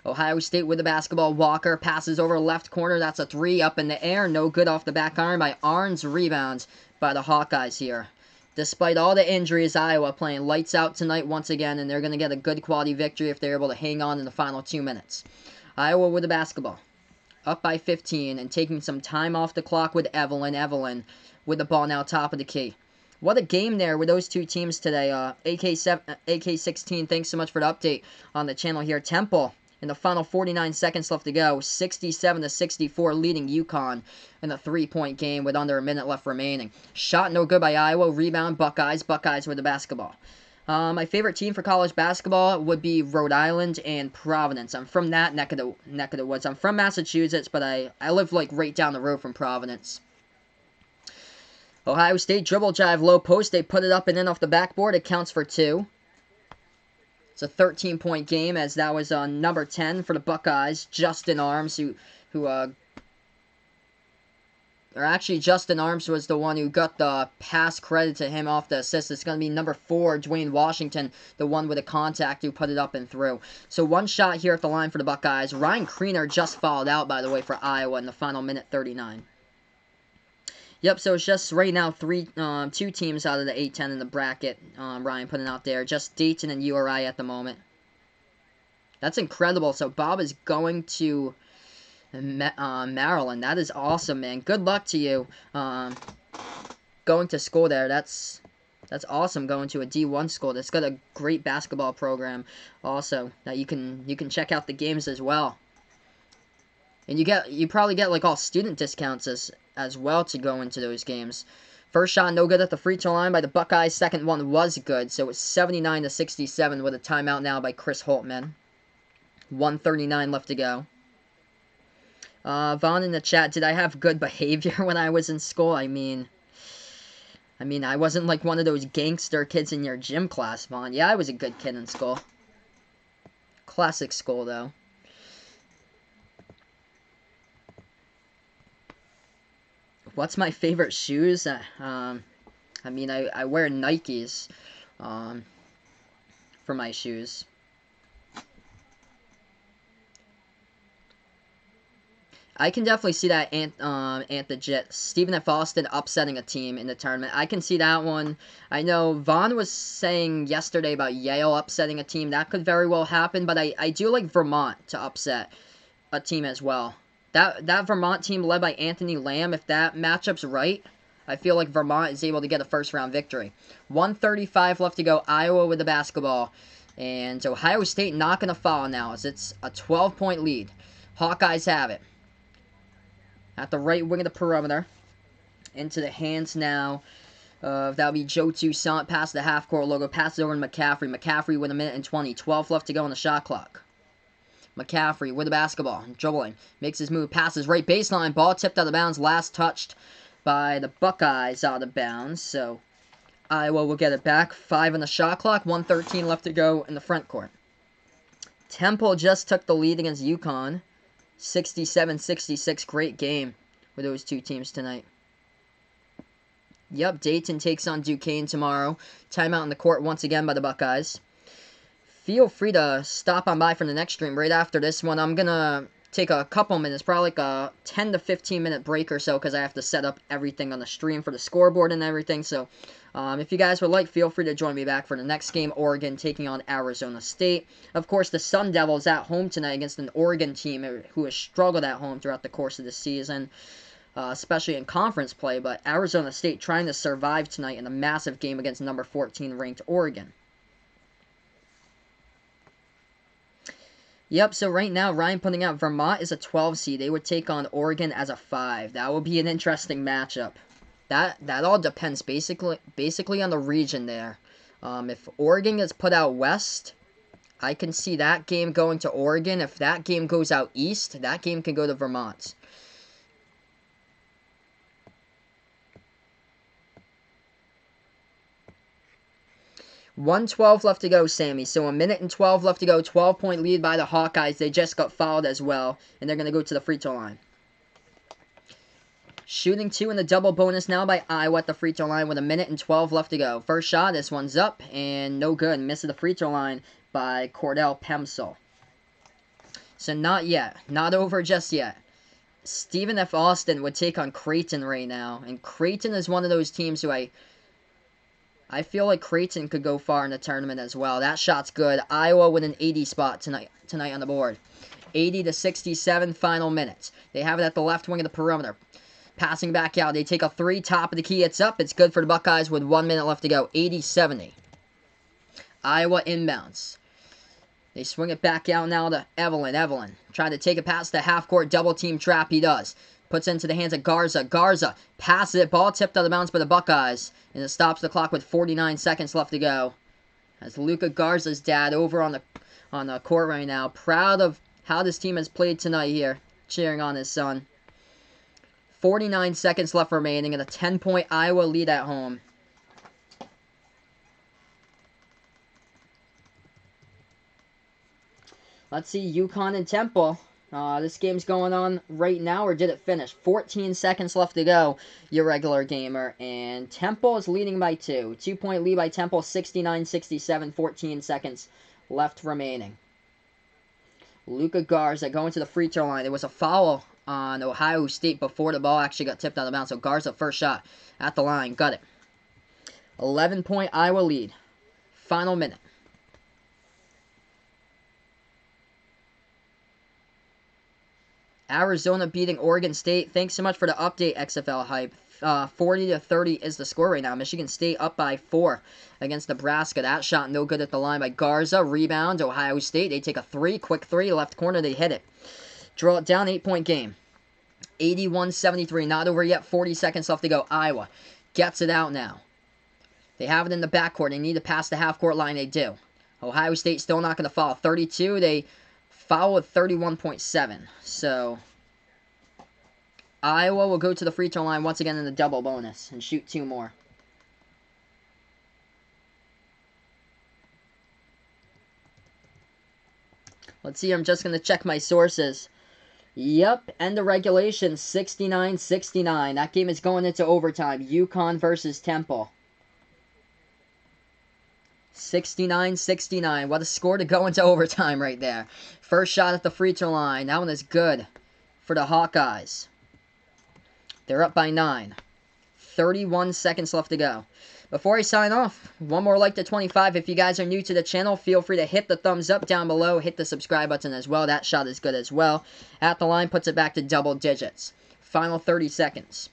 Ohio State with the basketball. Walker passes over left corner. That's a 3 up in the air. No good off the back iron by Arns. Rebounds by the Hawkeyes here. Despite all the injuries, Iowa playing lights out tonight once again, and they're going to get a good quality victory if they're able to hang on in the final 2 minutes. Iowa with the basketball. Up by 15 and taking some time off the clock with Evelyn. Evelyn with the ball now top of the key. What a game there with those two teams today. AK16, thanks so much for the update on the channel here. Temple, in the final 49 seconds left to go, 67-64 leading UConn in a 3-point game with under a minute left remaining. Shot no good by Iowa. Rebound, Buckeyes. Buckeyes with the basketball. My favorite team for college basketball would be Rhode Island and Providence. I'm from that neck of the woods. I'm from Massachusetts, but I live like right down the road from Providence. Ohio State dribble drive, low post. They put it up and in off the backboard. It counts for 2. It's a 13-point game as that was number 10 for the Buckeyes, Justin Arms, Justin Arms was the one who got the pass credit to him off the assist. It's going to be number 4, Dwayne Washington, the one with the contact who put it up and through. So one shot here at the line for the Buckeyes. Ryan Kriener just fouled out, by the way, for Iowa in the final minute 39. Yep, so it's just right now 2 teams out of the A10 in the bracket. Ryan putting out there. Just Dayton and URI at the moment. That's incredible. So Bob is going to Maryland. That is awesome, man. Good luck to you going to school there. That's awesome, going to a D1 school that's got a great basketball program also that you can check out the games as well. And you probably get like all student discounts as well to go into those games. First shot no good at the free throw line by the Buckeyes. Second one was good, so it's 79-67 with a timeout now by Chris Holtman. 1:39 left to go. Vaughn in the chat, did I have good behavior when I was in school? I mean, I wasn't like one of those gangster kids in your gym class, Vaughn. Yeah, I was a good kid in school. Classic school, though. What's my favorite shoes? I wear Nikes for my shoes. I can definitely see that Ant the Jet, Stephen F. Austin upsetting a team in the tournament. I can see that one. I know Vaughn was saying yesterday about Yale upsetting a team. That could very well happen, but I do like Vermont to upset a team as well. That Vermont team led by Anthony Lamb, if that matchup's right, I feel like Vermont is able to get a first-round victory. 1:35 left to go. Iowa with the basketball. And Ohio State not going to foul now as it's a 12-point lead. Hawkeyes have it. At the right wing of the perimeter. Into the hands now of, that'll be Joe Toussaint. Past the half-court logo. Passes over to McCaffrey. McCaffrey with a minute and 20. 12 left to go on the shot clock. McCaffrey with the basketball, dribbling, makes his move, passes right baseline, ball tipped out of bounds, last touched by the Buckeyes out of bounds, so Iowa will get it back. 5 on the shot clock, 1:13 left to go in the front court. Temple just took the lead against UConn, 67-66, great game with those two teams tonight. Yep, Dayton takes on Duquesne tomorrow. Timeout on the court once again by the Buckeyes. Feel free to stop on by for the next stream right after this one. I'm going to take a couple minutes, probably like a 10 to 15 minute break or so, because I have to set up everything on the stream for the scoreboard and everything. So if you guys would like, feel free to join me back for the next game, Oregon taking on Arizona State. Of course, the Sun Devils at home tonight against an Oregon team who has struggled at home throughout the course of the season, especially in conference play. But Arizona State trying to survive tonight in a massive game against number 14 ranked Oregon. Yep, so right now, Ryan putting out Vermont is a 12 seed. They would take on Oregon as a 5. That will be an interesting matchup. That all depends basically on the region there. If Oregon gets put out west, I can see that game going to Oregon. If that game goes out east, that game can go to Vermont. .112 left to go, Sammy. So 1:12 left to go. 12-point lead by the Hawkeyes. They just got fouled as well, and they're going to go to the free throw line. Shooting 2 in the double bonus now by Iowa at the free throw line with 1:12 left to go. First shot, this one's up, and no good. Misses the free throw line by Cordell Pemsel. So not yet. Not over just yet. Stephen F. Austin would take on Creighton right now, and Creighton is one of those teams who I feel like Creighton could go far in the tournament as well. That shot's good. Iowa with an 80 spot tonight on the board. 80 to 67 final minutes. They have it at the left wing of the perimeter. Passing back out. They take a 3. Top of the key. It's up. It's good for the Buckeyes with 1 minute left to go. 80-70. Iowa inbounds. They swing it back out now to Evelyn. Evelyn trying to take it past the half-court double team trap. He does. Puts it into the hands of Garza. Garza passes it. Ball tipped out of bounds by the Buckeyes. And it stops the clock with 49 seconds left to go. As Luka Garza's dad over on the court right now. Proud of how this team has played tonight here. Cheering on his son. 49 seconds left remaining and a 10-point Iowa lead at home. Let's see, UConn and Temple. This game's going on right now, or did it finish? 14 seconds left to go, your regular gamer. And Temple is leading by 2. 2-point lead by Temple, 69-67, 14 seconds left remaining. Luka Garza going to the free throw line. There was a foul on Ohio State before the ball actually got tipped out of bounds. So Garza, first shot at the line. Got it. 11-point Iowa lead. Final minute. Arizona beating Oregon State. Thanks so much for the update, XFL Hype. 40-30 is the score right now. Michigan State up by 4 against Nebraska. That shot no good at the line by Garza. Rebound, Ohio State. They take a 3. Quick 3. Left corner. They hit it. Draw it down. 8-point game. 81-73. Not over yet. 40 seconds left to go. Iowa gets it out now. They have it in the backcourt. They need to pass the half-court line. They do. Ohio State still not going to foul. 32. They foul with 31.7. So Iowa will go to the free throw line once again in the double bonus and shoot 2 more. Let's see, I'm just going to check my sources. Yep, end of regulation, 69-69. That game is going into overtime. UConn versus Temple. 69-69. What a score to go into overtime right there. First shot at the free throw line. That one is good for the Hawkeyes. They're up by 9. 31 seconds left to go. Before I sign off, one more like to 25. If you guys are new to the channel, feel free to hit the thumbs up down below. Hit the subscribe button as well. That shot is good as well. At the line, puts it back to double digits. Final 30 seconds.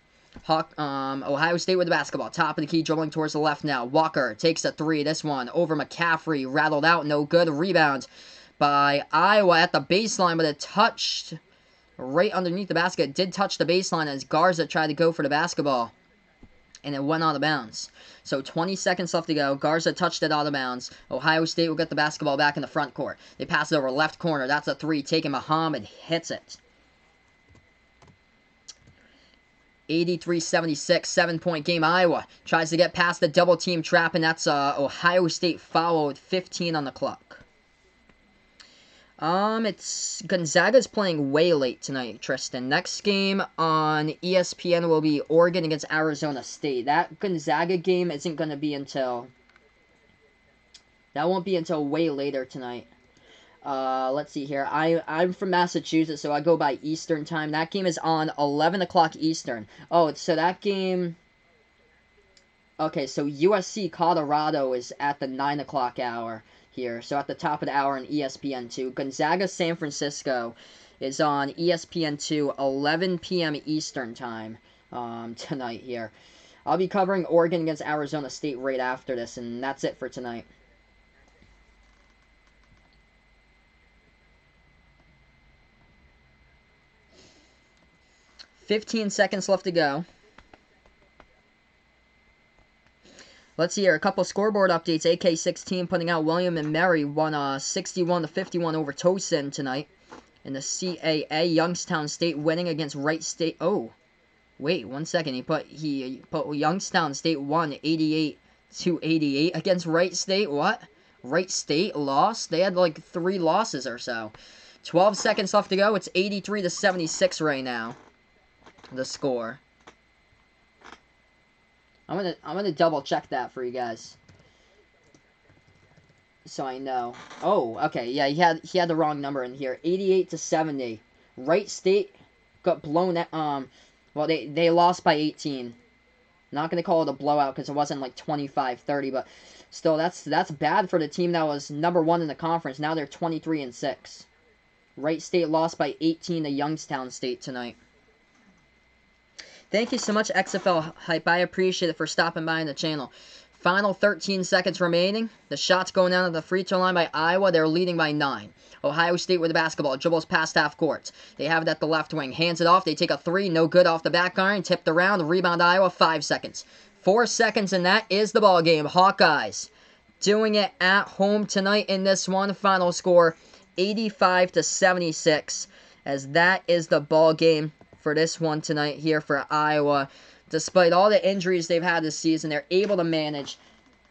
Ohio State with the basketball. Top of the key, dribbling towards the left now. Walker takes a 3. This one over McCaffrey. Rattled out, no good. Rebound by Iowa at the baseline, but it touched right underneath the basket. It did touch the baseline as Garza tried to go for the basketball. And it went out of bounds. So 20 seconds left to go. Garza touched it out of bounds. Ohio State will get the basketball back in the front court. They pass it over left corner. That's a 3. Taking Muhammad. Hits it. 83-76. 7-point game. Iowa tries to get past the double team trap. And that's Ohio State foul with 15 on the clock. It's Gonzaga's playing way late tonight, Tristan. Next game on ESPN will be Oregon against Arizona State. That Gonzaga game isn't going to be until... That won't be until way later tonight. Let's see here. I'm from Massachusetts, so I go by Eastern time. That game is on 11 o'clock Eastern. Oh, so that game... Okay, so USC Colorado is at the 9 o'clock hour here. So at the top of the hour on ESPN2. Gonzaga San Francisco is on ESPN2, 11 p.m. Eastern time tonight here. I'll be covering Oregon against Arizona State right after this, and that's it for tonight. $15 seconds left to go. Let's see here. A couple scoreboard updates. AK-16 putting out William and Mary won 61-51 over Towson tonight. In the CAA, Youngstown State winning against Wright State. Oh, wait 1 second. He put Youngstown State won 88-88 against Wright State. What? Wright State lost? They had like 3 losses or so. 12 seconds left to go. It's 83-76 right now. The score. I'm gonna double check that for you guys, so I know. Oh, okay, yeah, he had the wrong number in here. 88-70. Wright State got blown at, well, they lost by 18. Not gonna call it a blowout because it wasn't like 25-30, but still, that's bad for the team that was number 1 in the conference. Now they're 23-6. Wright State lost by 18 to Youngstown State tonight. Thank you so much, XFL Hype. I appreciate it for stopping by on the channel. Final 13 seconds remaining. The shot's going down to the free throw line by Iowa. They're leading by 9. Ohio State with the basketball. Dribbles past half court. They have it at the left wing. Hands it off. They take a 3. No good off the back iron. Tipped around. Rebound Iowa. 5 seconds. 4 seconds, and that is the ball game. Hawkeyes doing it at home tonight in this one. Final score 85-76, as that is the ball game for this one tonight here for Iowa. Despite all the injuries they've had this season, they're able to manage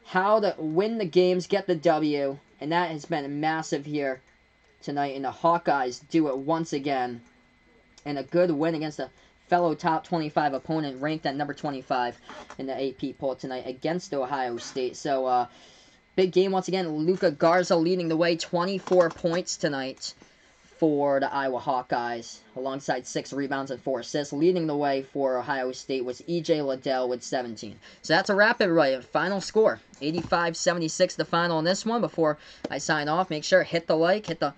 how to win the games, get the W, and that has been massive here tonight. And the Hawkeyes do it once again, and a good win against a fellow top 25 opponent ranked at number 25 in the AP poll tonight against Ohio State. So, big game once again. Luka Garza leading the way, 24 points tonight for the Iowa Hawkeyes, alongside 6 rebounds and 4 assists. Leading the way for Ohio State was E.J. Liddell with 17. So that's a wrap, everybody. Final score, 85-76 the final on this one. Before I sign off, make sure hit the like, hit the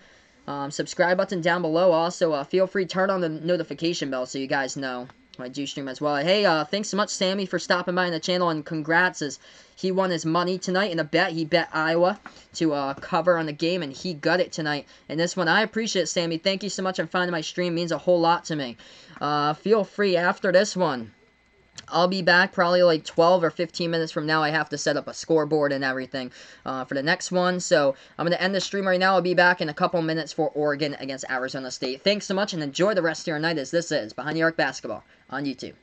subscribe button down below. Also, feel free to turn on the notification bell so you guys know when I do stream as well. Hey, thanks so much, Sammy, for stopping by on the channel, and congrats, as he won his money tonight in a bet. He bet Iowa to cover on the game, and he got it tonight. And this one, I appreciate it, Sammy. Thank you so much for finding my stream. It means a whole lot to me. Feel free after this one. I'll be back probably like 12 or 15 minutes from now. I have to set up a scoreboard and everything for the next one. So I'm going to end the stream right now. I'll be back in a couple minutes for Oregon against Arizona State. Thanks so much, and enjoy the rest of your night, as this is Behind the Arc Basketball on YouTube.